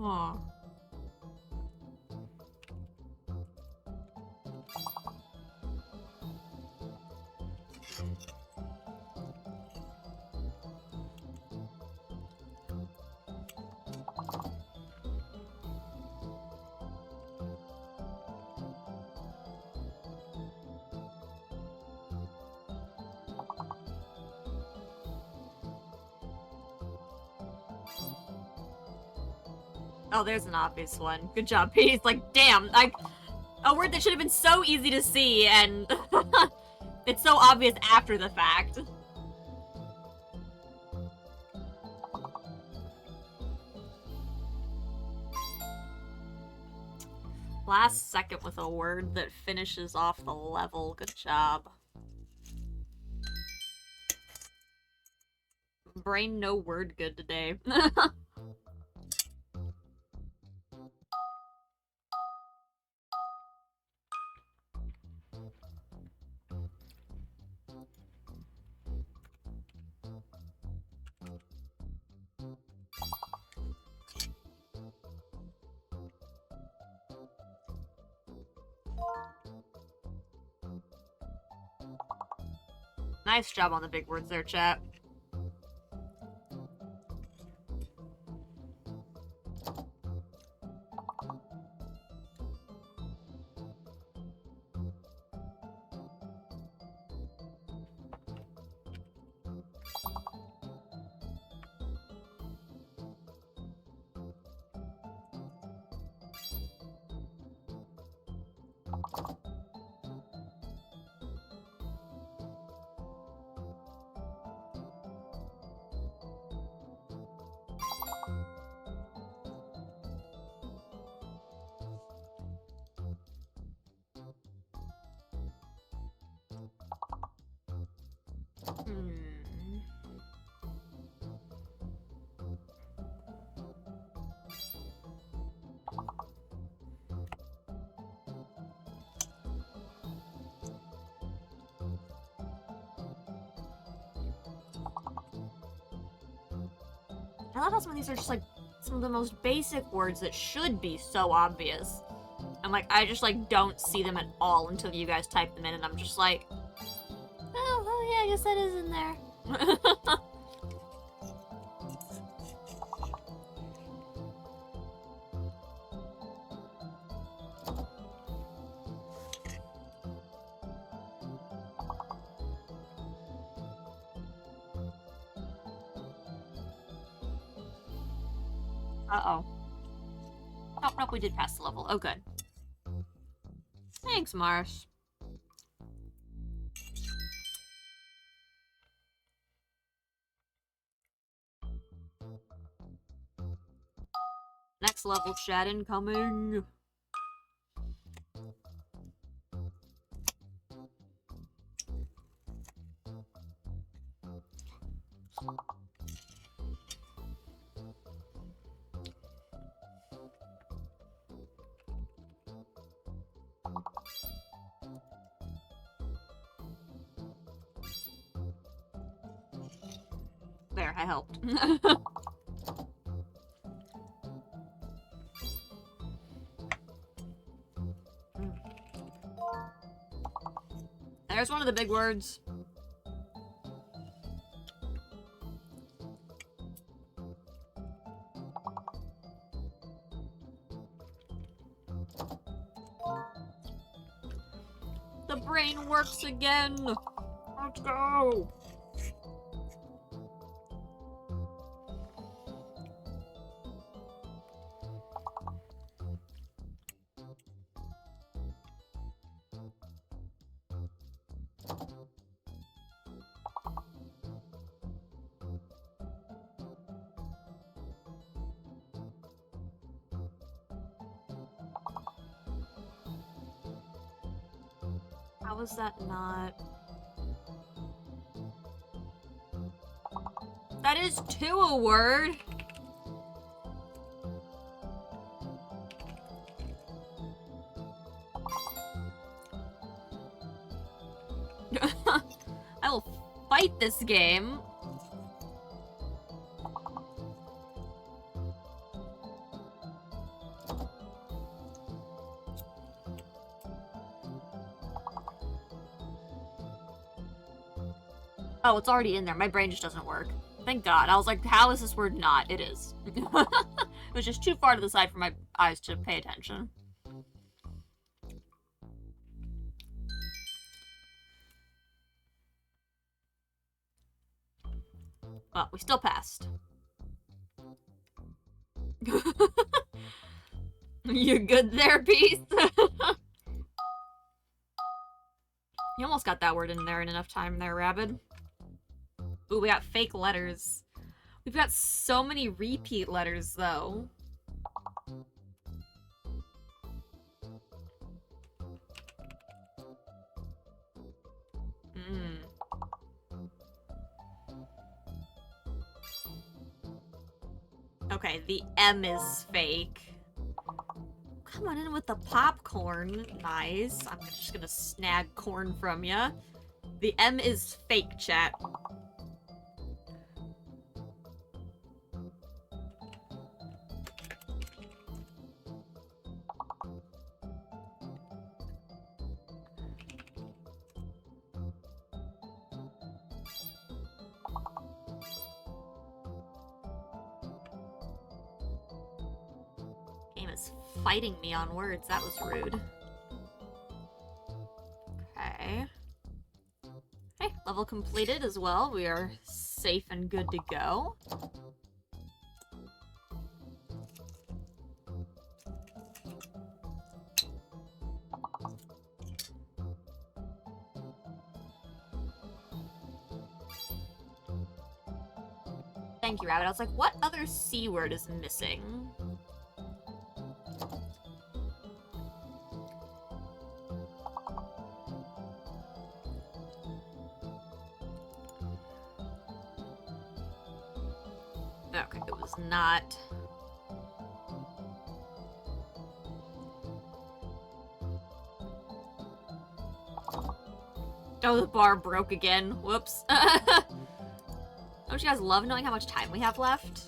Oh. Oh, there's an obvious one. Good job, Pete. It's like, damn, a word that should have been so easy to see, and it's so obvious after the fact. Last second with a word that finishes off the level. Good job. Brain no word good today. Nice job on the big words there, chat. I love how some of these are just like some of the most basic words that should be so obvious. And like, I just like don't see them at all until you guys type them in, and I'm just like, oh yeah, I guess that is in there. Uh-oh. Oh, nope, we did pass the level. Oh, good. Thanks, Mars. Next level chat incoming. There, I helped. There's one of the big words. The brain works again. Let's go. How is that not? That is 2 a word. I will fight this game. Oh, it's already in there. My brain just doesn't work. Thank God. I was like, how is this word not? It is. It was just too far to the side for my eyes to pay attention. Well, we still passed. You good there, Peace? You almost got that word in there in enough time there, Rabid. Ooh, we got fake letters. We've got so many repeat letters, though. Okay, the M is fake. Come on in with the popcorn. Nice. I'm just gonna snag corn from ya. The M is fake, chat. Game is fighting me on words. That was rude. Okay. Okay, level completed as well. We are safe and good to go. Thank you, Rabbit. I was like, what other C word is missing? Okay, it was not... Oh, the bar broke again. Whoops. Don't you guys love knowing how much time we have left?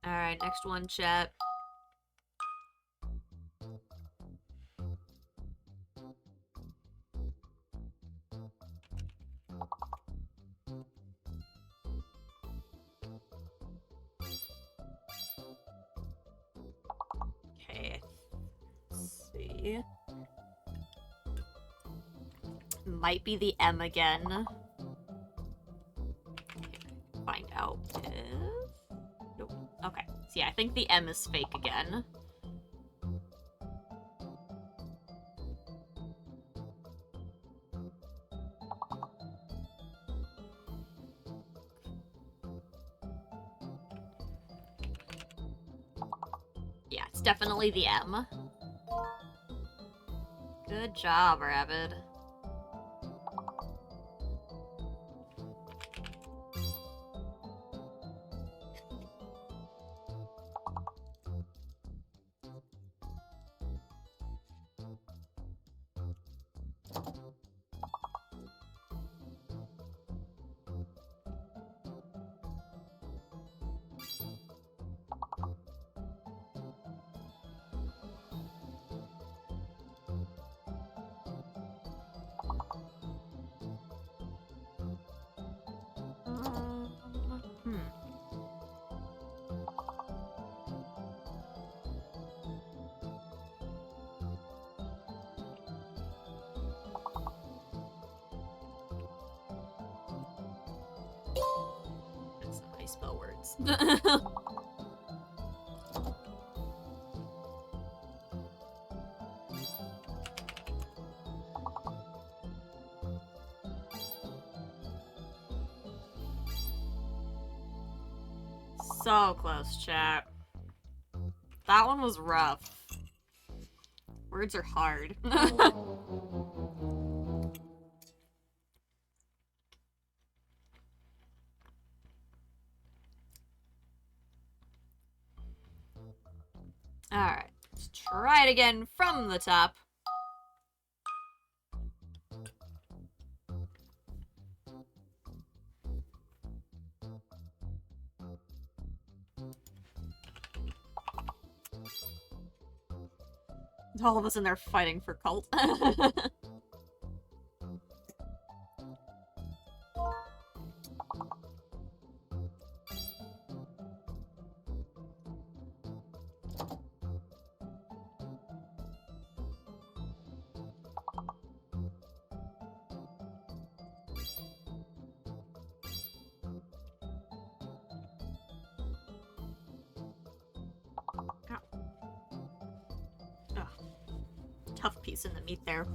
Alright, next one, chat. Okay. Let's see. Might be the M again. Find out if... Nope. Okay. So yeah, I think the M is fake again. Yeah, it's definitely the M. Good job, Rabbit. That's how I spell words. So close, chat. That one was rough. Words are hard. Alright, let's try it again from the top. All of us in there fighting for cult. Tough piece in the meat there.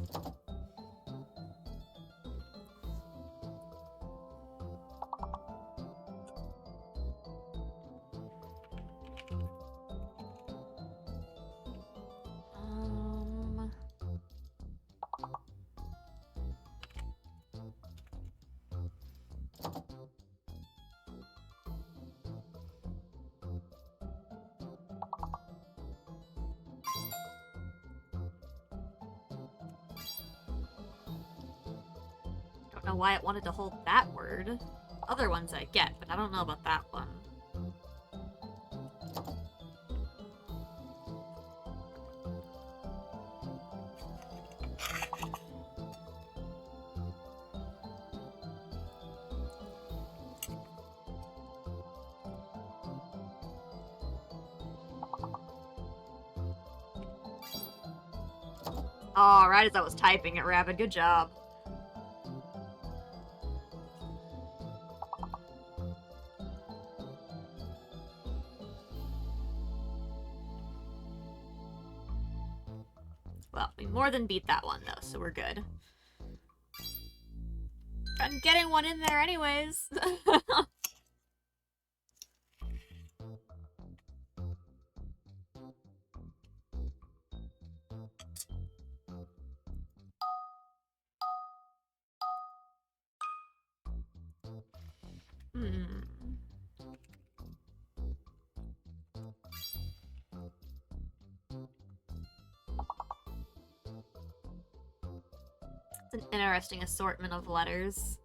Don't know why it wanted to hold that word. Other ones I get, but I don't know about that one. Oh, right as I was typing it, Rabbit. Good job. Well, we more than beat that one, though, so we're good. I'm getting one in there anyways. It's an interesting assortment of letters.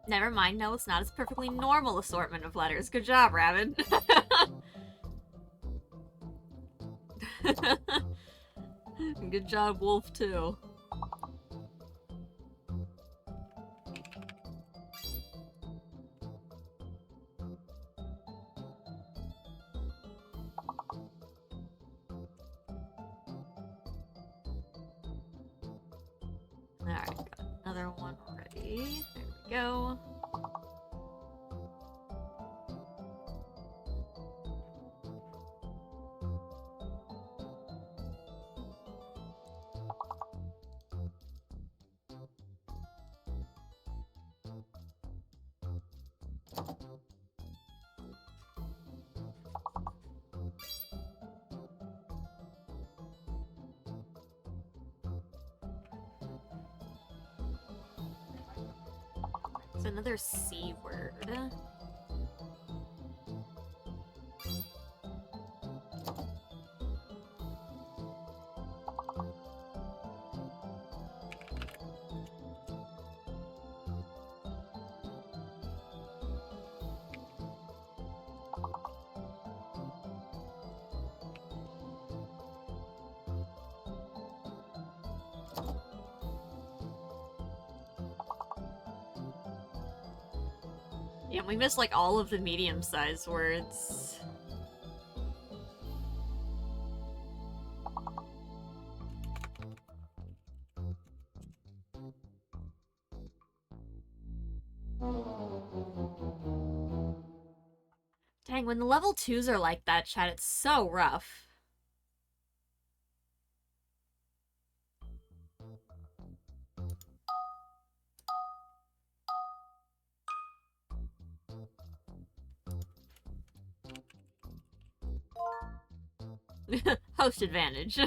Never mind, no, it's not. It's a perfectly normal assortment of letters. Good job, Rabbit. Good job, Wolf, too. Alright, got another one ready. There we go. It's another C word. Yeah, we missed like all of the medium-sized words. Dang, when the level 2s are like that, chat, it's so rough. Host advantage.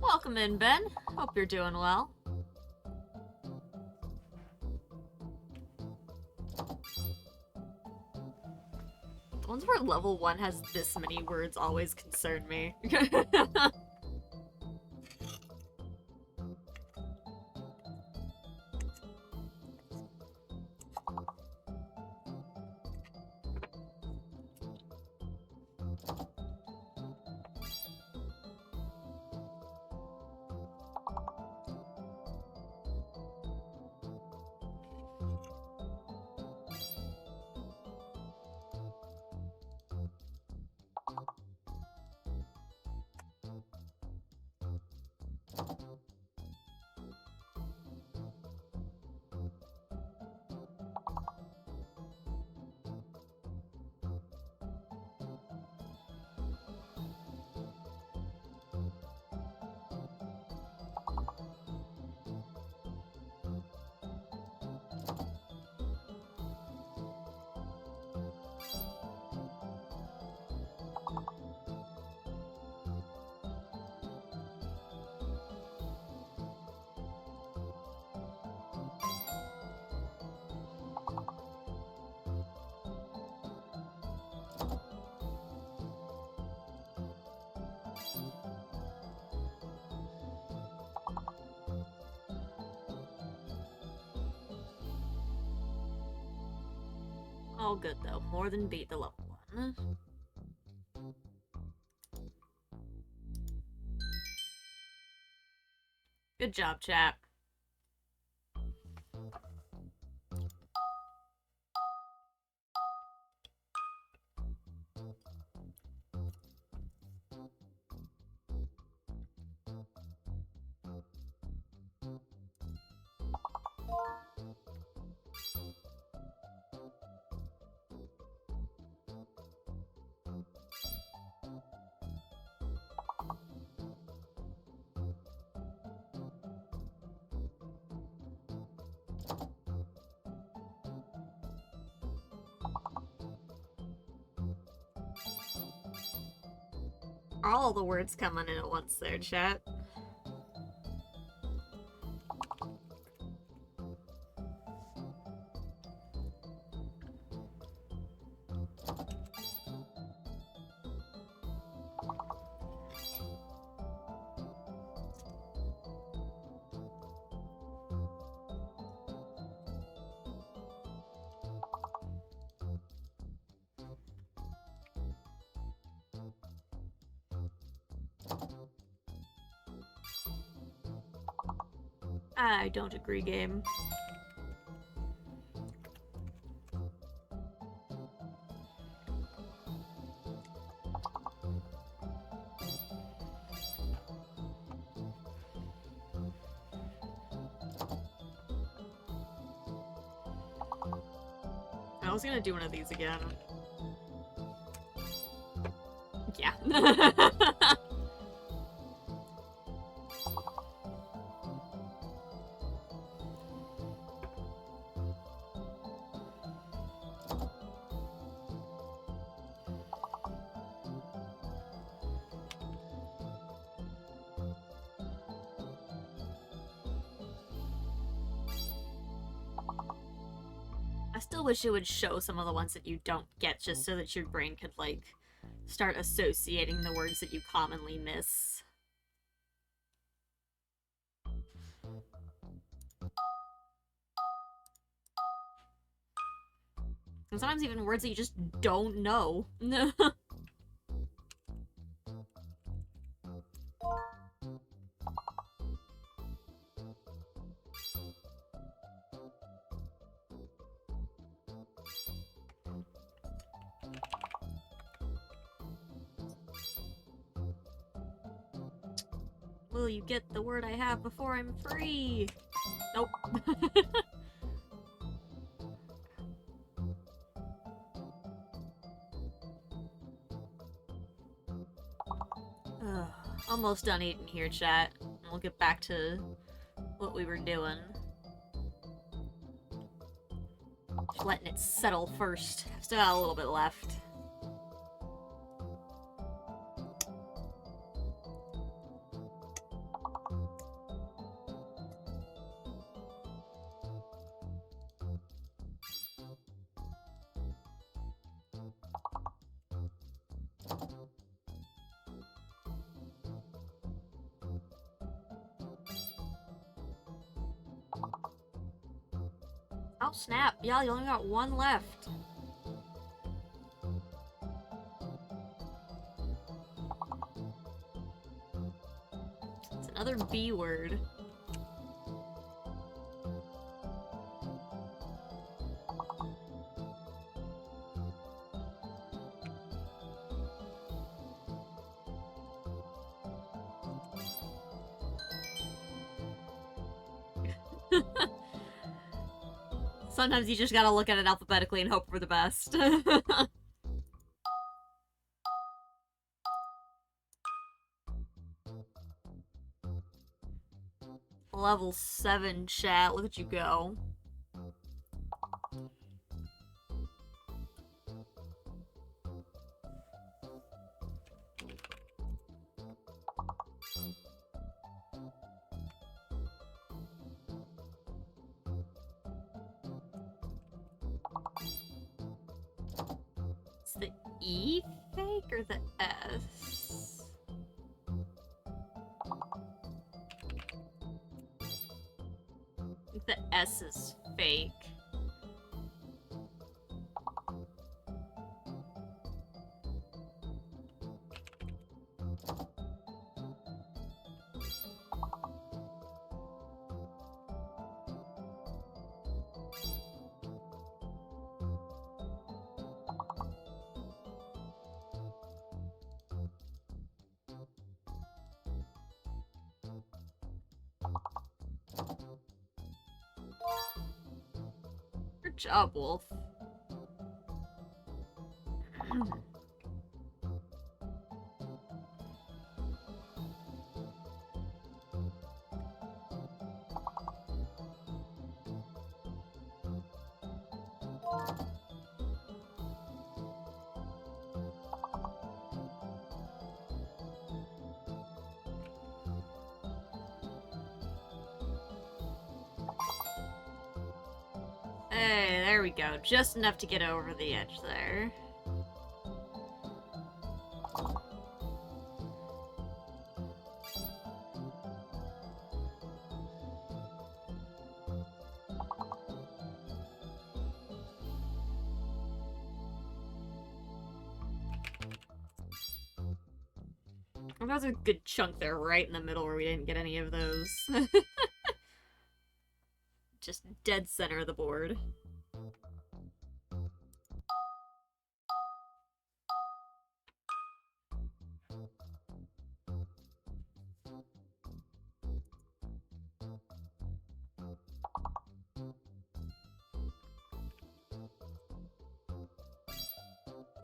Welcome in, Ben. Hope you're doing well. The ones where level 1 has this many words always concern me. All good though, more than beat the level 1. Good job, chat. All the words coming in at once there, chat. I don't agree, game. I was gonna do one of these again. Yeah. I still wish it would show some of the ones that you don't get, just so that your brain could, like, start associating the words that you commonly miss. And sometimes even words that you just don't know. Will you get the word I have before I'm free? Nope. Almost done eating here, chat. We'll get back to what we were doing. Just letting it settle first. Still got a little bit left. Oh snap, yeah, you only got one left. It's another B word. Sometimes you just gotta look at it alphabetically and hope for the best. Level 7 chat, look at you go. It's the E fake or the S? I think the S is fake. Good job, Wolf. Hey, there we go. Just enough to get over the edge there. That was a good chunk there, right in the middle where we didn't get any of those. Just dead center of the board.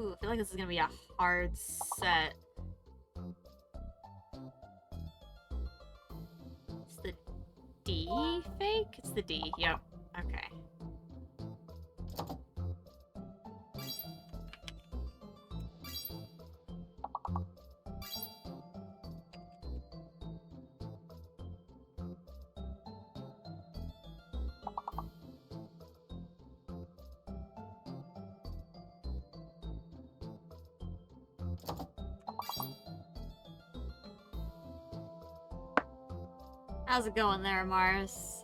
Ooh, I feel like this is gonna be a hard set. It's the D fake? It's the D, yep. Okay. How's it going there, Mars?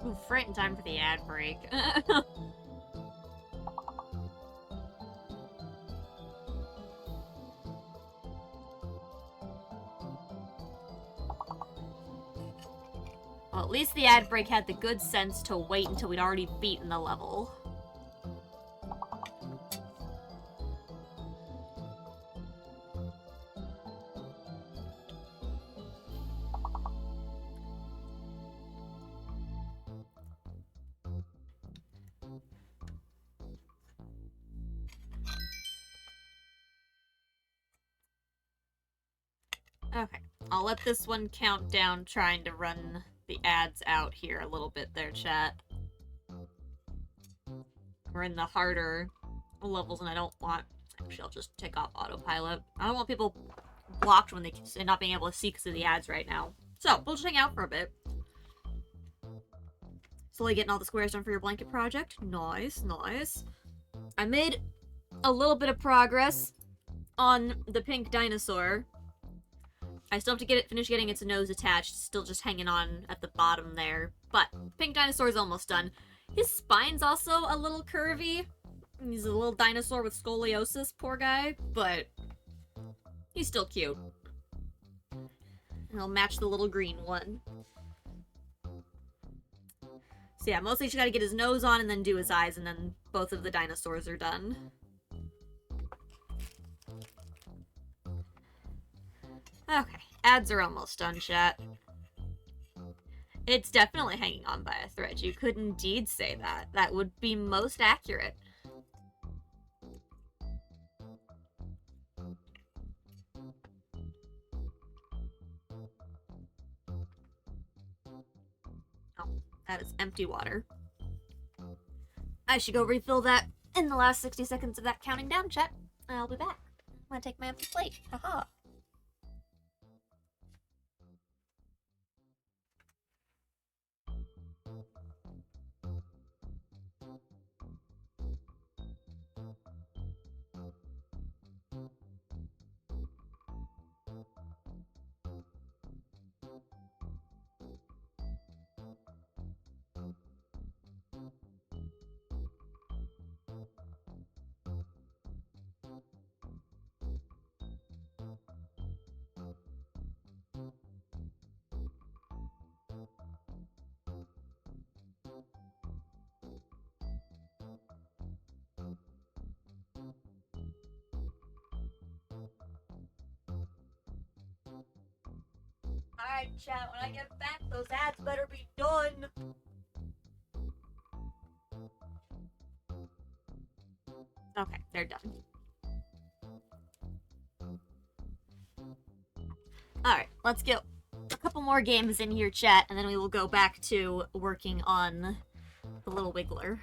Ooh, right in time for the ad break. Well, at least the ad break had the good sense to wait until we'd already beaten the level. Okay, I'll let this one count down, trying to run the ads out here a little bit there, chat. We're in the harder levels, and I don't want... Actually, I'll just take off autopilot. I don't want people blocked when they not being able to see because of the ads right now. So, we'll just hang out for a bit. Slowly getting all the squares done for your blanket project. Nice, nice. I made a little bit of progress on the pink dinosaur. I still have to finish getting its nose attached. Still just hanging on at the bottom there. But pink dinosaur is almost done. His spine's also a little curvy. He's a little dinosaur with scoliosis, poor guy. But he's still cute. And he'll match the little green one. So yeah, mostly you just gotta get his nose on and then do his eyes, and then both of the dinosaurs are done. Okay, ads are almost done, chat. It's definitely hanging on by a thread. You could indeed say that. That would be most accurate. Oh, that is empty water. I should go refill that in the last 60 seconds of that counting down, chat. I'll be back. I'm gonna take my empty plate. Haha. Alright, chat, when I get back, those ads better be done! Okay, they're done. Alright, let's get a couple more games in here, chat, and then we will go back to working on the little wiggler.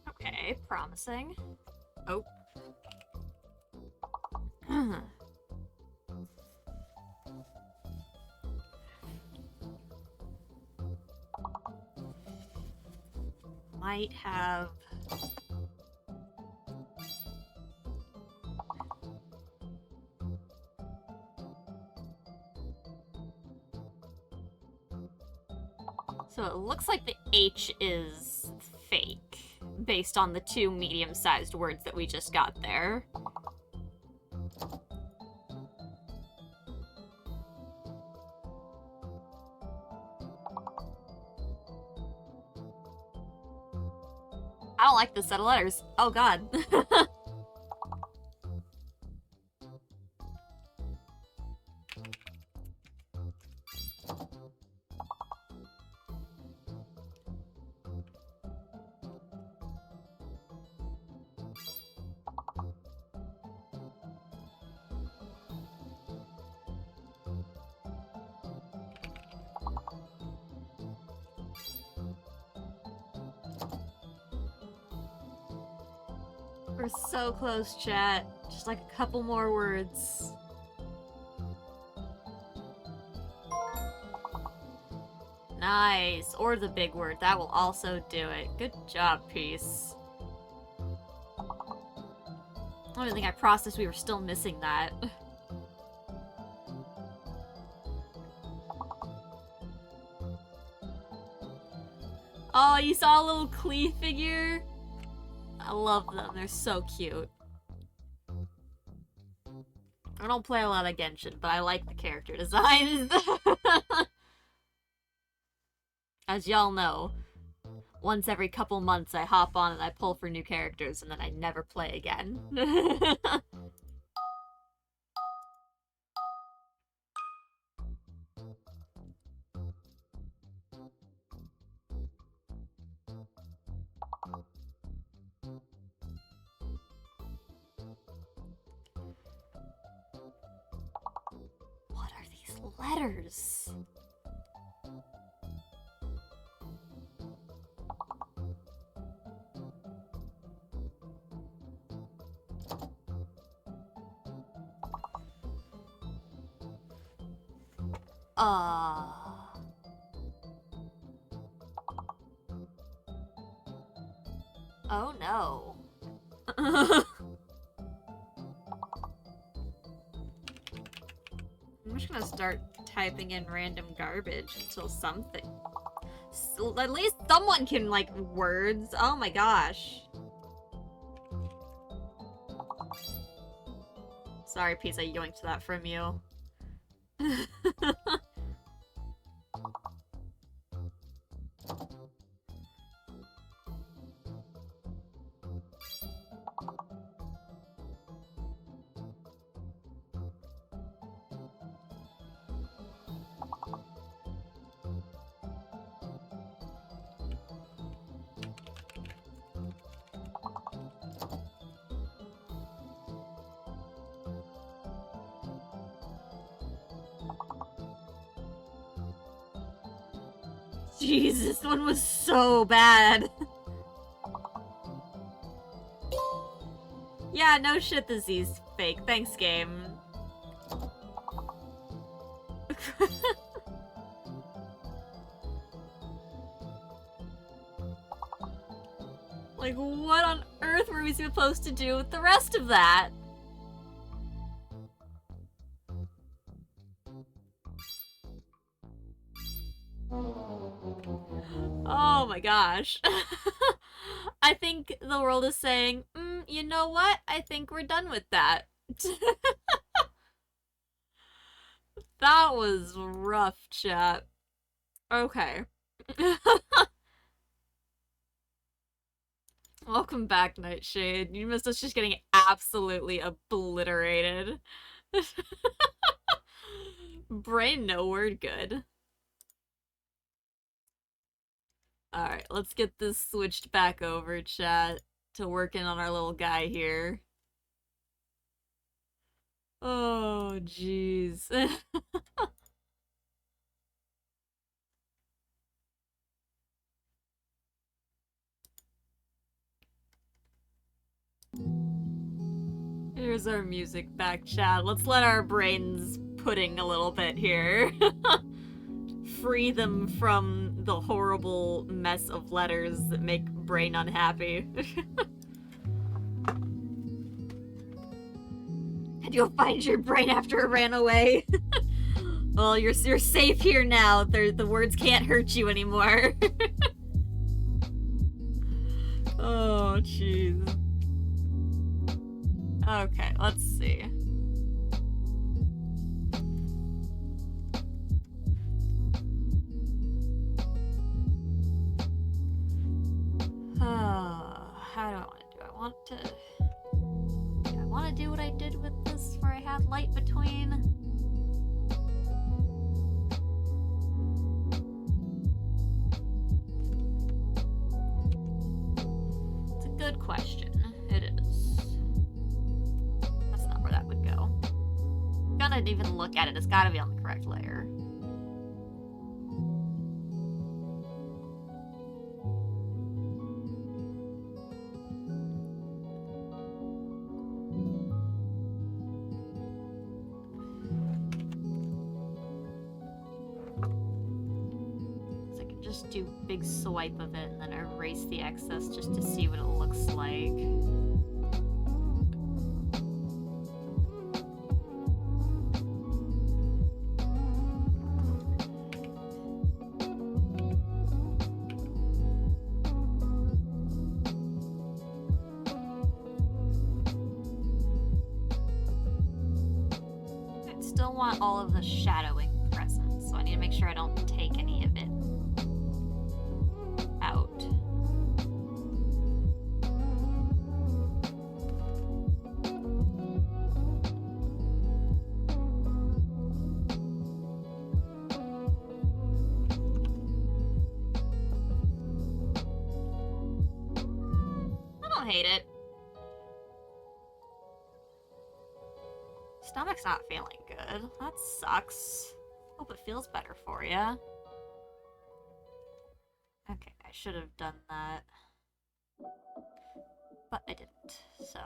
Okay, promising. Oh. Might have... So it looks like the H is fake, based on the two medium-sized words that we just got there. I don't like this set of letters. Oh god. We're so close, chat. Just like a couple more words. Nice. Or the big word. That will also do it. Good job, Peace. I don't even think I processed we were still missing that. Oh, you saw a little Klee figure? I love them. They're so cute. I don't play a lot of Genshin, but I like the character designs. As y'all know, once every couple months I hop on and I pull for new characters and then I never play again. What are these letters? Oh no. I'm just gonna start typing in random garbage until something... So at least someone can, like, words. Oh my gosh. Sorry, Peace, I yoinked that from you. Jeez, this one was so bad. Yeah, no shit, this is fake. Thanks, game. Like, what on earth were we supposed to do with the rest of that? Oh my gosh. I think the world is saying, you know what? I think we're done with that. That was rough, chat. Okay. Welcome back, Nightshade. You missed us just getting absolutely obliterated. Brain no word good. Alright, let's get this switched back over, chat, to working on our little guy here. Oh, jeez. Here's our music back, chat. Let's let our brains pudding a little bit here. Free them from the horrible mess of letters that make brain unhappy. And you'll find your brain after it ran away. Well, you're safe here now. The words can't hurt you anymore. Oh, jeez. Okay, let's see. How do I want to do? Do I want to do what I did with this where I had light between? It's a good question. It is. That's not where that would go. Gotta even look at it. It's gotta be on the correct layer. Do big swipe of it and then erase the excess just to see what it looks like. still want all of the shadowing present, so I need to make sure I don't take any of it out. I don't hate it. Stomach's not feeling good. That sucks. Hope it feels better for you. Okay, I should have done that. But I didn't, so.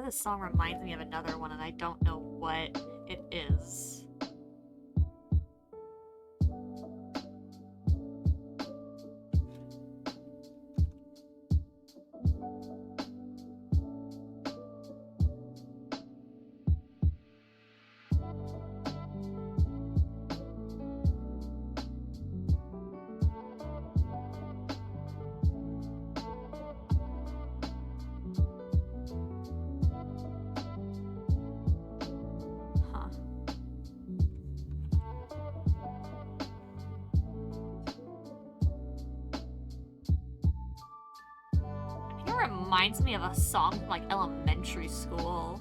This song reminds me of another one, and I don't know what it is. Reminds me of a song from like elementary school.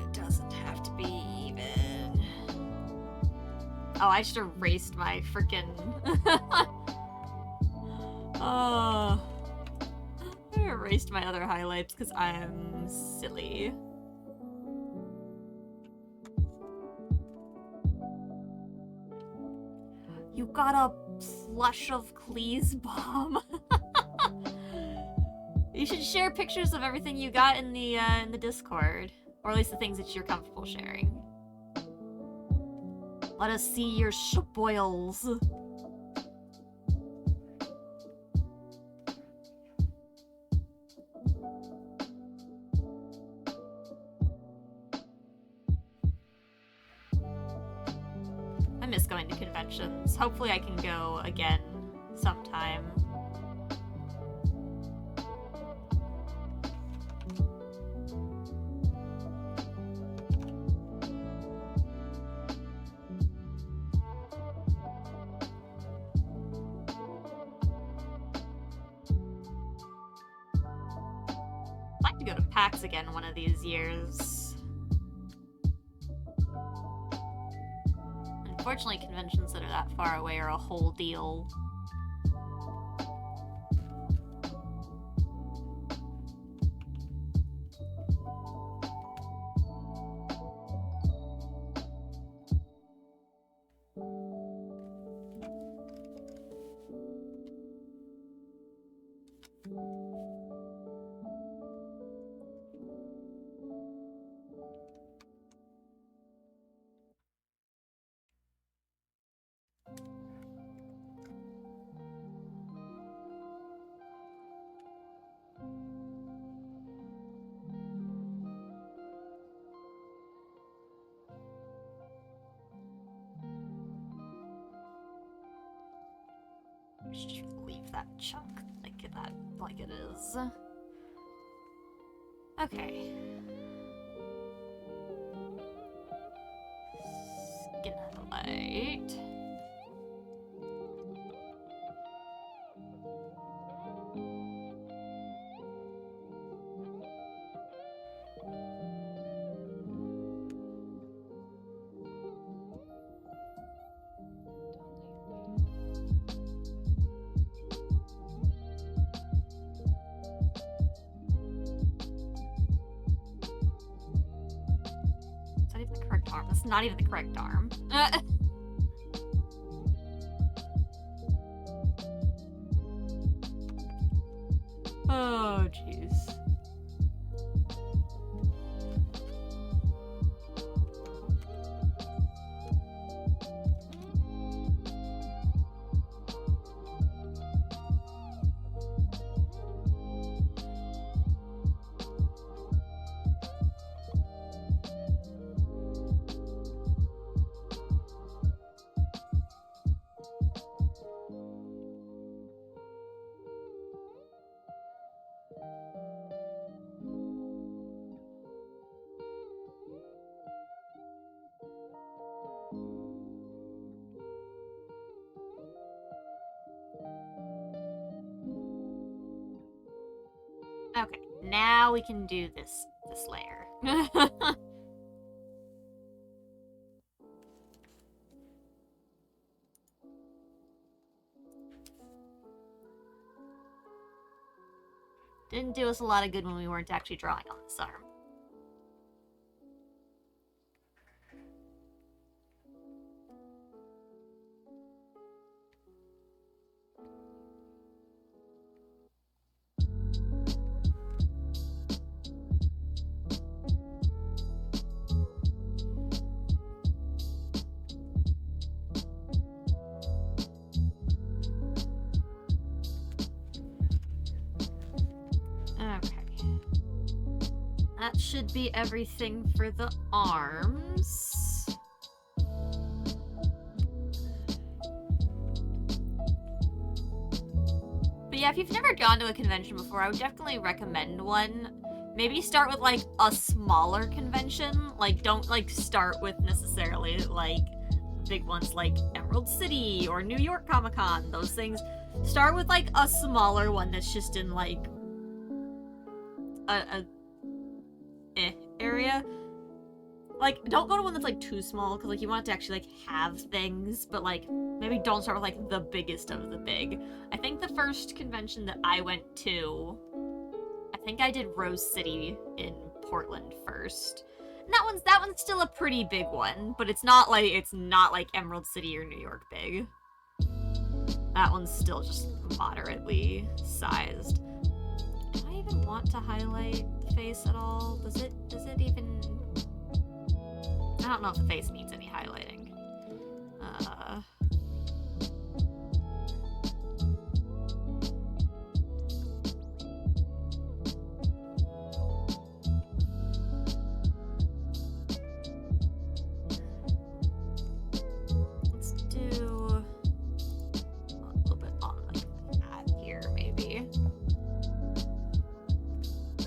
It doesn't have to be even. Oh, I just erased my freaking. Oh, I erased my other highlights because I'm silly. You got a plush of Klee's bomb. You should share pictures of everything you got in the Discord, or at least the things that you're comfortable sharing. Let us see your spoils. I miss going to conventions. Hopefully I can go again sometime. I'd like to go to PAX again one of these years. Unfortunately, conventions that are that far away are a whole deal. Just leave that chunk like it is. Okay. Skin highlight. That's not even the correct arm. Oh, jeez. now we can do this layer. Didn't do us a lot of good when we weren't actually drawing on this arm. That should be everything for the arms. But yeah, if you've never gone to a convention before, I would definitely recommend one. Maybe start with, like, a smaller convention. Like, don't, like, start with necessarily, like, big ones like Emerald City or New York Comic-Con. Those things. Start with, like, a smaller one that's just in, like, a area. Like, don't go to one that's, like, too small, because, like, you want it to actually, like, have things, but, like, maybe don't start with, like, the biggest of the big. I think the first convention that I went to, I think I did Rose City in Portland first. And that one's still a pretty big one, but it's not like Emerald City or New York big. That one's still just moderately sized. Do I even want to highlight the face at all? Does it even... I don't know if the face needs any highlighting. Let's do a little bit on like that here, maybe. I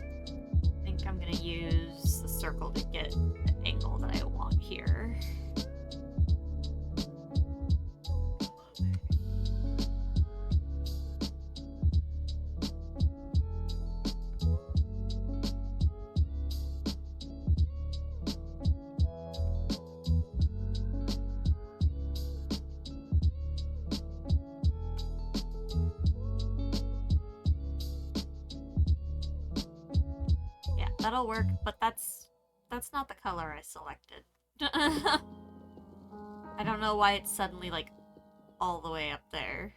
think I'm gonna use the circle to get the angle that I want here. Yeah, that'll work, but that's not the color I selected. I don't know why it's suddenly, like, all the way up there.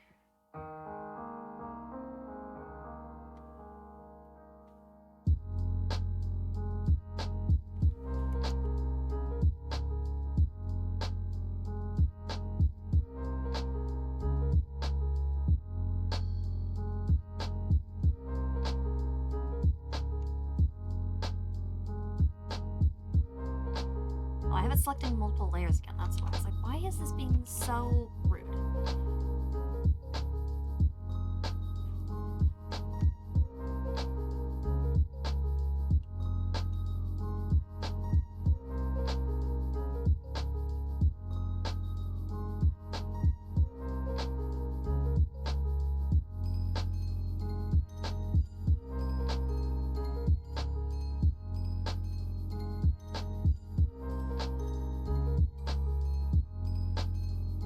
Oh, I have it selecting multiple layers again, that's why. I was like, why is this being so rude?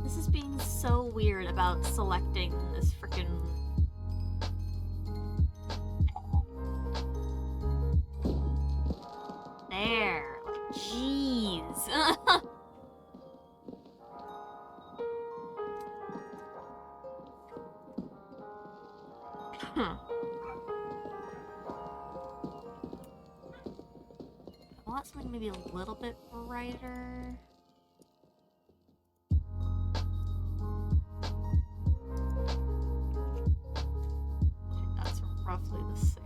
This is being so weird about selecting this frickin'... There. Like, jeez. I want something maybe a little bit brighter. That's roughly the same.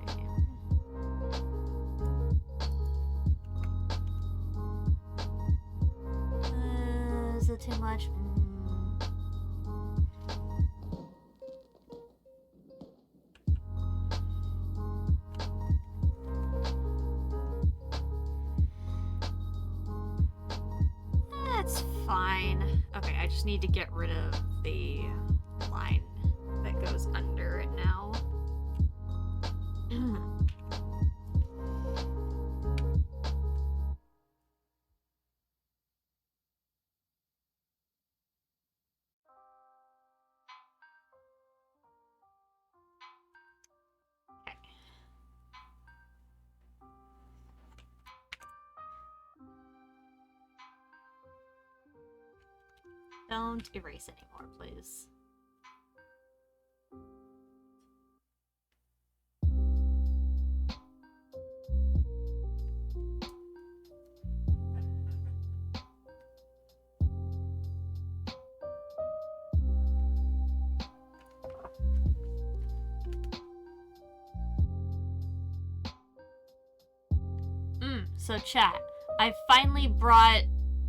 Is it too much? That's fine. Okay, I just need to get rid of the line that goes under it now. Don't erase anymore, please. So chat, I finally brought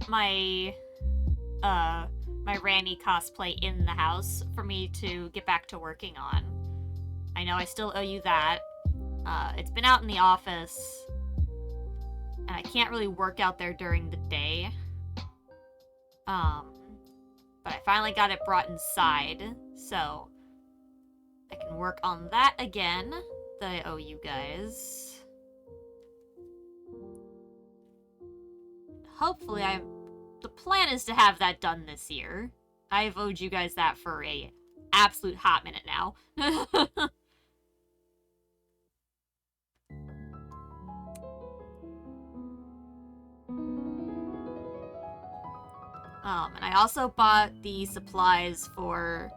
my my Randy cosplay in the house for me to get back to working on. I know I still owe you that. It's been out in the office, and I can't really work out there during the day. But I finally got it brought inside, so I can work on that again that I owe you guys. Hopefully the plan is to have that done this year. I've owed you guys that for a absolute hot minute now. And I also bought the supplies for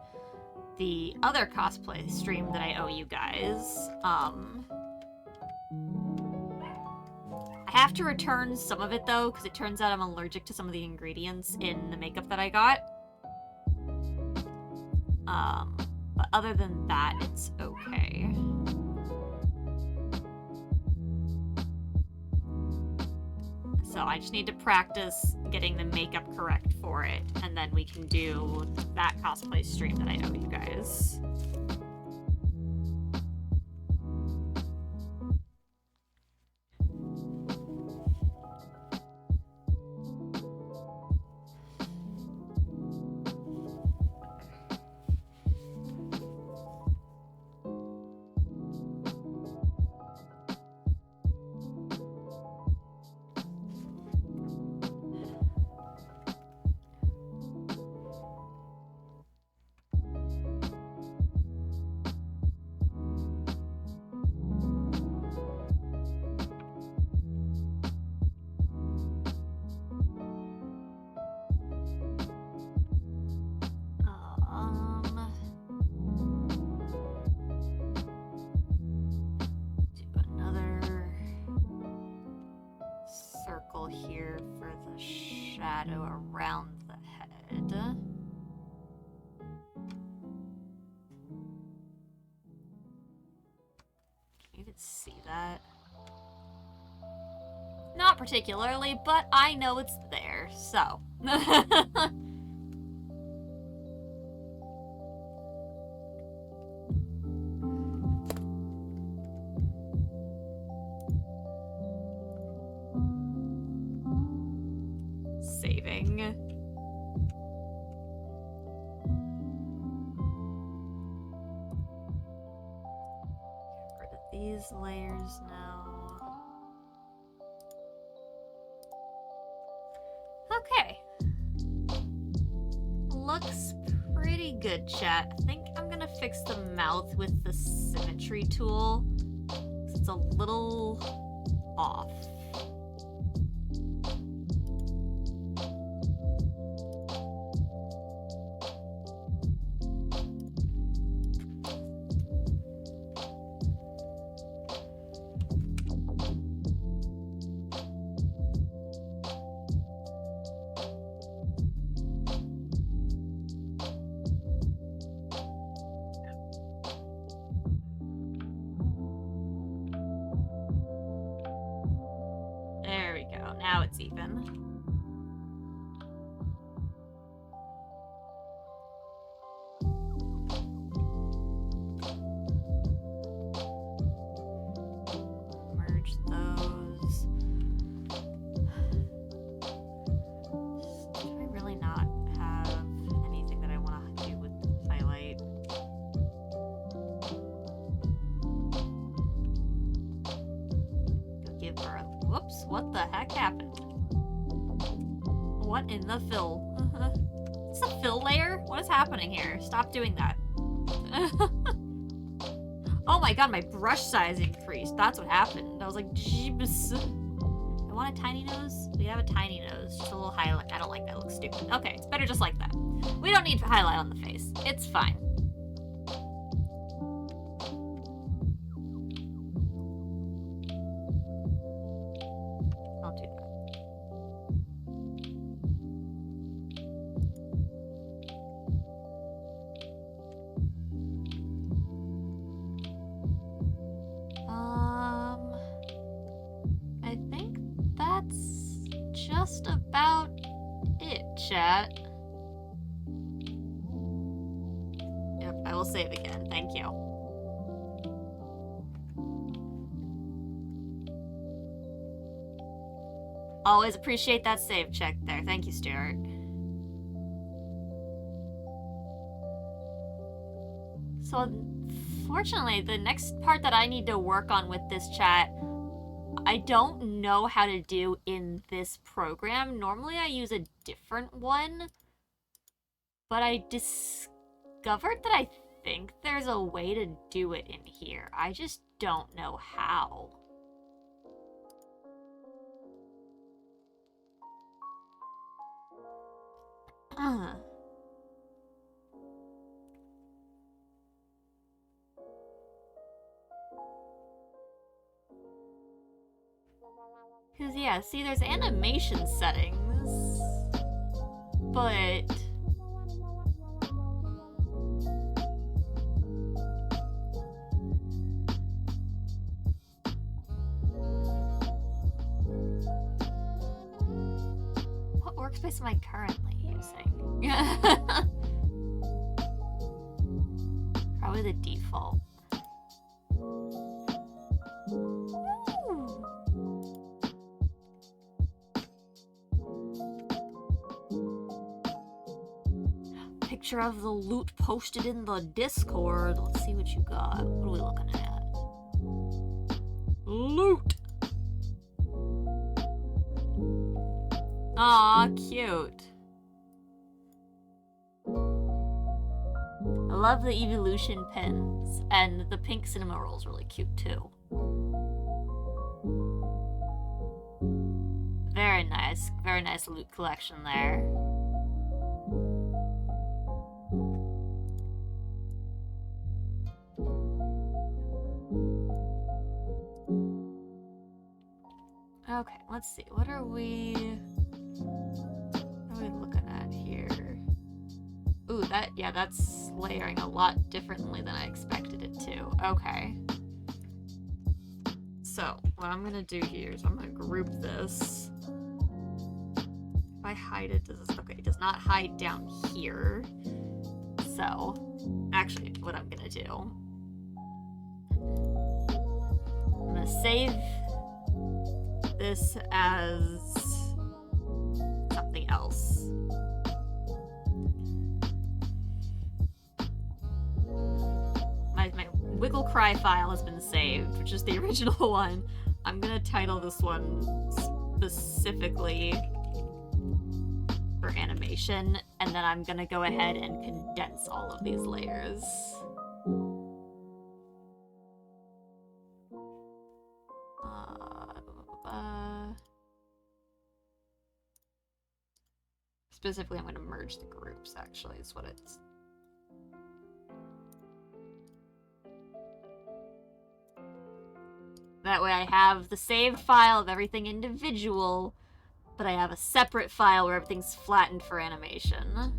the other cosplay stream that I owe you guys. I have to return some of it, though, because it turns out I'm allergic to some of the ingredients in the makeup that I got. But other than that, it's okay. So I just need to practice getting the makeup correct for it, and then we can do that cosplay stream that I owe you guys. Here for the shadow around the head. Can you even see that? Not particularly, but I know it's there, so. Saving. Get rid of these layers now. Okay. Looks pretty good, chat. I think I'm gonna fix the mouth with the symmetry tool. It's a little off. Now it's even. Merge those. Do I really not have anything that I want to do with the highlight? Give her a... Whoops, what the heck happened? What in the fill? Is this a fill layer? What is happening here? Stop doing that. Oh my god, my brush size increased. That's what happened. I was like, jeebus. I want a tiny nose? We have a tiny nose. Just a little highlight. I don't like that. It looks stupid. Okay, it's better just like that. We don't need highlight on the face. It's fine. I'll do that. I think that's just about it, chat. Yep, I will save again. Thank you. Always appreciate that save check there. Thank you, Stuart. So, unfortunately, the next part that I need to work on with this chat, I don't know how to do in this program. Normally I use a different one, but I discovered that I think there's a way to do it in here. I just don't know how. Because, yeah, see, there's animation settings, but... What workspace am I currently using? Probably the default. Picture of the loot posted in the Discord. Let's see what you got. What are we looking at? Loot! Aw, cute. I love the evolution pins, and the pink cinema roll is really cute too. Very nice loot collection there. Okay, let's see. What are we looking at here? Ooh, that's layering a lot differently than I expected it to. Okay. So, what I'm gonna do here is I'm gonna group this. If I hide it, okay, it does not hide down here. So, actually, what I'm gonna do, I'm gonna save this as something else. My Wiggle Cry file has been saved, which is the original one. I'm gonna title this one specifically for animation, and then I'm gonna go ahead and condense all of these layers. Specifically, I'm going to merge the groups, actually, is what it's... That way I have the saved file of everything individual, but I have a separate file where everything's flattened for animation.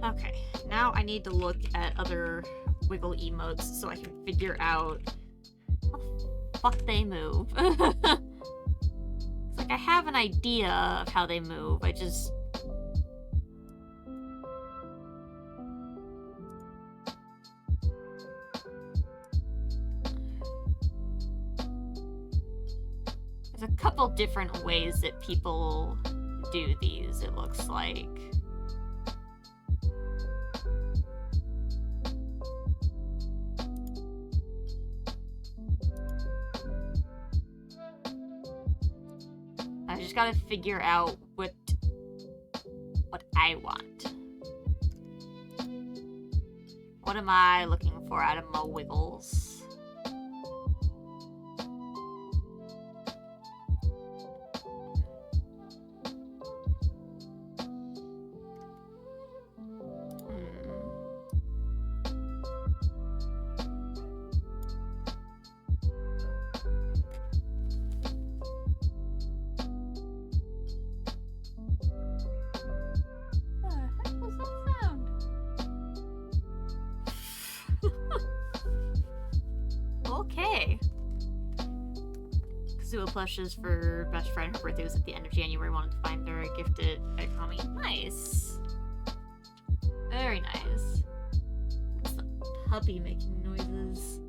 Okay, now I need to look at other Wiggle emotes so I can figure out how the fuck they move. It's like I have an idea of how they move, I just... There's a couple different ways that people do these, it looks like. I just gotta figure out what I want. What am I looking for out of my wiggles? Zua plushes for best friend. Her birthday was at the end of January. Wanted to find her. I gifted at Kami. Nice. Very nice. What's the puppy making noises?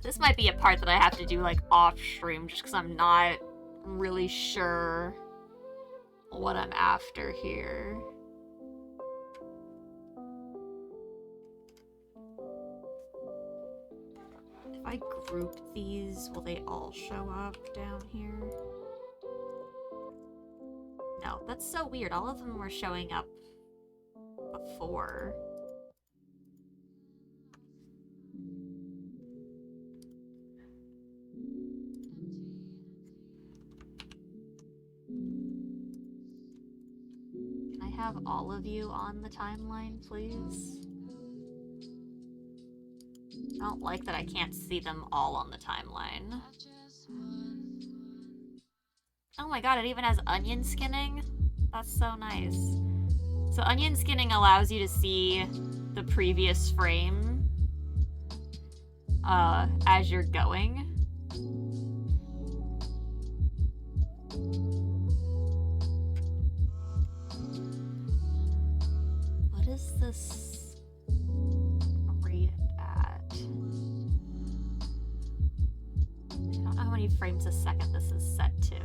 This might be a part that I have to do, like, off-stream, just because I'm not really sure what I'm after here. If I group these, will they all show up down here? No, that's so weird. All of them were showing up before. Can I have all of you on the timeline, please? I don't like that I can't see them all on the timeline. Oh my god, it even has onion skinning? That's so nice. So onion skinning allows you to see the previous frame as you're going. What is this rate at? I don't know how many frames a second this is set to.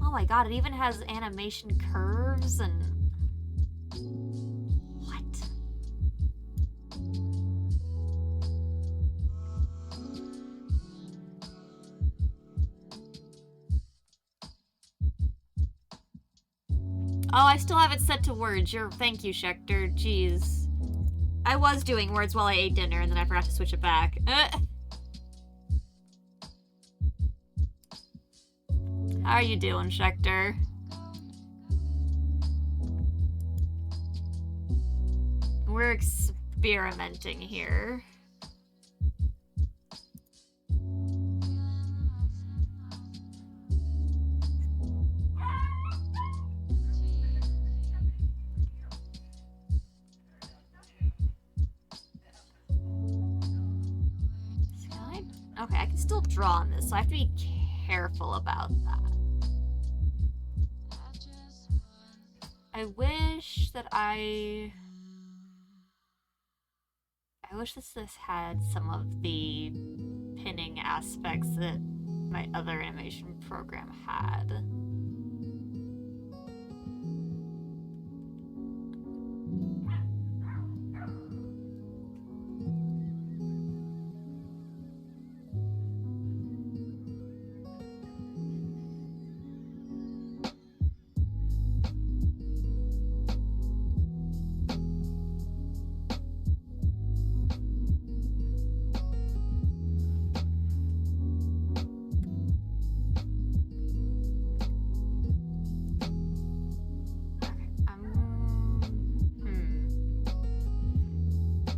Oh my god, it even has animation curves and... What? Oh, I still have it set to words. Thank you, Schecter. Jeez. I was doing words while I ate dinner, and then I forgot to switch it back. How are you doing, Schecter? We're experimenting here. Okay, I can still draw on this, so I have to be careful about that. I wish that I wish this had some of the pinning aspects that my other animation program had.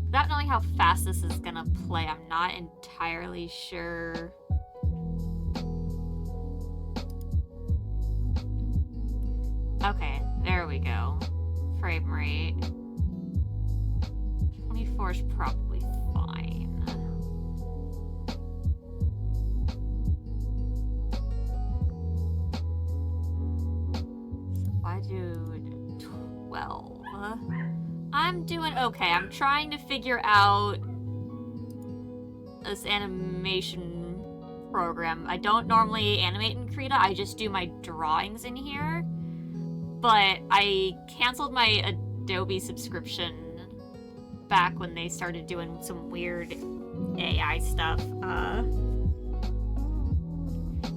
Without knowing how fast this is gonna play, I'm not entirely sure. Okay, there we go. Frame rate. 24 is probably fine. So if I do 12... I'm doing okay. I'm trying to figure out this animation program. I don't normally animate in Krita, I just do my drawings in here. But I canceled my Adobe subscription back when they started doing some weird AI stuff. I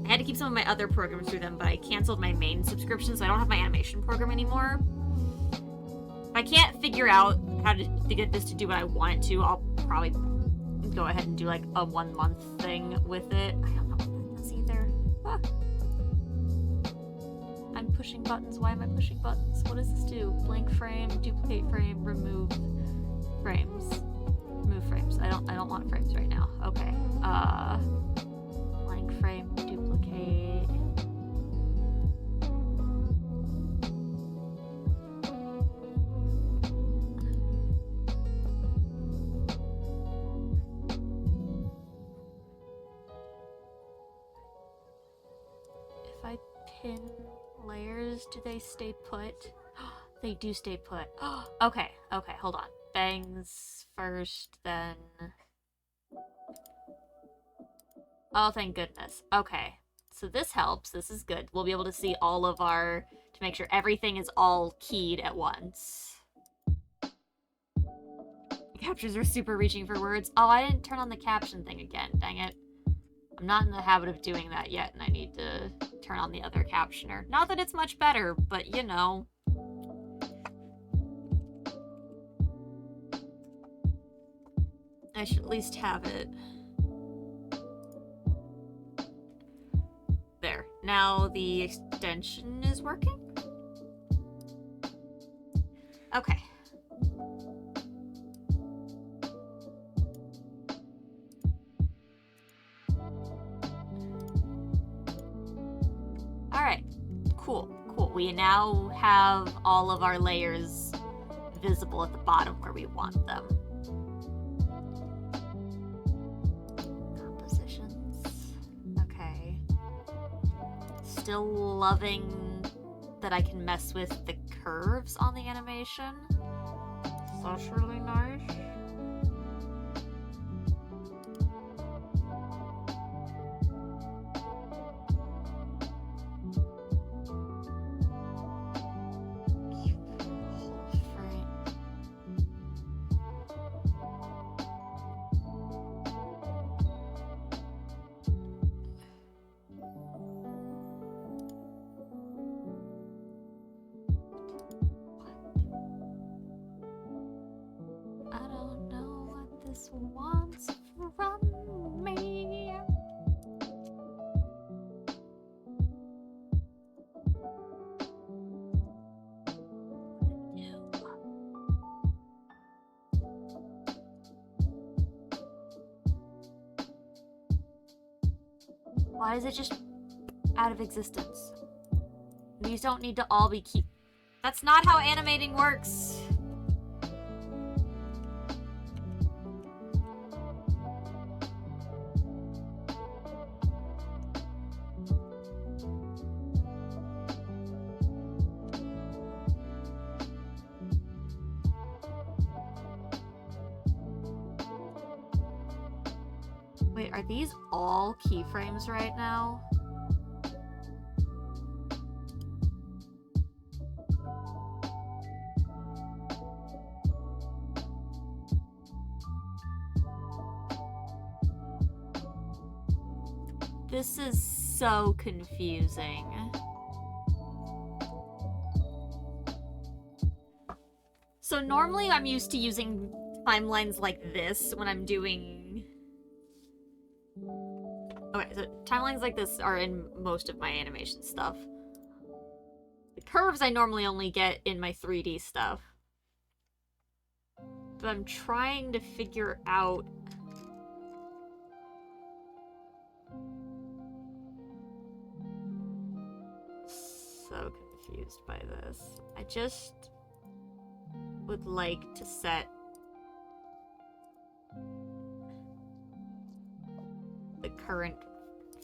had to keep some of my other programs through them, but I canceled my main subscription, so I don't have my animation program anymore. If I can't figure out how to get this to do what I want it to, I'll probably go ahead and do like a 1 month thing with it. I don't know what that does either. Ah. I'm pushing buttons. Why am I pushing buttons? What does this do? Blank frame, duplicate frame, remove frames. Remove frames. I don't want frames right now. Okay. Blank frame, duplicate. fucking layers, do they stay put? They do stay put. Okay, okay, hold on. Bangs first, then... Oh, thank goodness. Okay. So this helps. This is good. We'll be able to see all of our... to make sure everything is all keyed at once. Captures are super reaching for words. Oh, I didn't turn on the caption thing again. Dang it. I'm not in the habit of doing that yet, and I need to turn on the other captioner. Not that it's much better, but you know. I should at least have it. There. Now the extension is working? Okay. Alright. Cool, cool. We now have all of our layers visible at the bottom where we want them. Compositions. Okay. Still loving that I can mess with the curves on the animation. So that's really nice. Wants from me. Why is it just out of existence? These don't need to all be key. That's not how animating works. Wait, are these all keyframes right now? This is so confusing. So normally I'm used to using timelines like this when I'm doing... Okay, so timelines like this are in most of my animation stuff. The curves I normally only get in my 3D stuff. But I'm trying to figure out... So confused by this. I just would like to set the current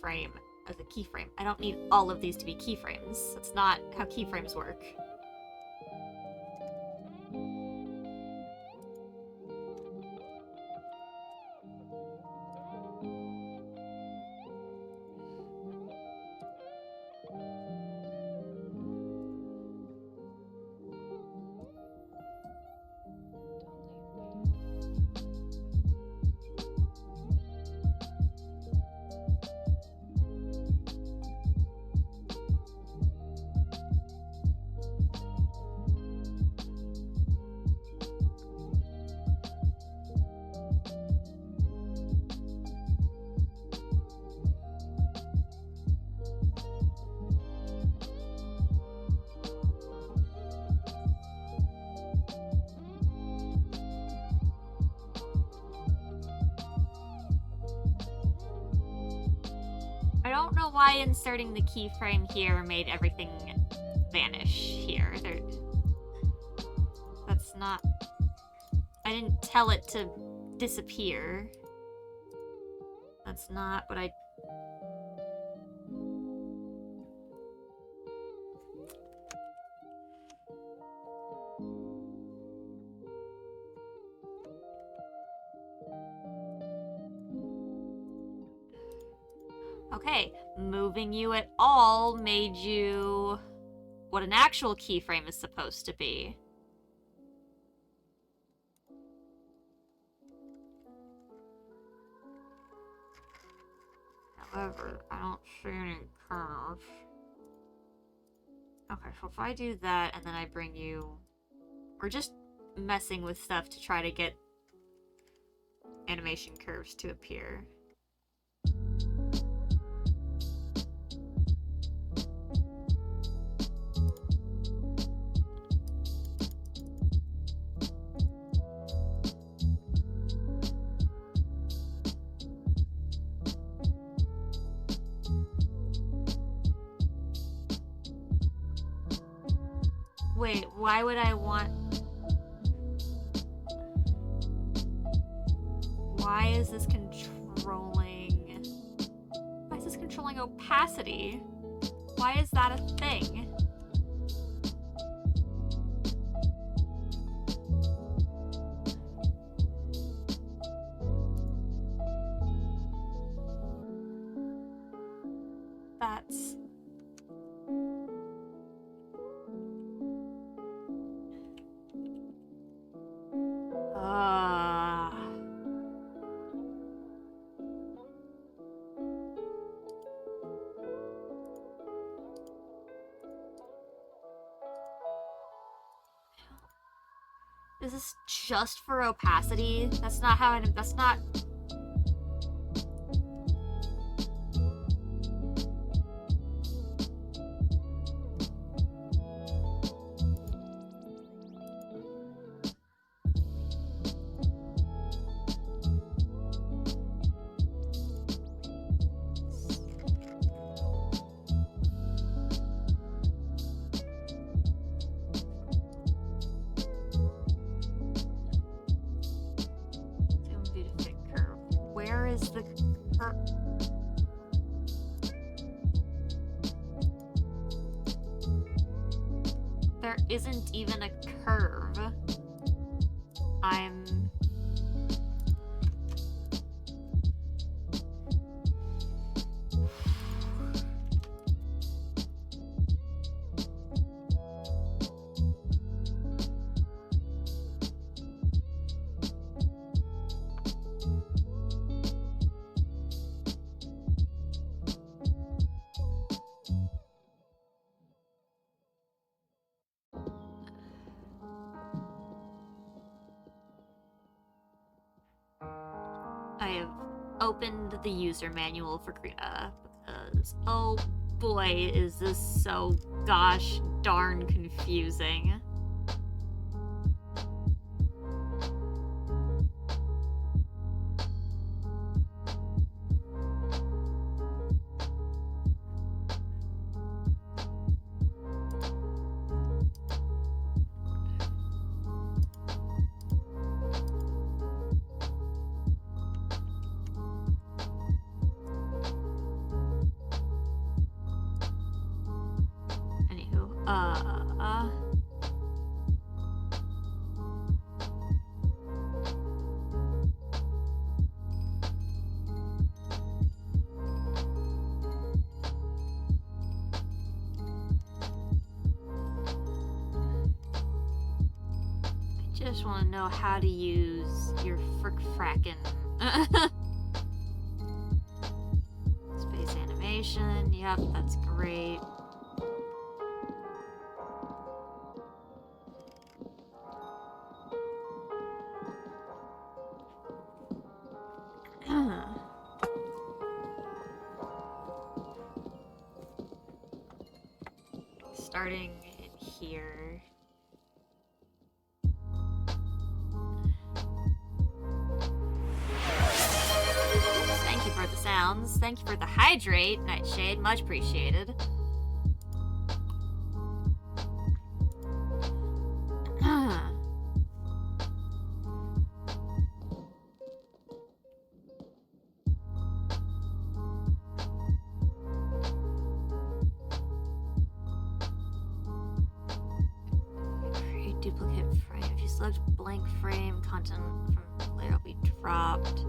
frame as a keyframe. I don't need all of these to be keyframes. That's not how keyframes work. I don't know why inserting the keyframe here made everything vanish here. That's not... I didn't tell it to disappear. That's not what I... Okay, moving you at all made you what an actual keyframe is supposed to be. However, I don't see any curves. Okay, so if I do that and then I bring you... We're just messing with stuff to try to get animation curves to appear. Wait, why would I want... Why is this controlling... Why is this controlling opacity? Why is that a thing? That's... Is this just for opacity? That's not how that's not... Where is the curve? There isn't even a curve. I'm... I have opened the user manual for Krita because, oh boy, is this so gosh darn confusing. I just want to know how to use your frick-frackin' space animation. Yep, that's great. Starting in here. Thank you for the sounds. Thank you for the hydrate, Nightshade. Much appreciated. Create duplicate frame. If you select blank frame, content from the layer will be dropped.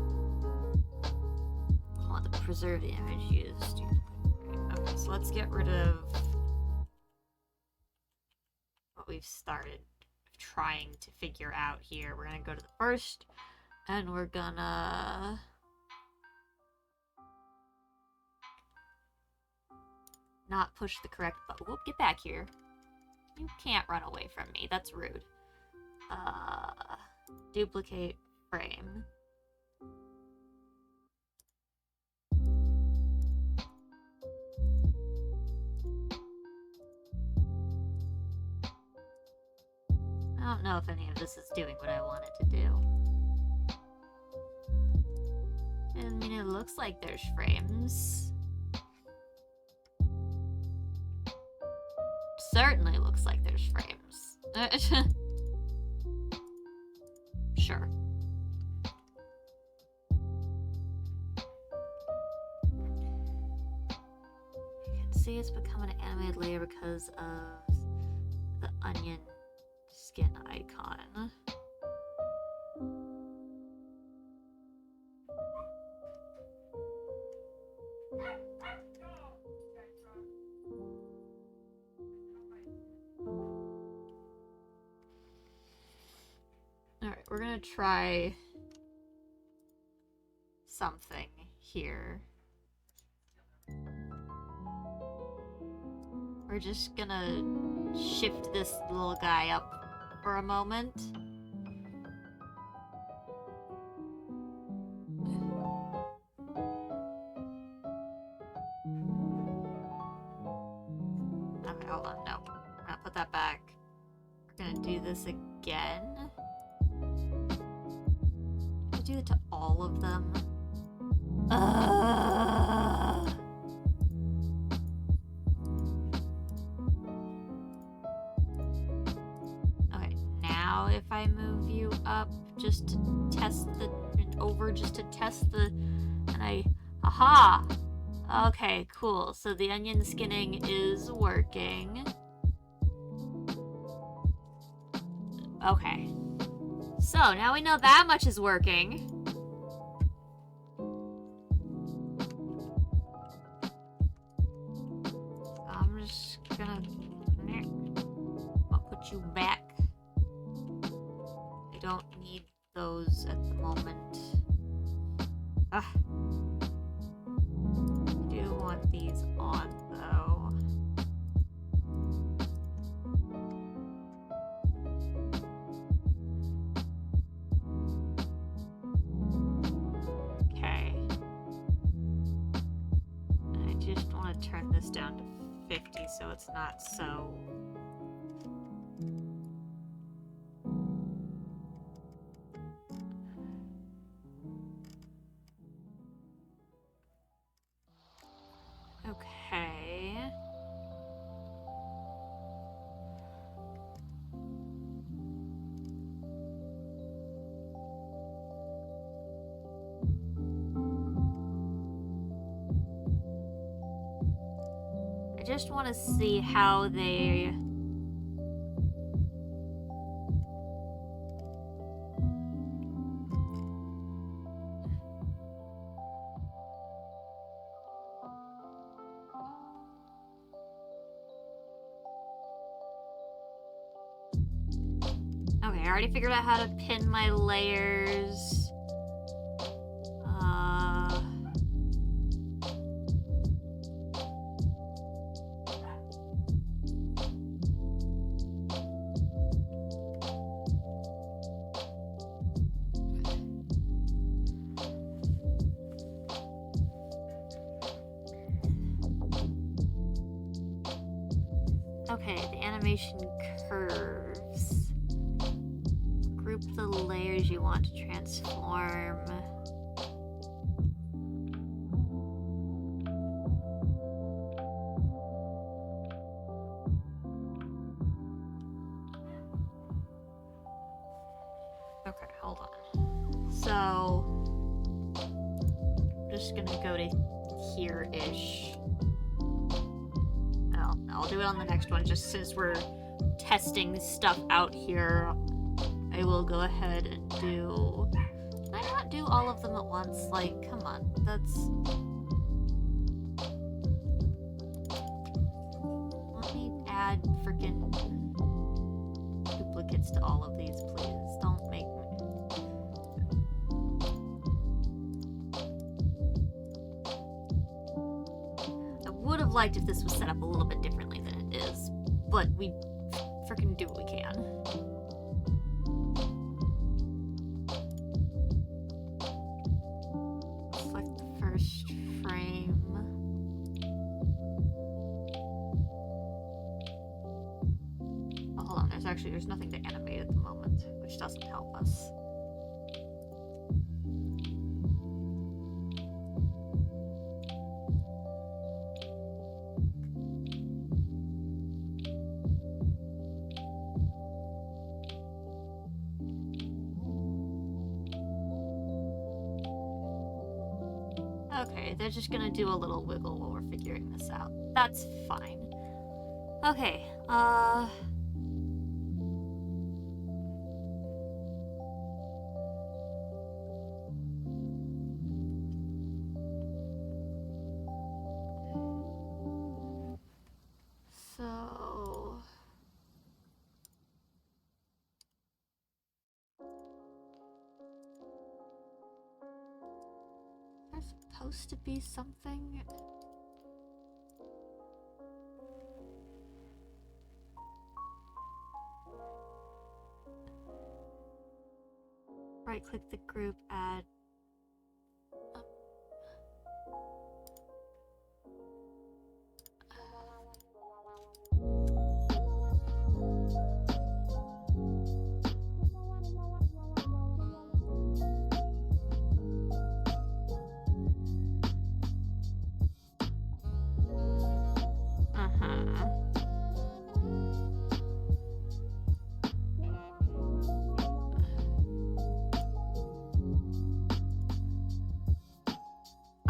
preserve the image used. Okay, so let's get rid of what we've started trying to figure out here. We're gonna go to the first, and we're gonna not push the correct button. Whoop, get back here. You can't run away from me. That's rude. Duplicate frame. I don't know if any of this is doing what I want it to do. I mean, it looks like there's frames. Certainly looks like there's frames. Sure. You can see it's become an animated layer because of the onion skin icon. Alright, we're gonna try something here. We're just gonna shift this little guy up for a moment. Okay, hold on, no. We're gonna put that back. We're gonna do this again. I do it to all of them. Okay, now if I move you up just to test the and aha! Okay, cool. So the onion skinning is working. Okay. So now we know that much is working. I'm just gonna I'll put you back. I don't need those at the moment. I do want these on though. Okay. I just want to turn this down to 50 so it's not so... Okay. I just want to see how they... Okay, I already figured out how to pin my layers. Okay, the animation curves. Group the layers you want to transform. Okay, hold on. So, I'm just gonna go to here-ish. I'll do it on the next one, just since we're testing stuff out here. I will go ahead and do... Can I not do all of them at once? Like, come on, that's... freaking duplicates to all of these, please. Don't make me. I would have liked if this was set up a little bit differently than it is, but we freaking do what we can. Select the first frame. Oh, hold on, there's nothing to animate at the moment, which doesn't help us. Okay, they're just gonna do a little wiggle while we're figuring this out. That's fine. Okay, so... There's supposed to be something... Right-click the group, add...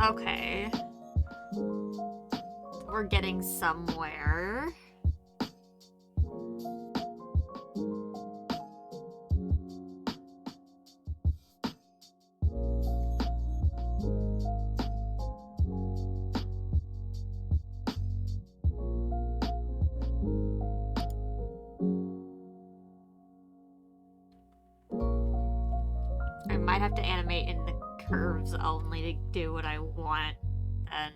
Okay. We're getting somewhere. I might have to animate in the curves only to do what I want, then.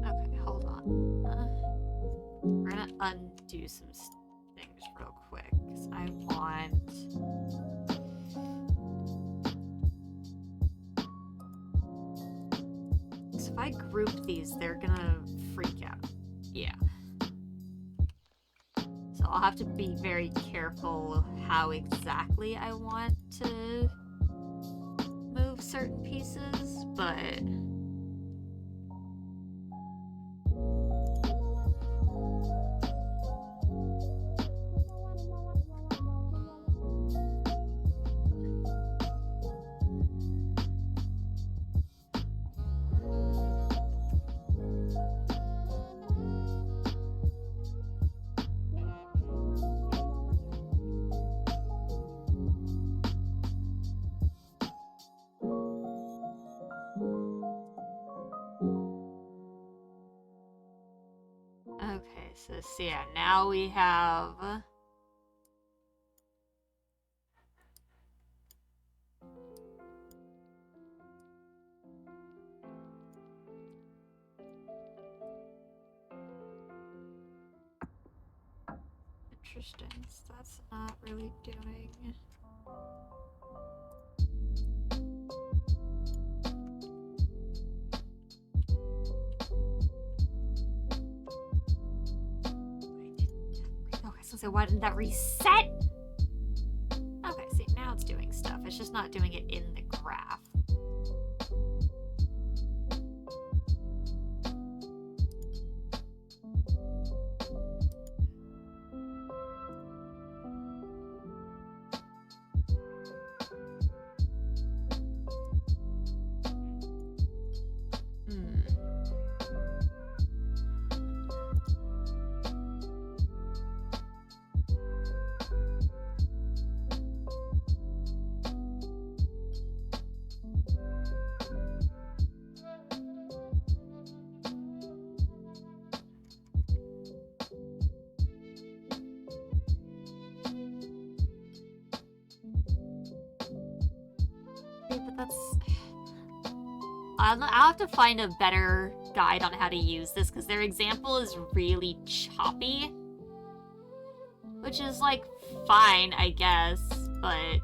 Okay, hold on. We're gonna undo some things real quick, because I want... If I group these, they're gonna freak out. Yeah. So I'll have to be very careful how exactly I want to move certain pieces, but... Okay, so yeah, now we have... Interesting, so that's not really doing... So why didn't that reset? Okay, see, now it's doing stuff. It's just not doing it in the graph. Hmm. That's... I'll have to find a better guide on how to use this, because their example is really choppy. Which is, like, fine, I guess, but...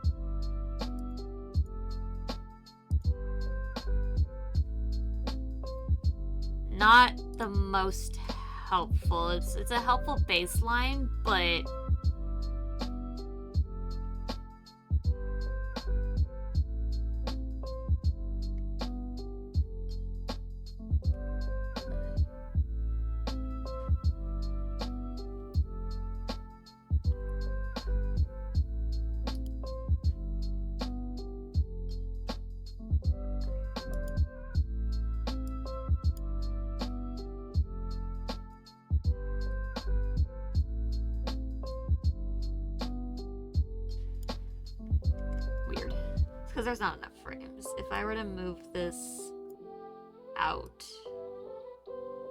not the most helpful. It's a helpful baseline, but... weird. It's because there's not enough frames. If I were to move this out,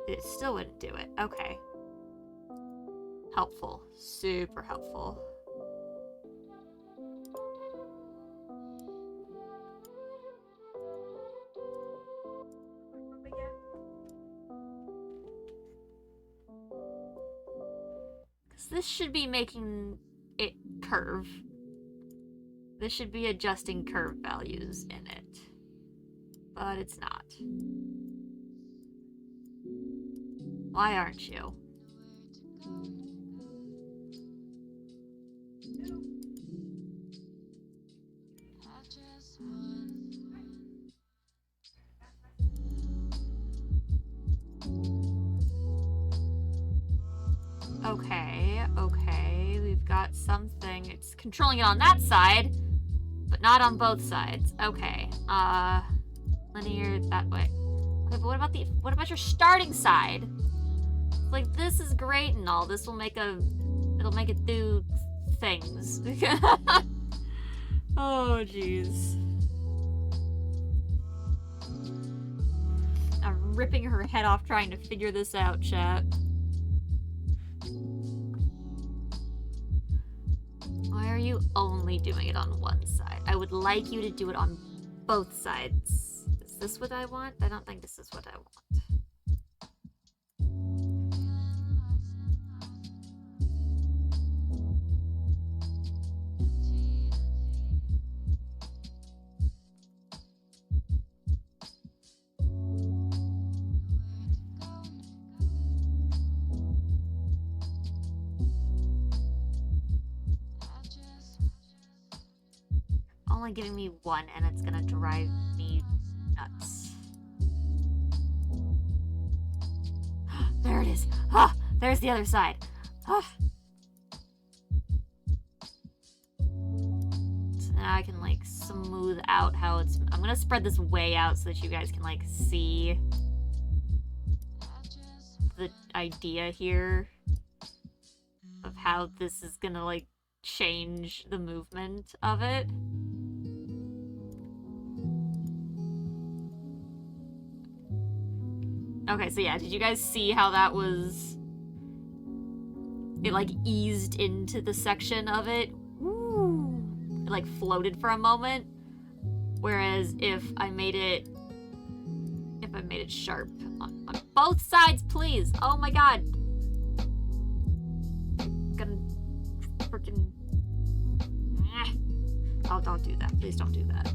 it still wouldn't do it. Okay. Helpful. Super helpful. Because this should be making it curve. This should be adjusting curve values in it. But it's not. Why aren't you? Okay, we've got something. It's controlling it on that side, but not on both sides. Okay, linear that way. Okay, but what about your starting side? Like, this is great and all. This will make it'll make it do things. Oh, jeez. I'm ripping her head off trying to figure this out, chat. Why are you only doing it on one side? I would like you to do it on both sides. Is this what I want? I don't think this is what I want. Only giving me one, and it's gonna drive me nuts. There it is. Ah, there's the other side. Ah. So now I can like smooth out how it's. I'm gonna spread this way out so that you guys can like see the idea here of how this is gonna like change the movement of it. Okay, so yeah, did you guys see how that was... It, like, eased into the section of it? Woo! It, like, floated for a moment. Whereas if I made it... If I made it sharp on both sides, please! Oh my god! I'm gonna... Freaking... Oh, don't do that. Please don't do that.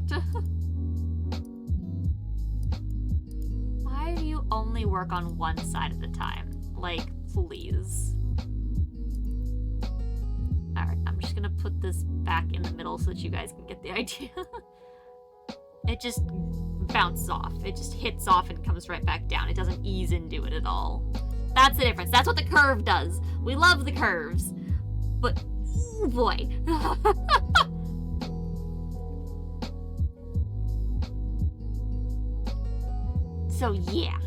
Why do you only work on one side at a time? Like, please. Alright, I'm just gonna put this back in the middle so that you guys can get the idea. It just bounces off. It just hits off and comes right back down. It doesn't ease into it at all. That's the difference. That's what the curve does. We love the curves. But, oh boy. So yeah.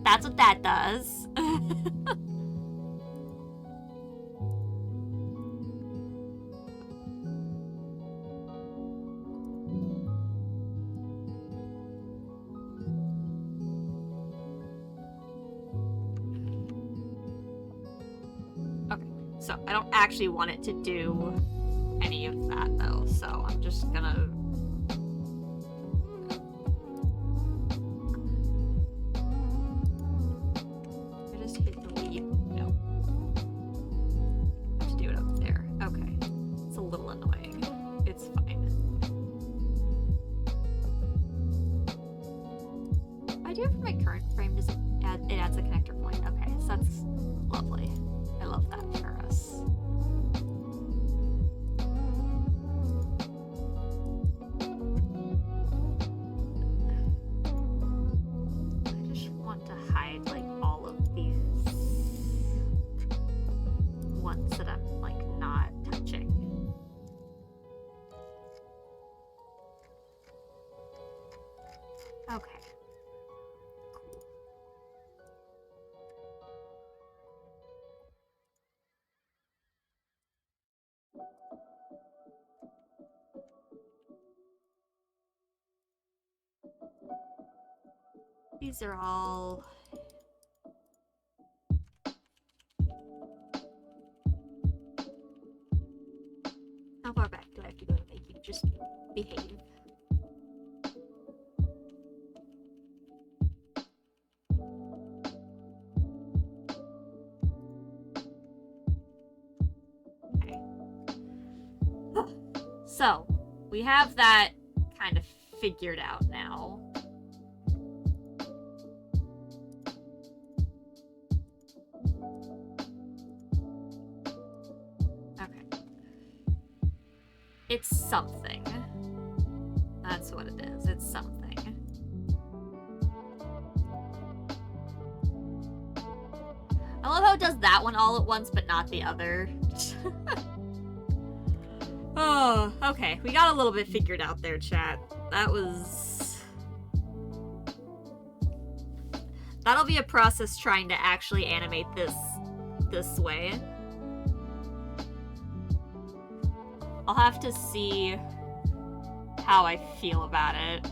That's what that does. Okay, so I don't actually want it to do any of that though, so I'm just gonna... I just hit delete. No. I have to do it up there. Okay. It's a little annoying. It's fine. If I do it for my current frame, does it adds a connector point. Okay, so that's lovely. I love that for us. I just want to hide like all of these ones that I'm like not touching. Okay. These are all... How far back do I have to go to make you just behave? Okay. So, we have that kind of figured out now. It's something. That's what it is. It's something. I love how it does that one all at once, but not the other. Oh, okay. We got a little bit figured out there, chat. That was... That'll be a process trying to actually animate this way. I'll have to see how I feel about it.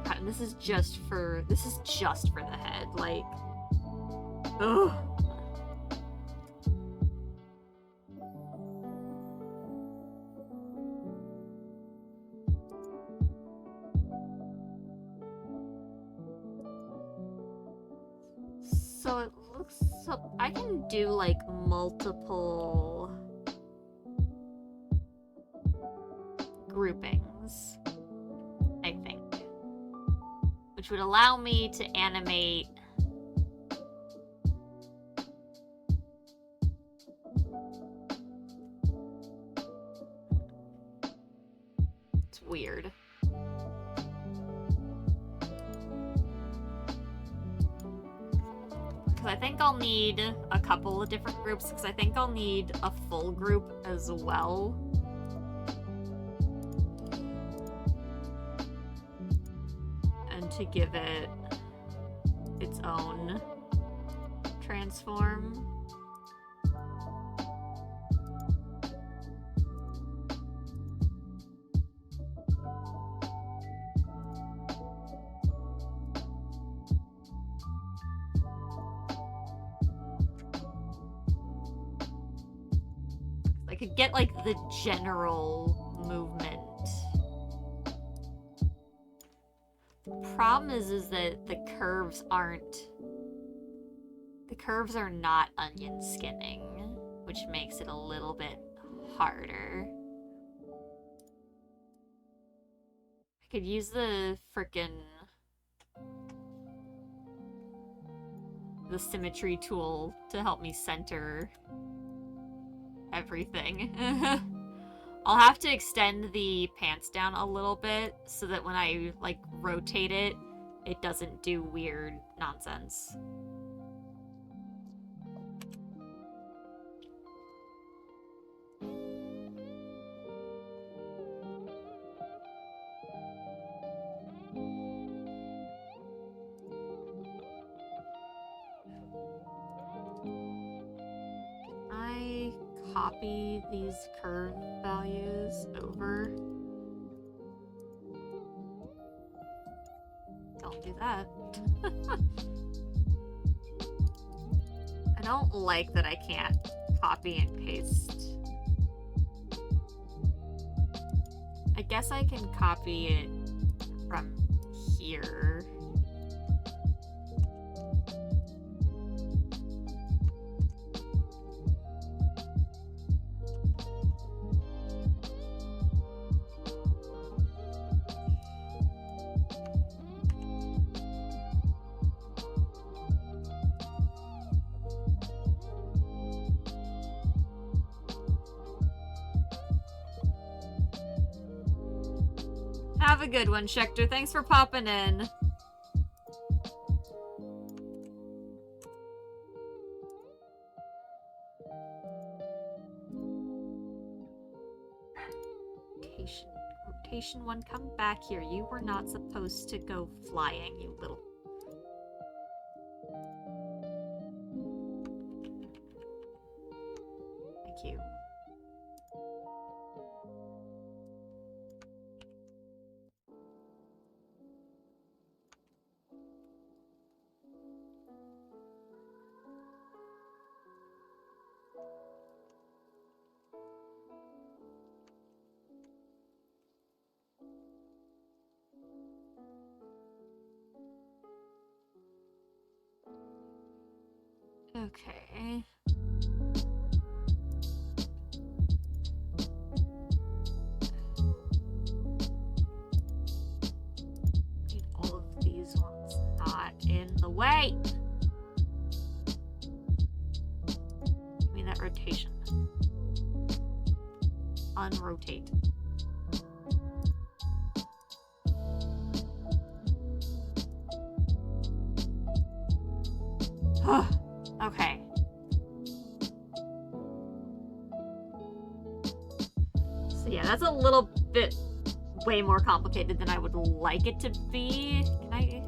God, and this is just for the head, like, ugh. So it looks so I can do like multiple groupings, I think, which would allow me to animate it's weird. I think I'll need a couple of different groups, because I think I'll need a full group as well. And to give it its own transform. I could get, like, the general movement. Problem is that the curves are not onion skinning, which makes it a little bit harder. I could use the symmetry tool to help me center everything. I'll have to extend the pants down a little bit so that when I, like, rotate it, it doesn't do weird nonsense. Copy these curve values over. Don't do that. don't like that I can't copy and paste. I guess I can copy it from here. Have a good one, Schecter. Thanks for popping in. Rotation 1, come back here. You were not supposed to go flying, you little... Thank you. Okay. Need all of these ones not in the way. Give me that rotation. Unrotate. Okay. So yeah, that's a little bit way more complicated than I would like it to be. Can I...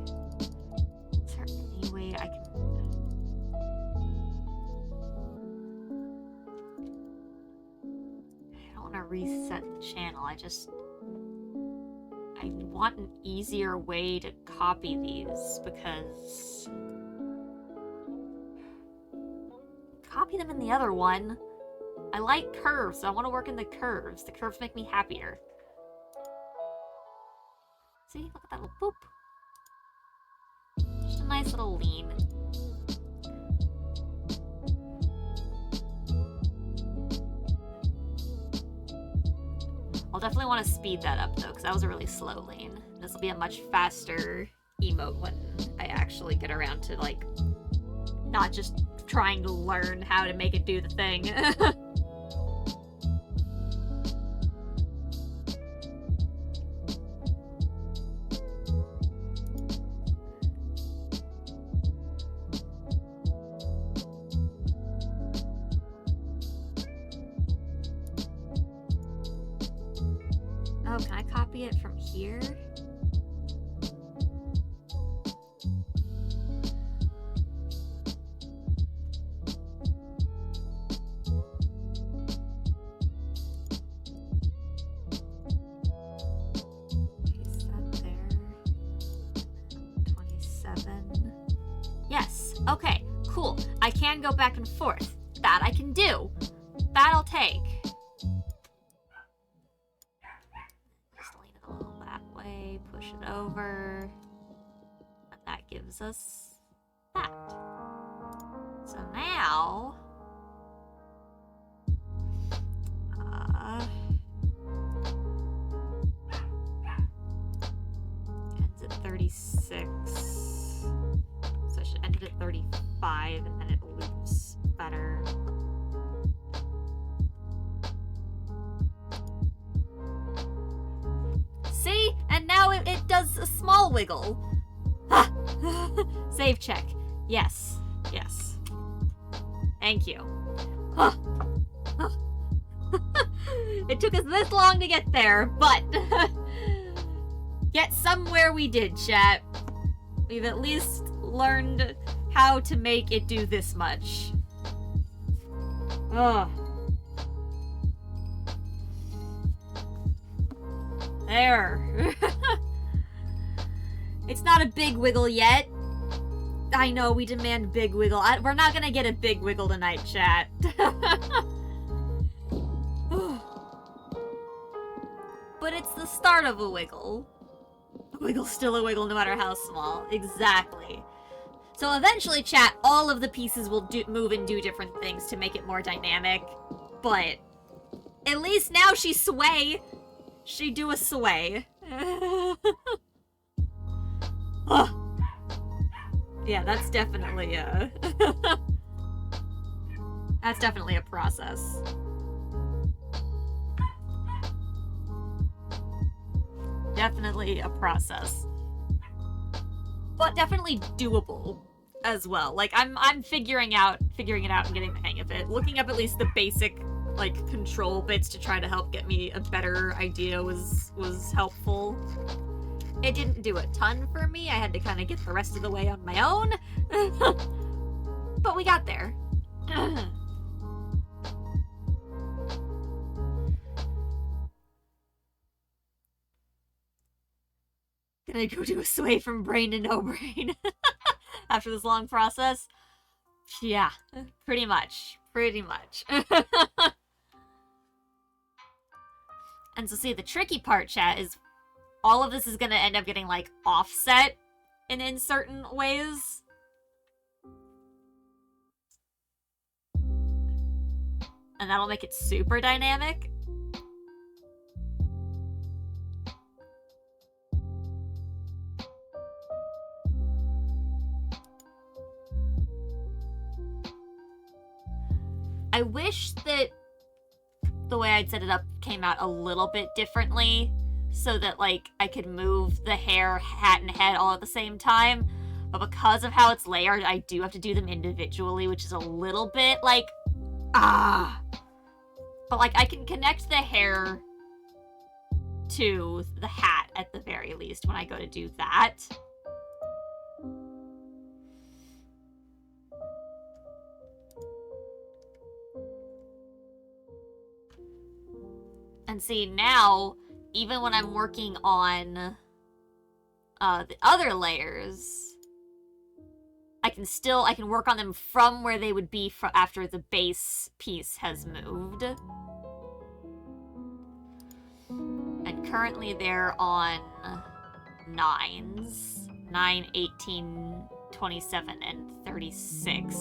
Is there any way I can... I don't want to reset the channel. I want an easier way to copy these because... Copy them in the other one. I like curves, so I want to work in the curves. The curves make me happier. See? Look at that little boop. Just a nice little lean. I'll definitely want to speed that up, though, because that was a really slow lean. This will be a much faster emote when I actually get around to, like, not just trying to learn how to make it do the thing. Oh, can I copy it from here? Okay, cool. I can go back and forth. That I can do. That I'll take. Just lean it a little that way, push it over. And that gives us that. So now... ends at 36. So I should end it at 35 and then it loops better. See? And now it does a small wiggle. Ah. Save check. Yes. Yes. Thank you. Ah. Ah. It took us this long to get there, but get somewhere we did, chat. We've at least learned how to make it do this much. Ugh. There. It's not a big wiggle yet. I know, we demand big wiggle. We're not gonna get a big wiggle tonight, chat. But it's the start of a wiggle. A wiggle's still a wiggle no matter how small. Exactly. So eventually, chat, all of the pieces will move and do different things to make it more dynamic. But at least now she sway. She do a sway. Oh. Yeah, that's definitely a... that's definitely a process. Definitely a process. But definitely doable as well. Like, I'm figuring it out and getting the hang of it. Looking up at least the basic, like, control bits to try to help get me a better idea was helpful. It didn't do a ton for me. I had to kind of get the rest of the way on my own. But we got there. Gonna go do a sway from brain to no brain after this long process. Yeah, pretty much. Pretty much. And so see, the tricky part, chat, is all of this is gonna end up getting, like, offset in certain ways. And that'll make it super dynamic. I wish that the way I'd set it up came out a little bit differently, so that, like, I could move the hair, hat, and head all at the same time. But because of how it's layered, I do have to do them individually, which is a little bit, like, But, like, I can connect the hair to the hat at the very least when I go to do that. And see, now, even when I'm working on the other layers, I can work on them from where they would be after the base piece has moved. And currently they're on 9s. 9, 18, 27, and 36.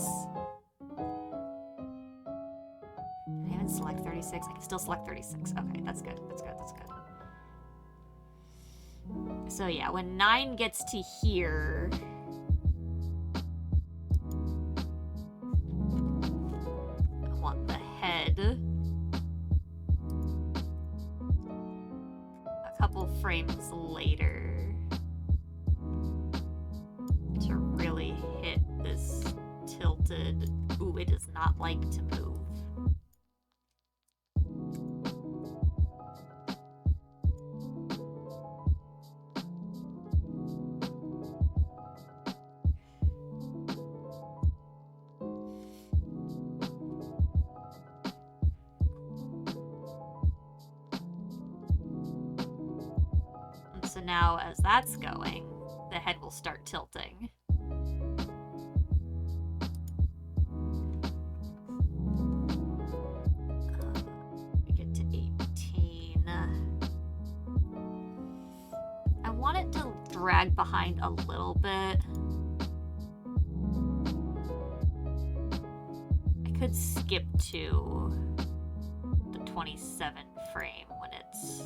Can I even select 36? I can still select 36. Okay, that's good. That's good. That's good. So yeah, when 9 gets to here... I want the head. A couple frames later. To really hit this tilted... Ooh, it does not like to move. So now, as that's going, the head will start tilting. We get to 18. I want it to drag behind a little bit. I could skip to the 27 frame when it's...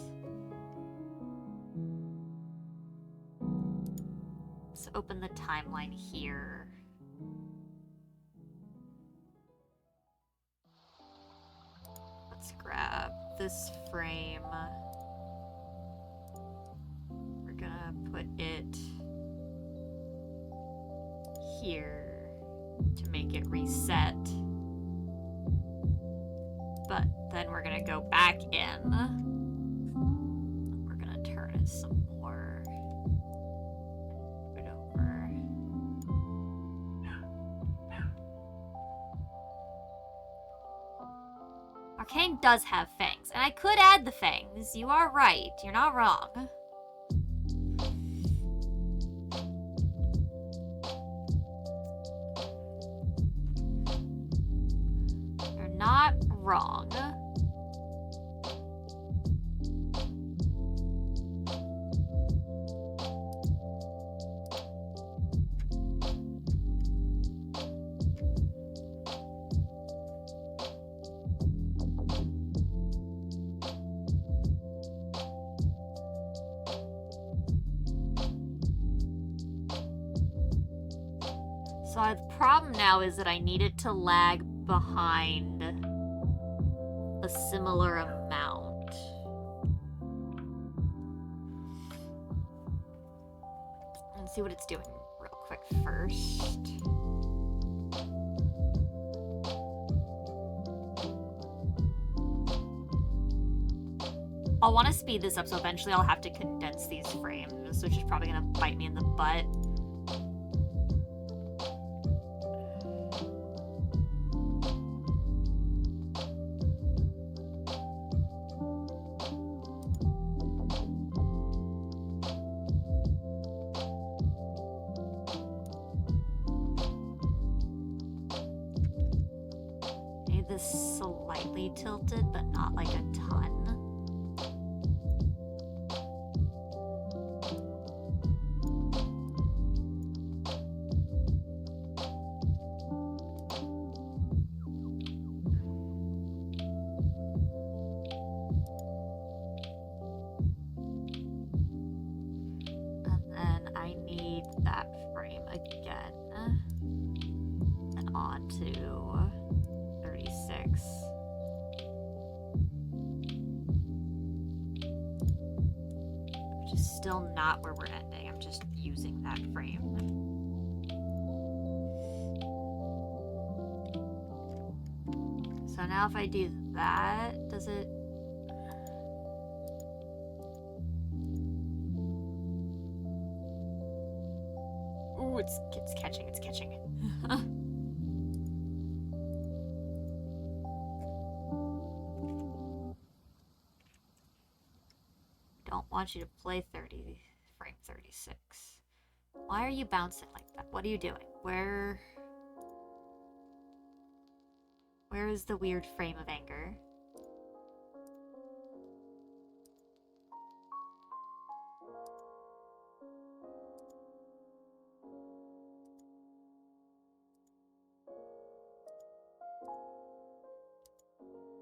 So open the timeline here. Let's grab this frame. We're gonna put it here to make it reset. But then we're gonna go back in. We're gonna turn it some more. Arcane does have fangs, and I could add the fangs. You are right. You're not wrong. wrong. So the problem now is that I need it to lag behind a similar amount. Let's see what it's doing real quick first. I'll want to speed this up, so eventually I'll have to condense these frames, which is probably going to bite me in the butt. Slightly tilted, but not like a ton. And then I need that frame again. And on to 36. Which is still not where we're ending. I'm just using that frame. So now if I do that, does it... Ooh, it's catching, it's catching. Don't want you to play frame 36. Why are you bouncing like that? What are you doing? Where is the weird frame of anger?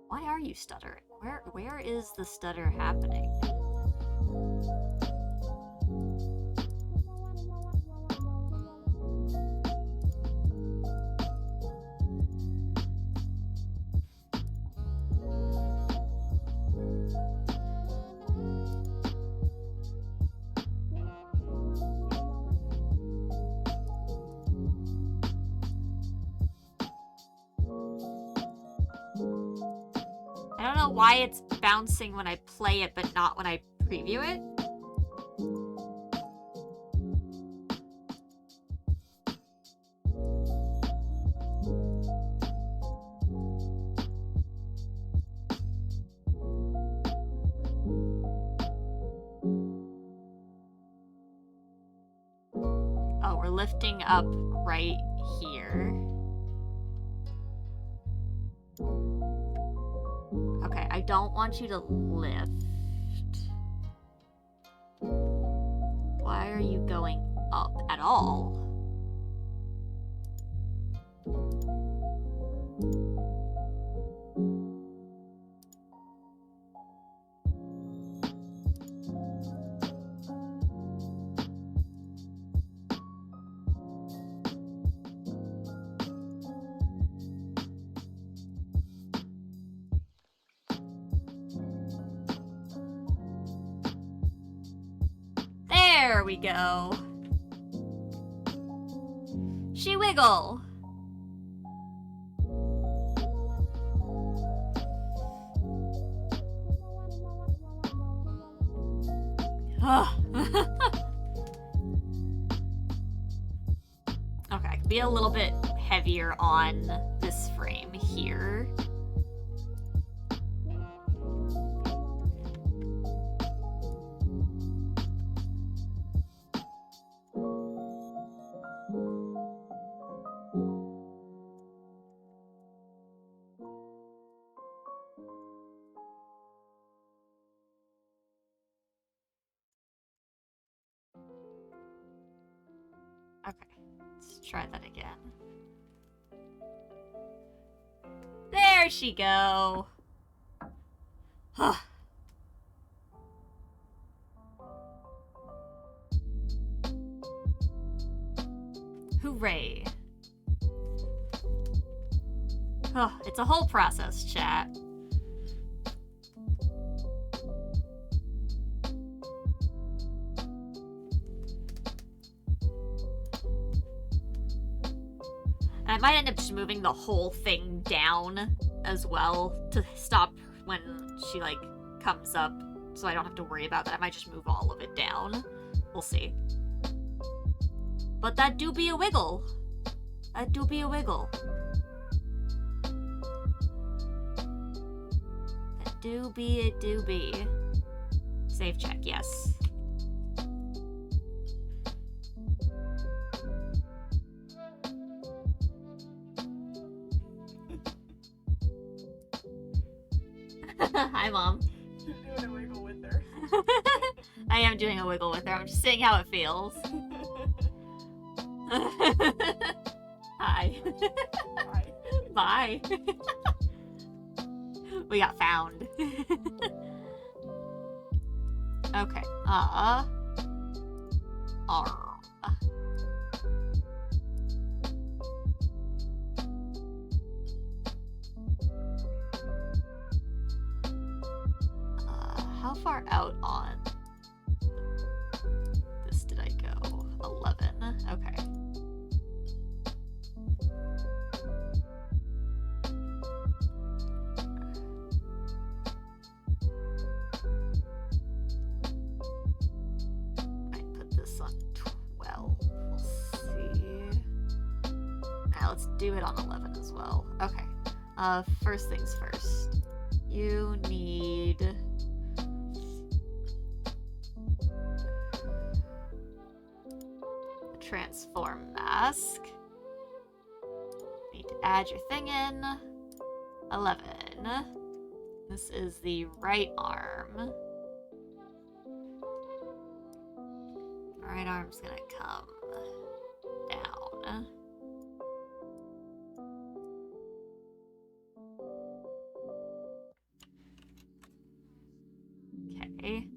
Why are you stuttering? Where is the stutter happening? I don't know why it's bouncing when I play it, but not when I preview it. Oh, we're lifting up right here. Okay, I don't want you to lift. Why are you going up at all? There we go. She wiggle. Okay, I can be a little bit heavier on this frame here. Okay, let's try that again. There she go. Hooray. It's a whole process, chat. And I might end up just moving the whole thing down as well to stop when she, like, comes up, so I don't have to worry about that. I might just move all of it down. We'll see. But that do be a wiggle. That do be a wiggle. That do be a do be. Save check, yes. Hi, Mom. You're doing a wiggle with her. I am doing a wiggle with her. I'm just seeing how it feels. Hi. Hi. Bye. We got found. Okay. How far out on this did I go? 11. Okay. I put this on 12. We'll see. Now let's do it on 11 as well. Okay. First things first. You need a transform mask. Need to add your thing in. 11. This is the right arm. Right arm's gonna come down. Okay.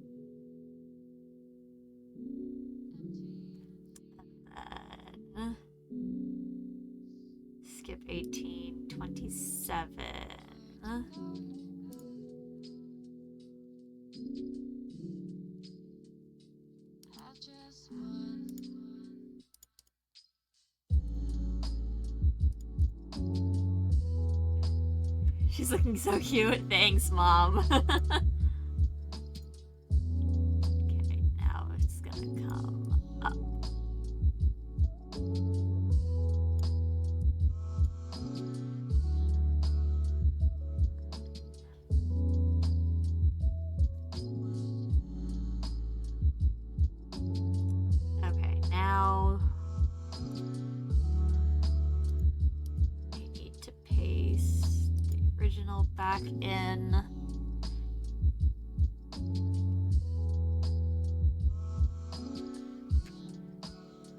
And then skip 18, 27. She's looking so cute. Thanks, Mom. Okay, now it's gonna come up. Okay, now we need to paste the original back in.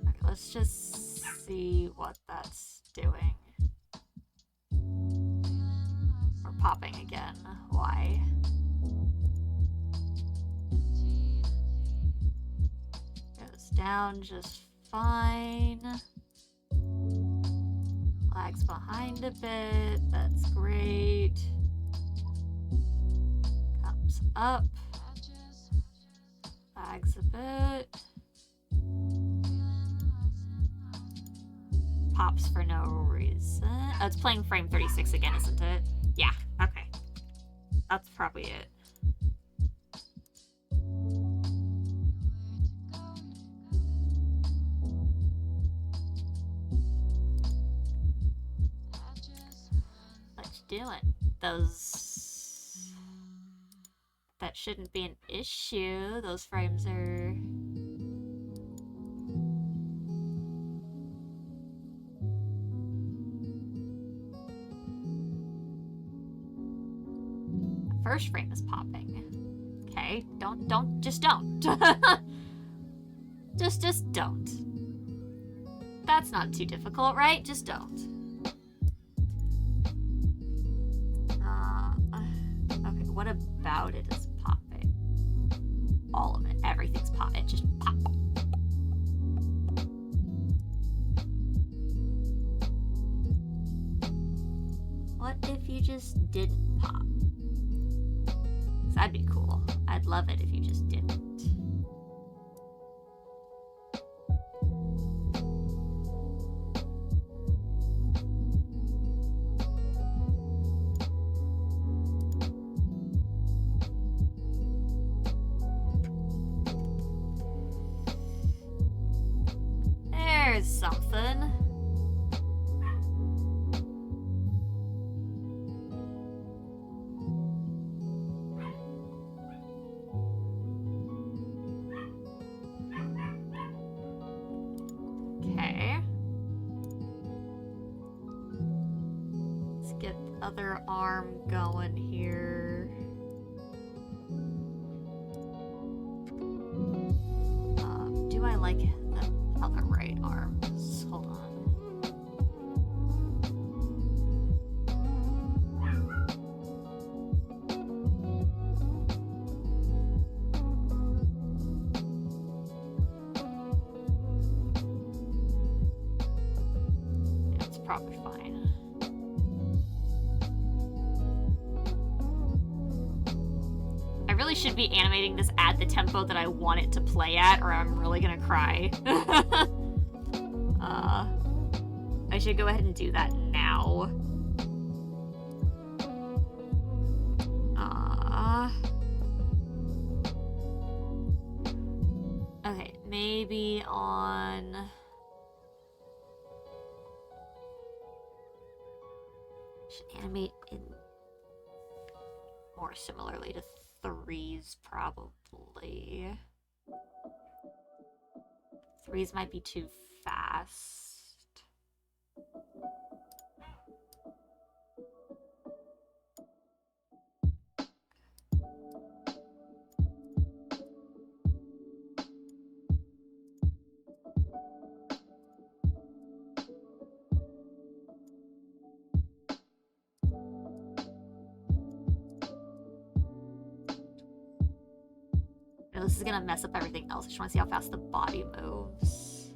Okay, let's just see what that's doing. We're popping again. Why? Goes down just fine. Lags behind a bit. That's great. Comes up. Lags a bit. Pops for no reason. Oh, it's playing frame 36 again, isn't it? Yeah, okay. That's probably it. What you doing? Those... That shouldn't be an issue. Those frames are... First frame is popping. Okay, just don't. just don't. That's not too difficult, right? Just don't. Okay, what about it is popping? All of it. Everything's popping. Just pop. What if you just didn't pop? 'Cause that'd be cool. I'd love it if you just didn't. There's something. Okay. Let's get the other arm going here. Do I like the other right arm? Hold on. Yeah, it's probably fine. I really should be animating this at the tempo that I want it to play at, or I'm really gonna cry. I should go ahead and do that now. Okay, maybe on... Should animate in more similarly to 3s, probably. 3s might be too fast. No, this is gonna mess up everything else. I just want to see how fast the body moves.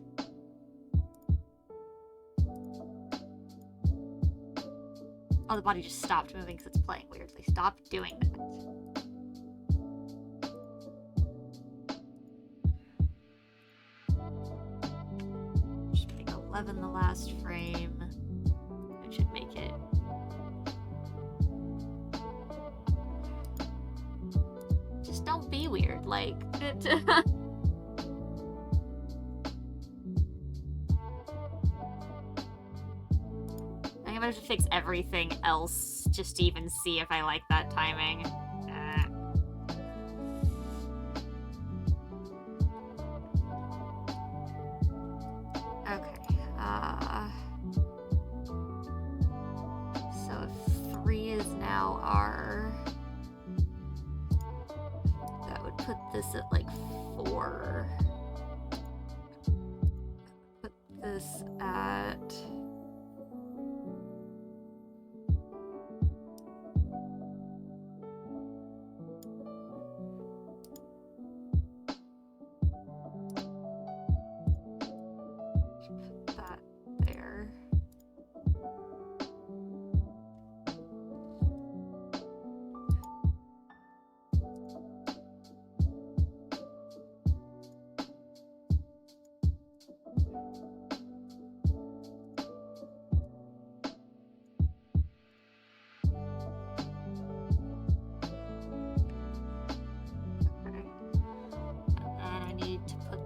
Oh, the body just stopped moving because it's playing weirdly. Stop doing that. Just make 11 the last frame. It should make it. Just don't be weird, like it. I'm gonna have to fix everything else just to even see if I like that timing. Okay. So if 3 is now R, that would put this at like 4. Put this at... Put that there.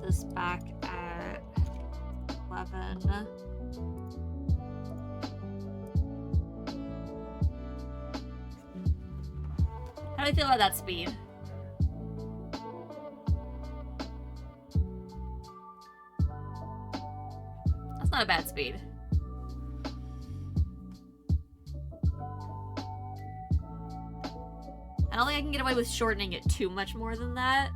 This back at 11. How do I feel about that speed? That's not a bad speed. I don't think I can get away with shortening it too much more than that.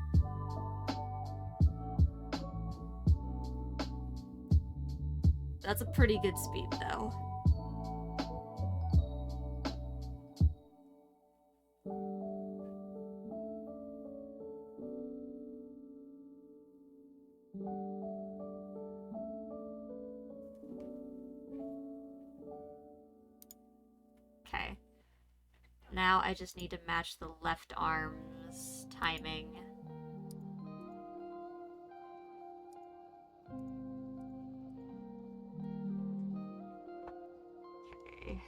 That's a pretty good speed, though. Okay. Now I just need to match the left arm's timing. Okay.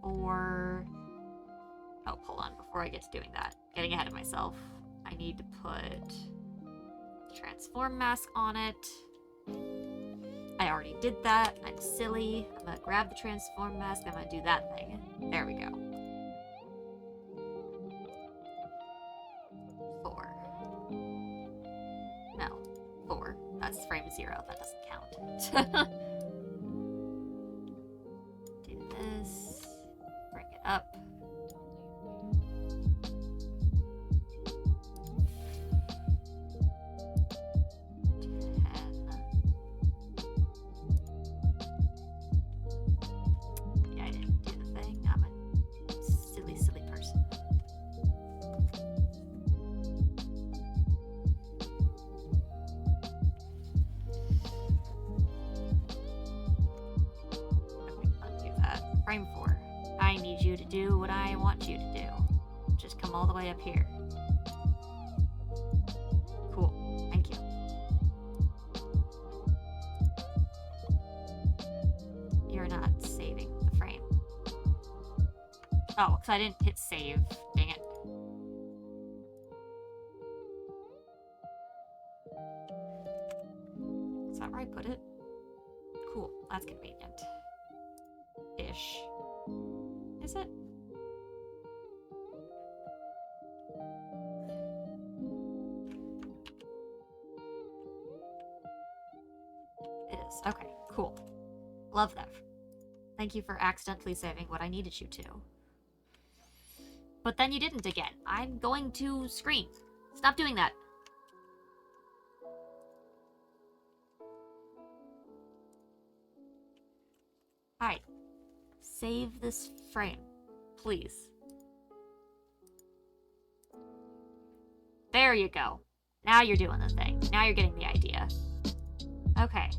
Or... oh, hold on. Before I get to doing that, getting ahead of myself, I need to put transform mask on it. I already did that. I'm silly. I'm gonna grab the transform mask. I'm gonna do that thing. There we go. 4. No. 4. That's frame 0. That doesn't count. Do this. Bring it up. Frame 4. I need you to do what I want you to do. Just come all the way up here. Cool. Thank you. You're not saving the frame. Oh, because I didn't hit save. Dang it. Is that where I put it? Cool. That's convenient. Ish. Is it? It is. Okay, cool. Love that. Thank you for accidentally saving what I needed you to. But then you didn't again. I'm going to scream. Stop doing that. Alright. Save this frame, please. There you go. Now you're doing the thing. Now you're getting the idea. Okay.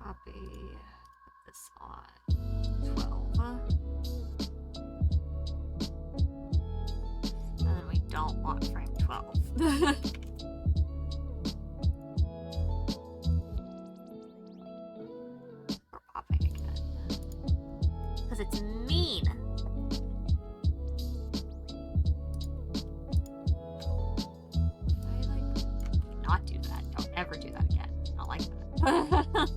Copy this on 12. And then we don't want frame 12. We're popping again. Because it's mean. I not do that. Don't ever do that again. I don't like that.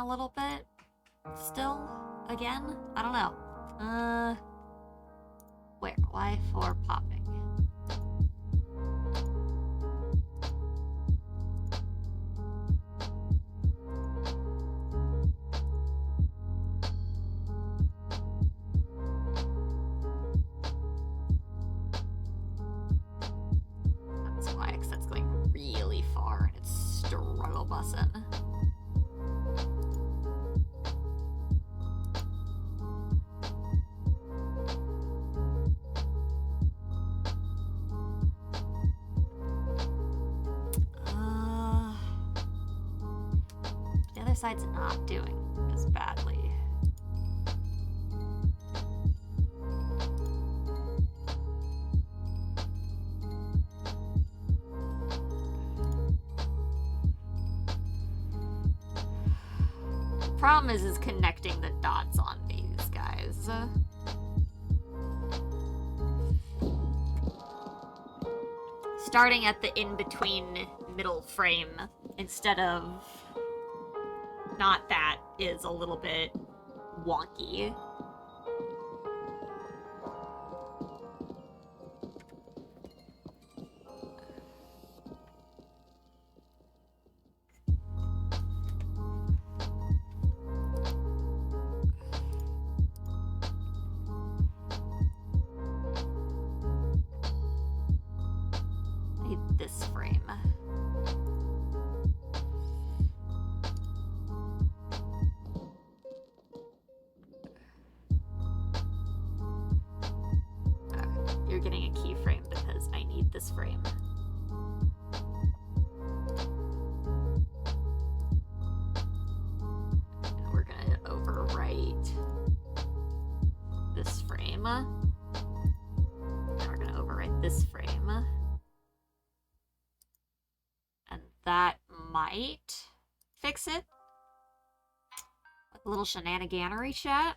a little bit still again. I don't know. Where? Why for popping? That's why, because that's going really far and it's struggle bussin'. The other side's not doing as badly. The problem is connecting the dots on these guys. Starting at the in-between middle frame instead of not that is a little bit wonky. I need this frame. You're getting a keyframe because I need this frame. And we're gonna overwrite this frame. And we're gonna overwrite this frame. And that might fix it. A little shenaniganery chat.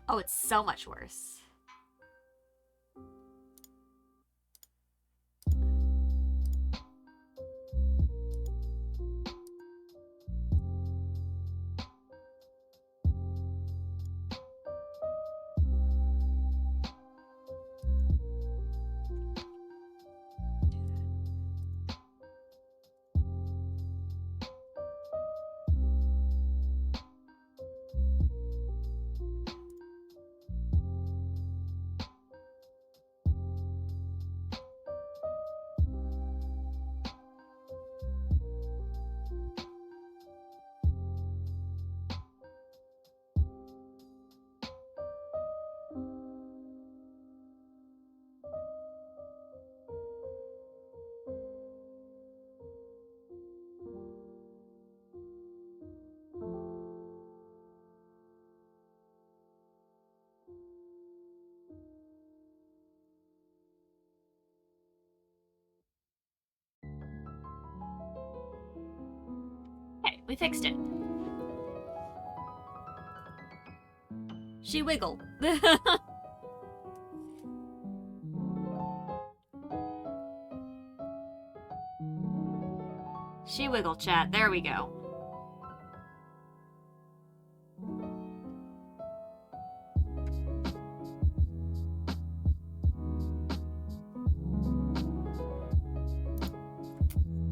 Oh, it's so much worse. Okay, we fixed it. She wiggled. She wiggled, chat. There we go.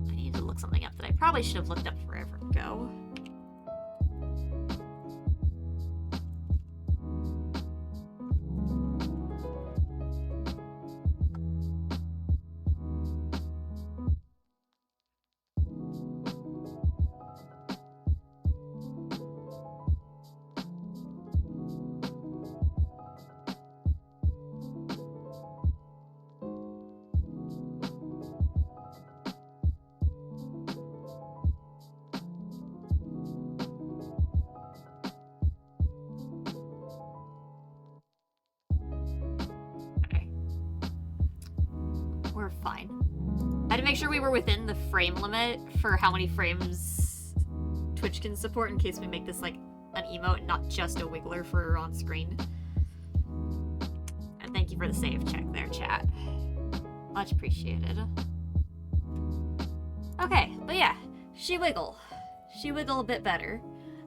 I need to look something up that I probably should have looked up forever ago. We're fine. I had to make sure we were within the frame limit for how many frames Twitch can support in case we make this like an emote and not just a wiggler for on screen. for the save check there, chat. Much appreciated. Okay, but yeah, she wiggle. She wiggle a bit better.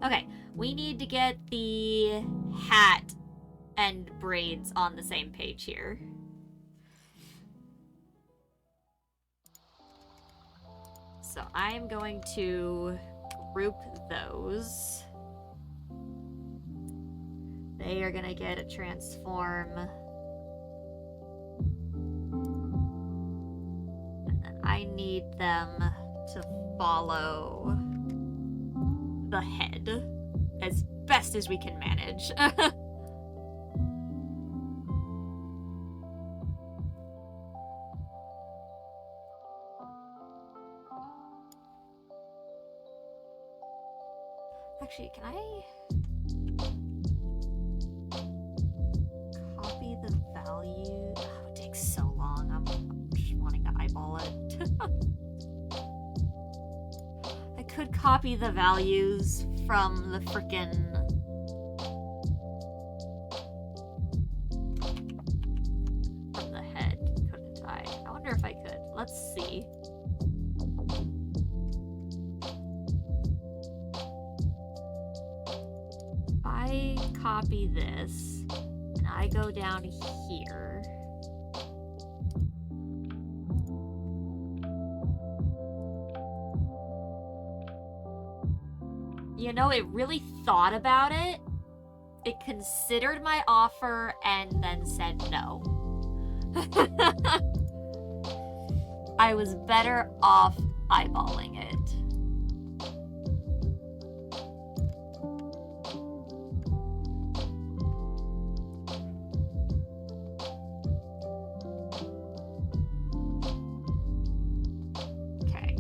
Okay, we need to get the hat and braids on the same page here. So I'm going to group those. They are gonna get a transform. And then I need them to follow the head as best as we can manage. Actually, can I copy the value? Oh, it takes so long. I'm just wanting to eyeball it. I could copy the values from the frickin' from the head, couldn't I? I wonder if I could. Let's see. If I copy this and I go down here. You know, it really thought about it. It considered my offer and then said no. I was better off eyeballing it. Okay.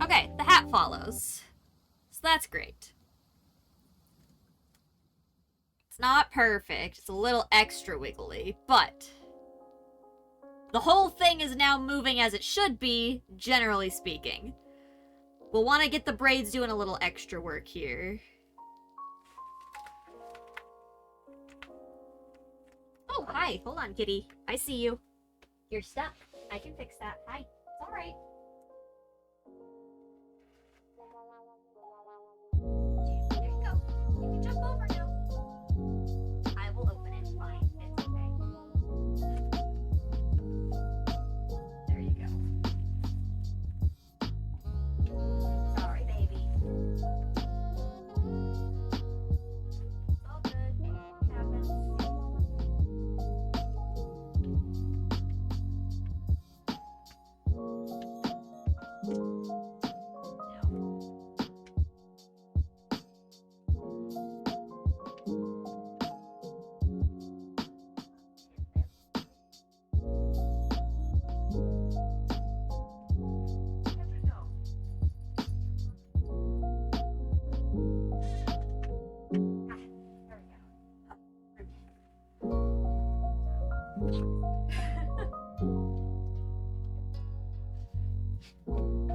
Okay, the hat follows. So that's great. It's not perfect. It's a little extra wiggly, but the whole thing is now moving as it should be, generally speaking. We'll want to get the braids doing a little extra work here. Oh, hi. Hold on, kitty. I see you. You're stuck. I can fix that. Hi. It's all right. There you go. You can jump over now. I will open it. Fine. It's okay. There you go. Sorry, baby. It's all good. It happens.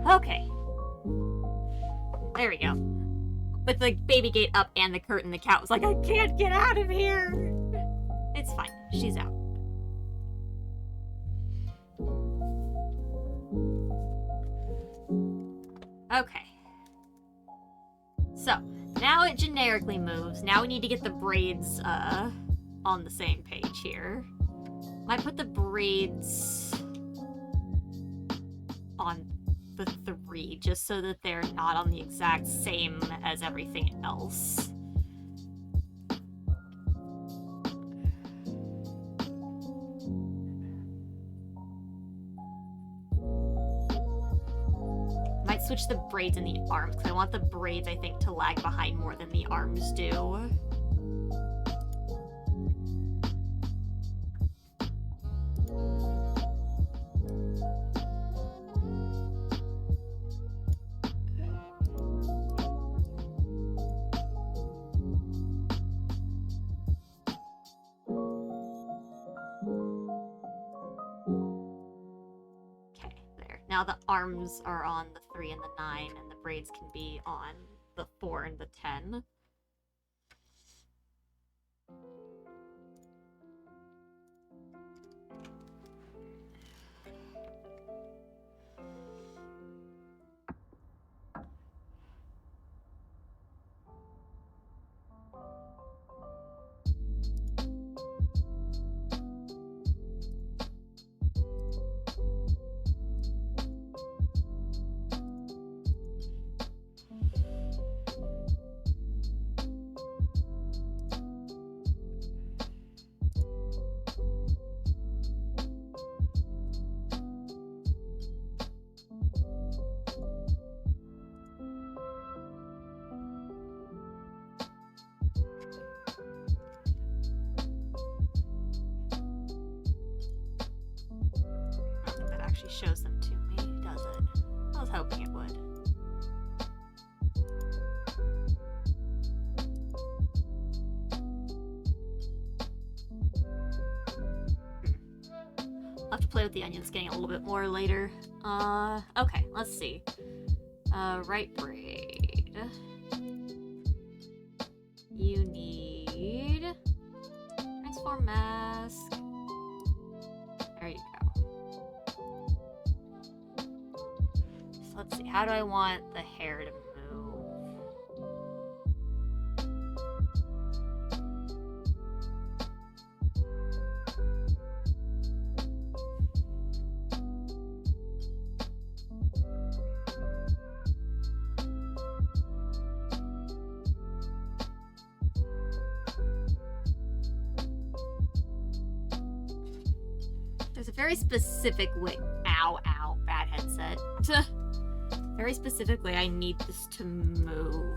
Okay. There we go. With the baby gate up and the curtain, the cat was like, I can't get out of here. It's fine. She's out. Okay. So, now it generically moves. Now we need to get the braids, on the same page here. Might put the braids on the 3, just so that they're not on the exact same as everything else. Might switch the braids in the arms, because I want the braids, I think, to lag behind more than the arms do. Now the arms are on the 3 and the 9, and the braids can be on the 4 and the 10. Shows them to me, does it? I was hoping it would. I'll have to play with the onion skinning a little bit more later. Okay, let's see. Right braid. You need transform mask. There you go. Let's see, how do I want the hair to move? There's a very specific way. Ow, ow, bad headset. Very specifically, I need this to move.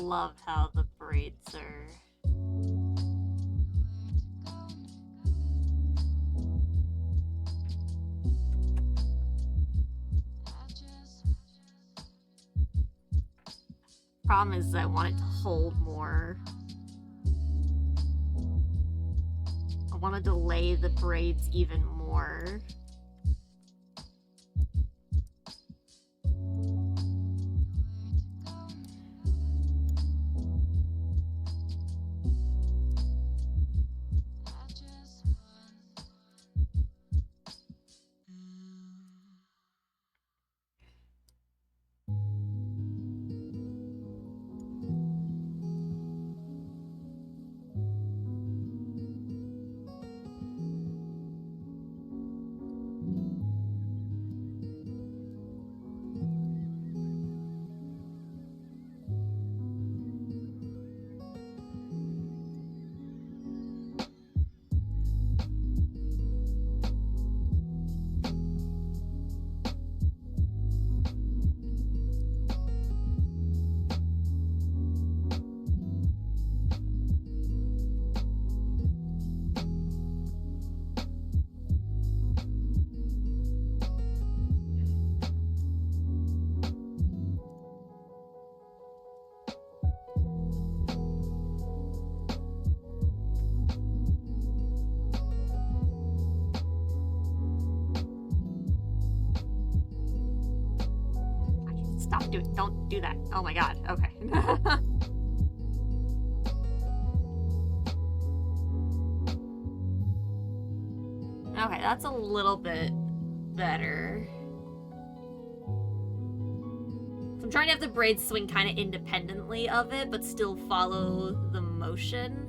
love how the braids are. Problem is I want it to hold more. I want to delay the braids even more. Stop doing, don't do that. Oh my god, okay. Okay, that's a little bit better. I'm trying to have the braids swing kind of independently of it, but still follow the motion.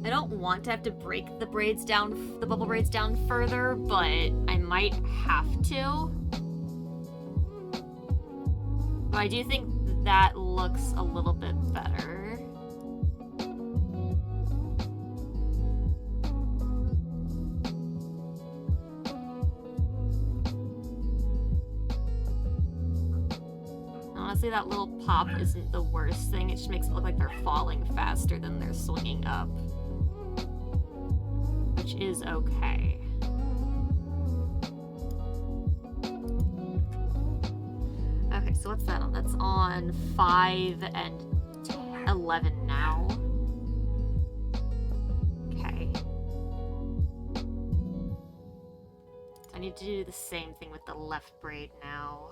I don't want to have to break the braids down, the bubble braids down further, but I might have to. But I do think that looks a little bit better. Honestly, that little pop isn't the worst thing. It just makes it look like they're falling faster than they're swinging up. Which is okay. Okay, so what's that on? That's on 5 and 11 now. Okay. So I need to do the same thing with the left braid now.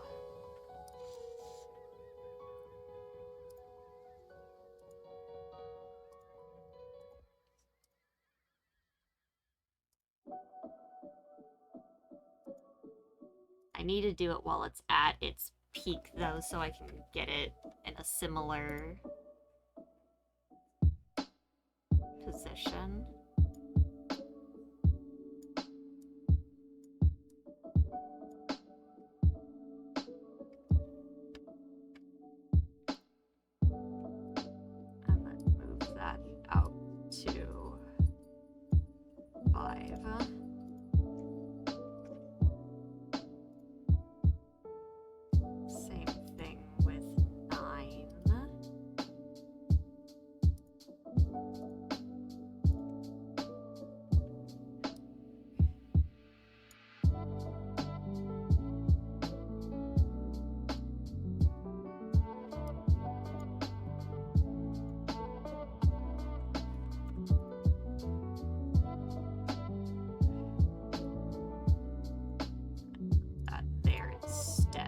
I need to do it while it's at its peak, though, so I can get it in a similar position. I'm gonna move that out to 5. Same thing with 9. That there instead.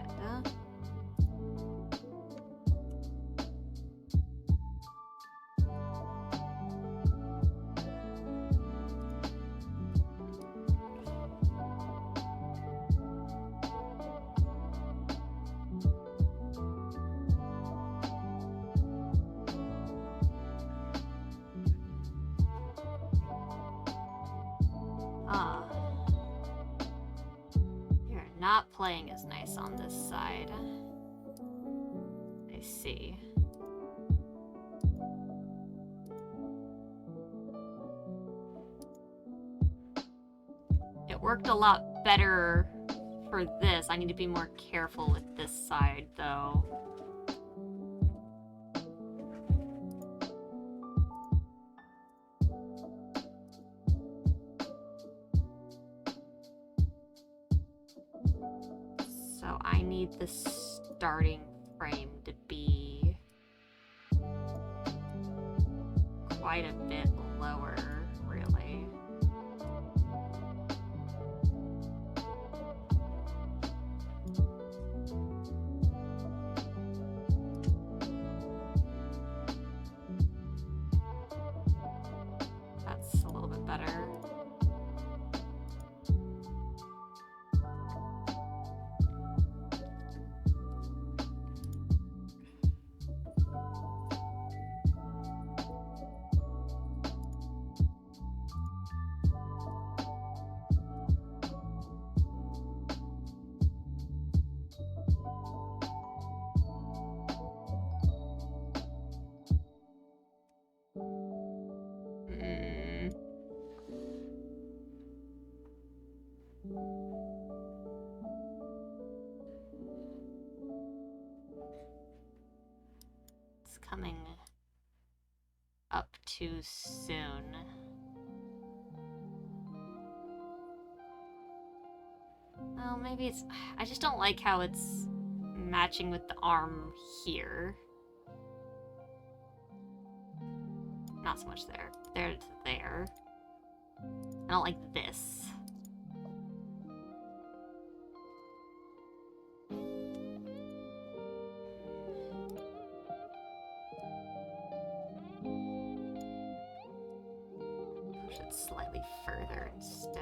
You're not playing as nice on this side. I see. It worked a lot better for this. I need to be more careful with this side, though. So I need the starting frame to be quite a bit lower, really. That's a little bit better. It's coming up too soon. Well, maybe it's... I just don't like how it's matching with the arm here. Not so much there. There to there. I don't like this. Push it slightly further instead.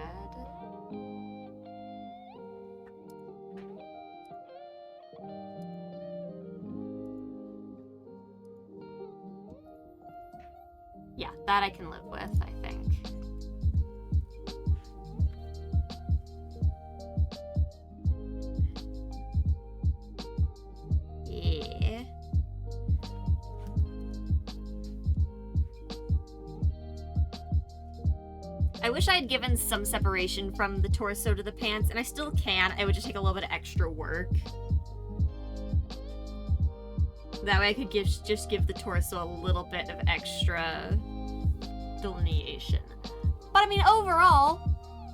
Yeah, that I can live with, I think. Yeah. I wish I had given some separation from the torso to the pants, and I still can. It would just take a little bit of extra work. That way I could just give the torso a little bit of extra delineation. But I mean, overall,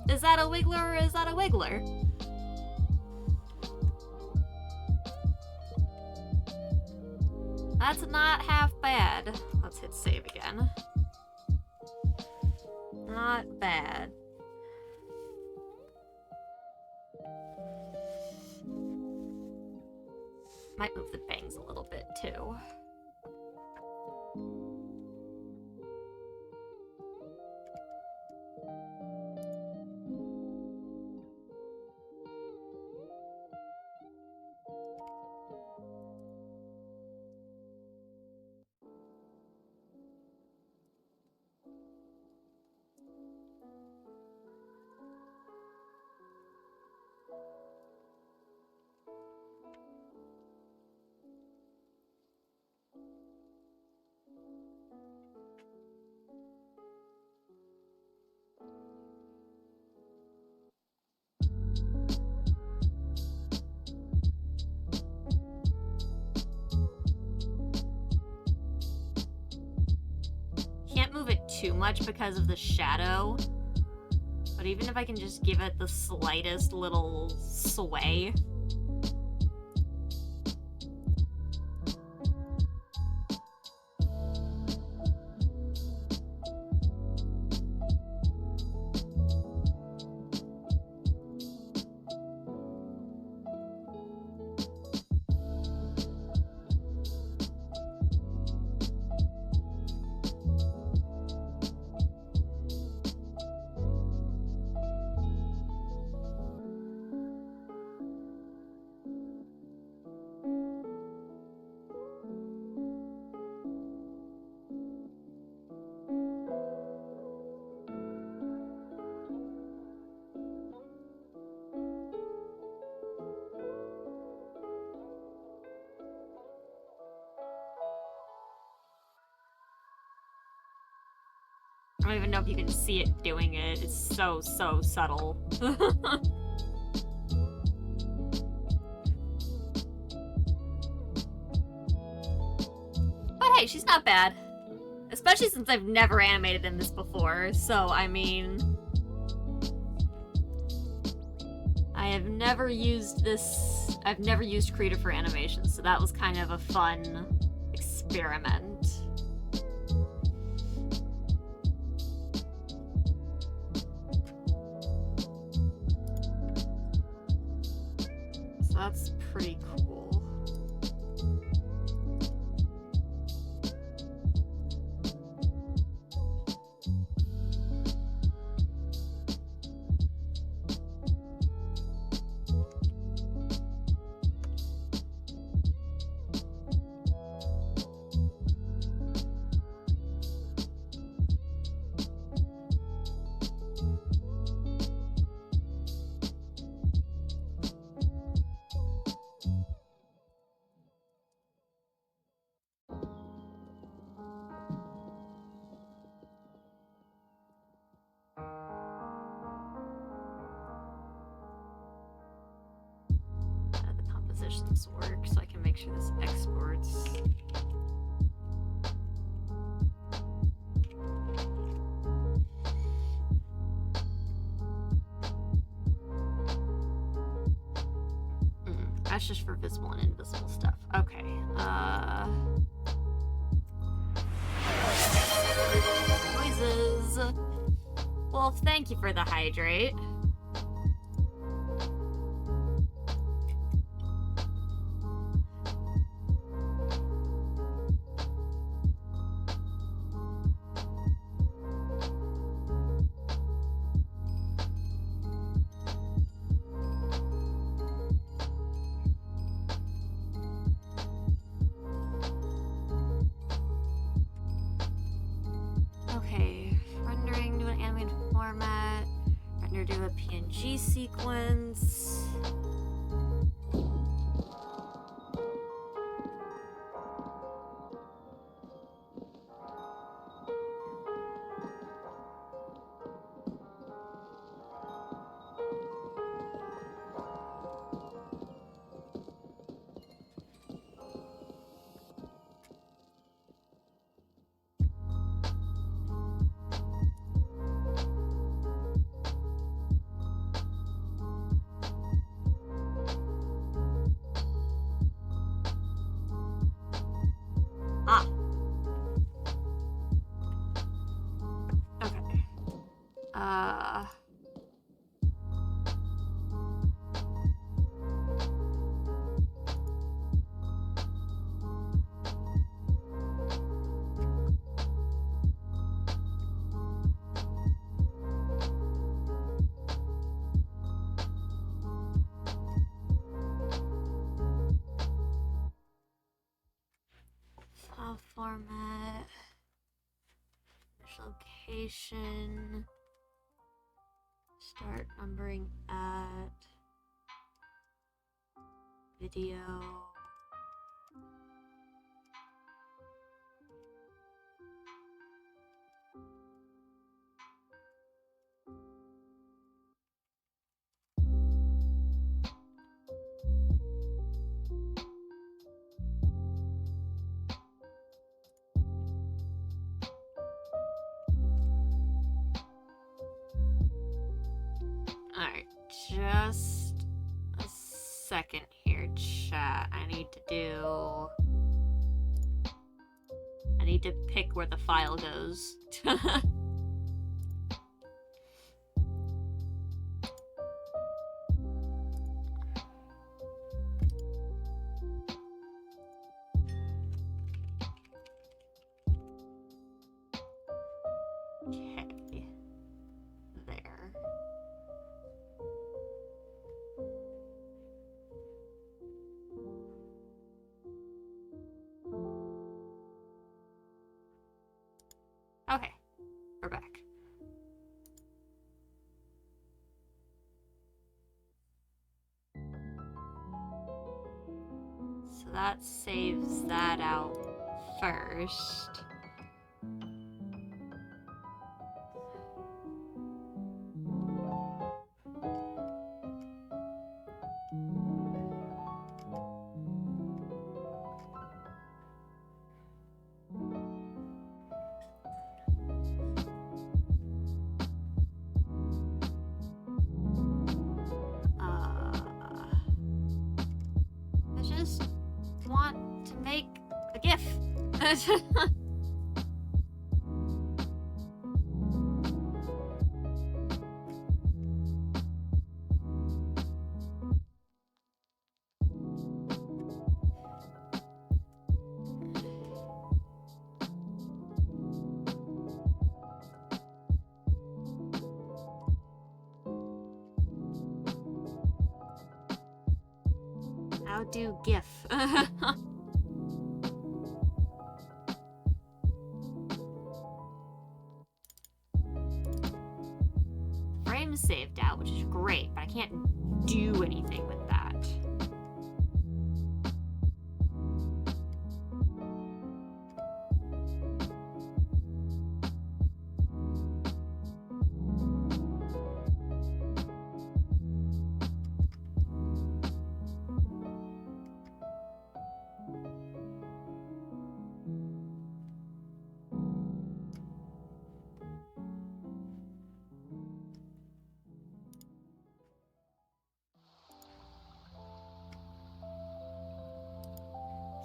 is that a wiggler or is that a wiggler? That's not half bad. Let's hit save again. Not bad. Might move the bangs a little bit too. Can't move it too much because of the shadow, but even if I can just give it the slightest little sway. I don't even know if you can see it doing it. It's so subtle. okay. She's not bad. Especially since I've never animated in this before, so I mean... I have never used this... I've never used Krita for animation, so that was kind of a fun experiment. So that's pretty cool. The compositions work, so I can make sure this exports. That's just for visible and invisible stuff. Okay. Noises. Well, thank you for the hydrate. Okay, rendering to an animated format, render to a PNG sequence. Ah. Okay. File format. Location. Start numbering at. Video. Alright, just a second here, chat. I need to pick where the file goes. Okay. There. Okay, we're back. So that saves that out first. make a GIF. How do GIF? Frame's saved out, which is great, but I can't do anything with that.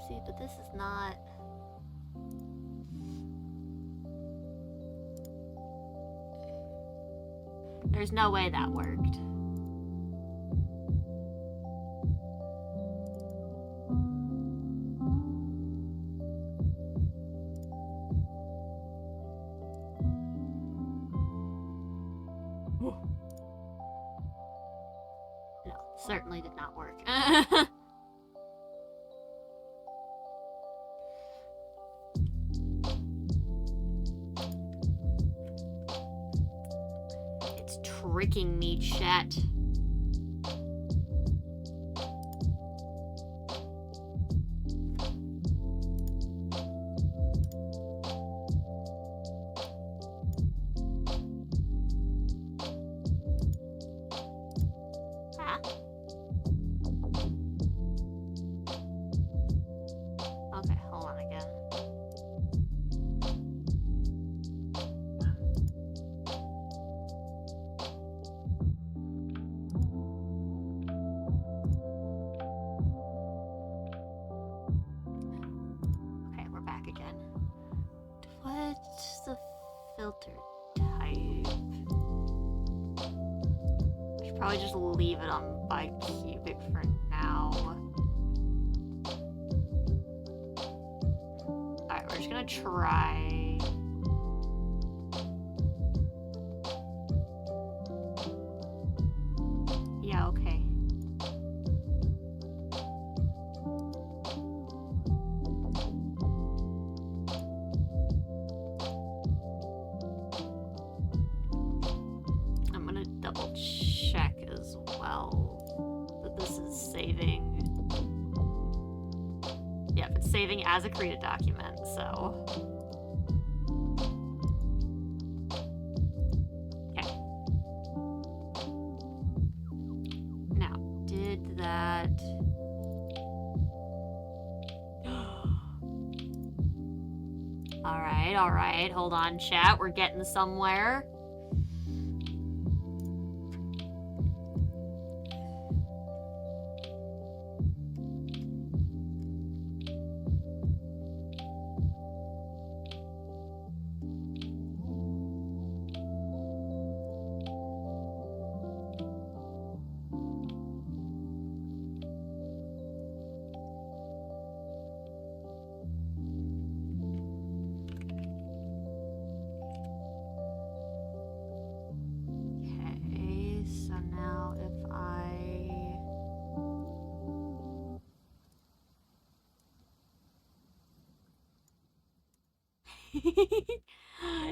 See, but this is not... There's no way that worked. No, certainly did not work. Tricking me, chat. Ah. Okay, hold on again. What's the filter type? I should probably just leave it on bicubic for now. Alright, we're just gonna try. Yeah, okay. Double check as well that this is saving. Yep, it's saving as a created document, so. Okay. Now, did that. Alright, hold on, chat. We're getting somewhere.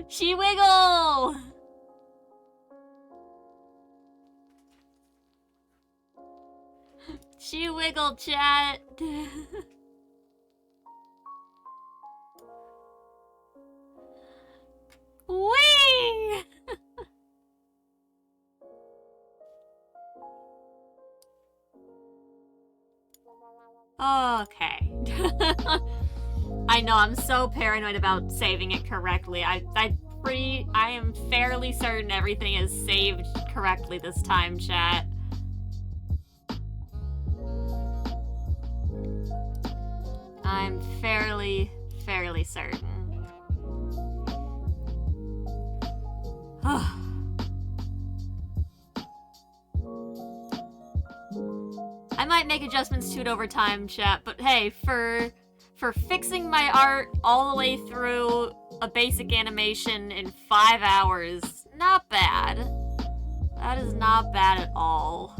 She wiggle! She wiggled, chat. Whee! Okay. I know, I'm so paranoid about saving it correctly. I am fairly certain everything is saved correctly this time, chat. I'm fairly certain. I might make adjustments to it over time, chat, but hey, for fixing my art all the way through a basic animation in 5 hours, not bad. That is not bad at all.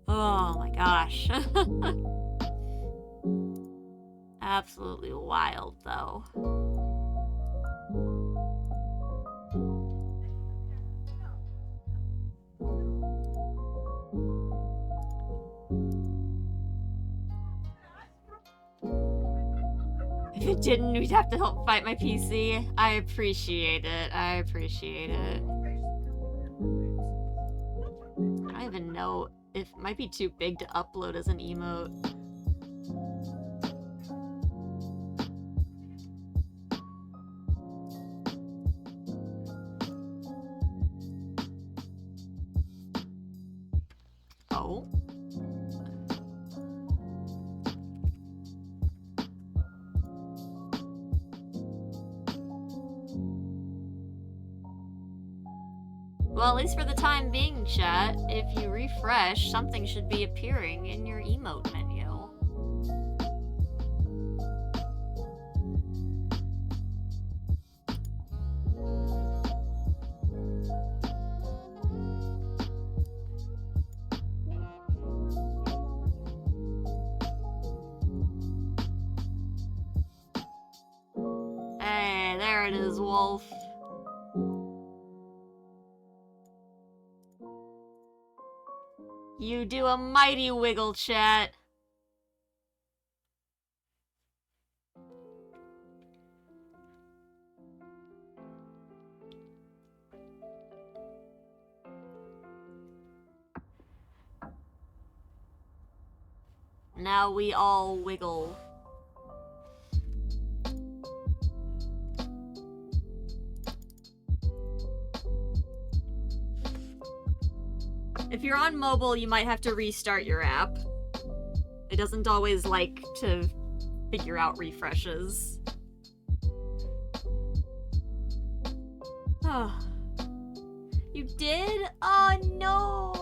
Oh my gosh. Absolutely wild, though. If it didn't, we'd have to help fight my PC. I appreciate it. I appreciate it. I don't even know if it might be too big to upload as an emote. Oh. Well, at least for the time being, chat, if you refresh, something should be appearing in your emote menu. Hey, there it is, Wolf. You do a mighty wiggle, chat. Now we all wiggle. If you're on mobile, you might have to restart your app. It doesn't always like to figure out refreshes. Oh. You did? Oh no!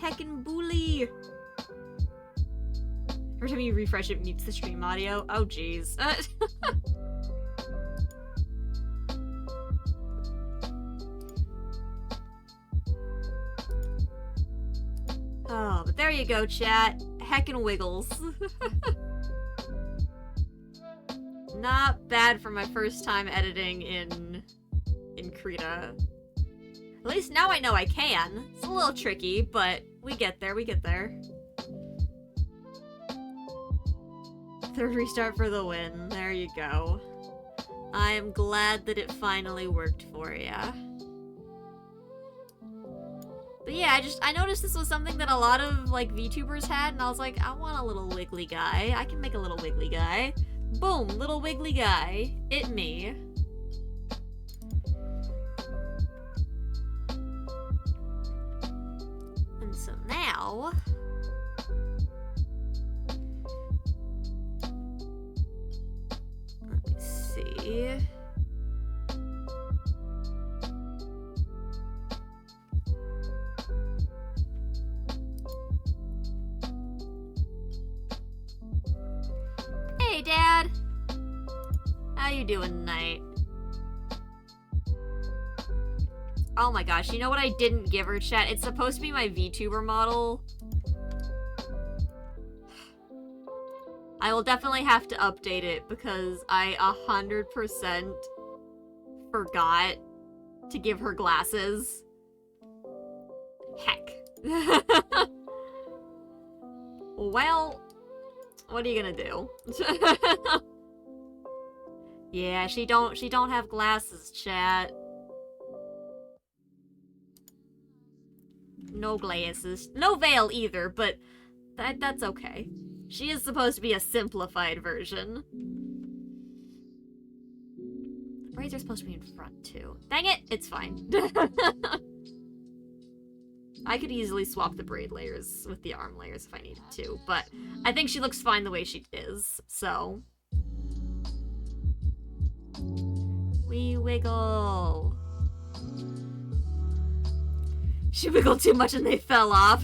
Heckin' bully! Every time you refresh it mutes the stream audio. Oh jeez. Oh, but there you go, chat. Heckin' wiggles. Not bad for my first time editing in Krita. At least now I know I can. It's a little tricky, but we get there, we get there. Third restart for the win. There you go. I am glad that it finally worked for ya. But yeah, I noticed this was something that a lot of, like, VTubers had, and I was like, I want a little wiggly guy. I can make a little wiggly guy. Boom, little wiggly guy. It me. And so now... let me see... Hey, Dad! How you doing tonight? Oh my gosh, you know what I didn't give her, chat? It's supposed to be my VTuber model. I will definitely have to update it because I 100% forgot to give her glasses. Heck. Well, what are you gonna do? Yeah, she don't have glasses, chat. No glasses. No veil either, but that's okay. She is supposed to be a simplified version. The braids are supposed to be in front too. Dang it, it's fine. I could easily swap the braid layers with the arm layers if I needed to, but I think she looks fine the way she is, so. We wiggle. She wiggled too much and they fell off.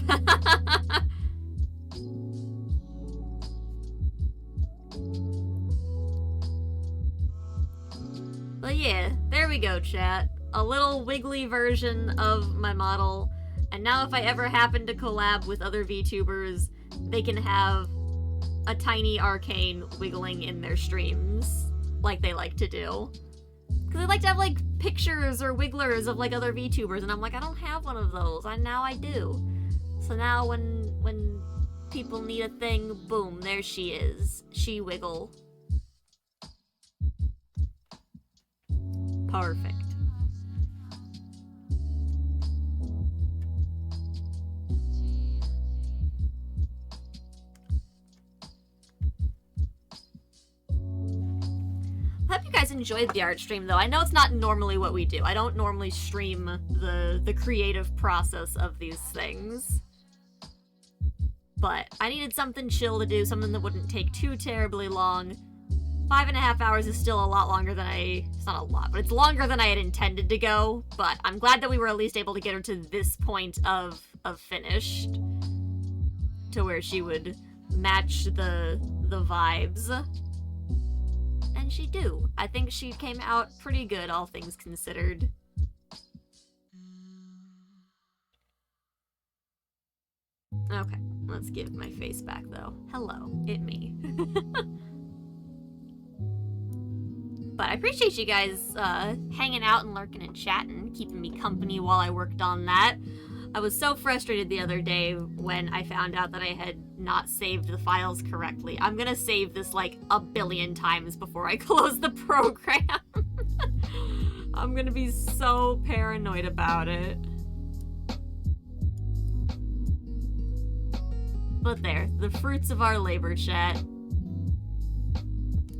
But yeah, there we go, chat. A little wiggly version of my model. And now if I ever happen to collab with other VTubers, they can have a tiny arcane wiggling in their streams, like they like to do. Because they like to have, like, pictures or wigglers of, like, other VTubers, and I'm like, I don't have one of those. Now I do. So now when people need a thing, boom, there she is. She wiggle. Perfect. I hope you guys enjoyed the art stream, though. I know it's not normally what we do. I don't normally stream the creative process of these things. But I needed something chill to do, something that wouldn't take too terribly long. 5.5 hours is still a lot longer than it's not a lot, but it's longer than I had intended to go. But I'm glad that we were at least able to get her to this point of finished. To where she would match the vibes. And she do. I think she came out pretty good, all things considered. Okay, let's give my face back, though. Hello, it me. But I appreciate you guys hanging out and lurking and chatting, keeping me company while I worked on that. I was so frustrated the other day when I found out that I had not saved the files correctly. I'm gonna save this like 1 billion times before I close the program. I'm gonna be so paranoid about it. But there, the fruits of our labor, chat.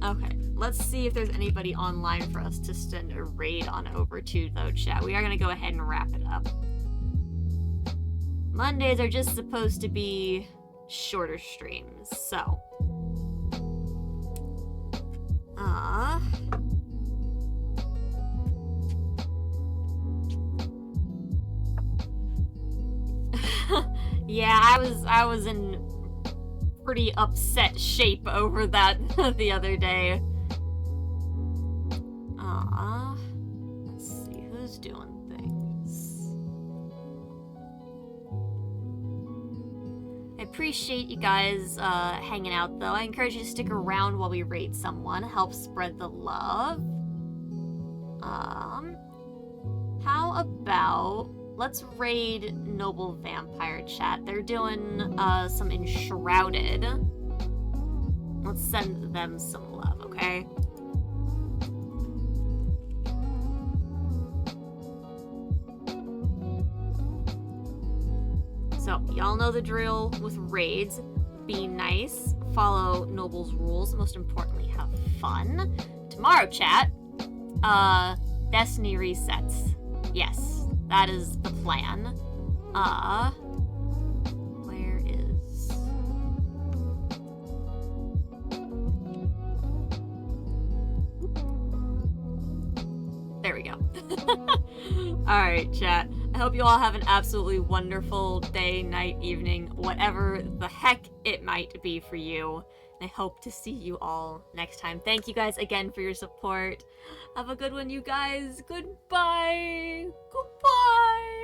Okay, let's see if there's anybody online for us to send a raid on over to, though, chat. We are gonna go ahead and wrap it up. Mondays are just supposed to be shorter streams, so. Yeah, I was in pretty upset shape over that the other day. Let's see who's doing things. I appreciate you guys hanging out, though. I encourage you to stick around while we raid someone. Help spread the love. How about let's raid Noble Vampire, chat. They're doing some Enshrouded. Let's send them some love, okay? So, y'all know the drill with raids. Be nice, follow Noble's rules, most importantly, have fun. Tomorrow, chat, Destiny resets. Yes, that is the plan. Where is... There we go. Alright, chat. I hope you all have an absolutely wonderful day, night, evening, whatever the heck it might be for you. And I hope to see you all next time. Thank you guys again for your support. Have a good one, you guys. Goodbye. Goodbye.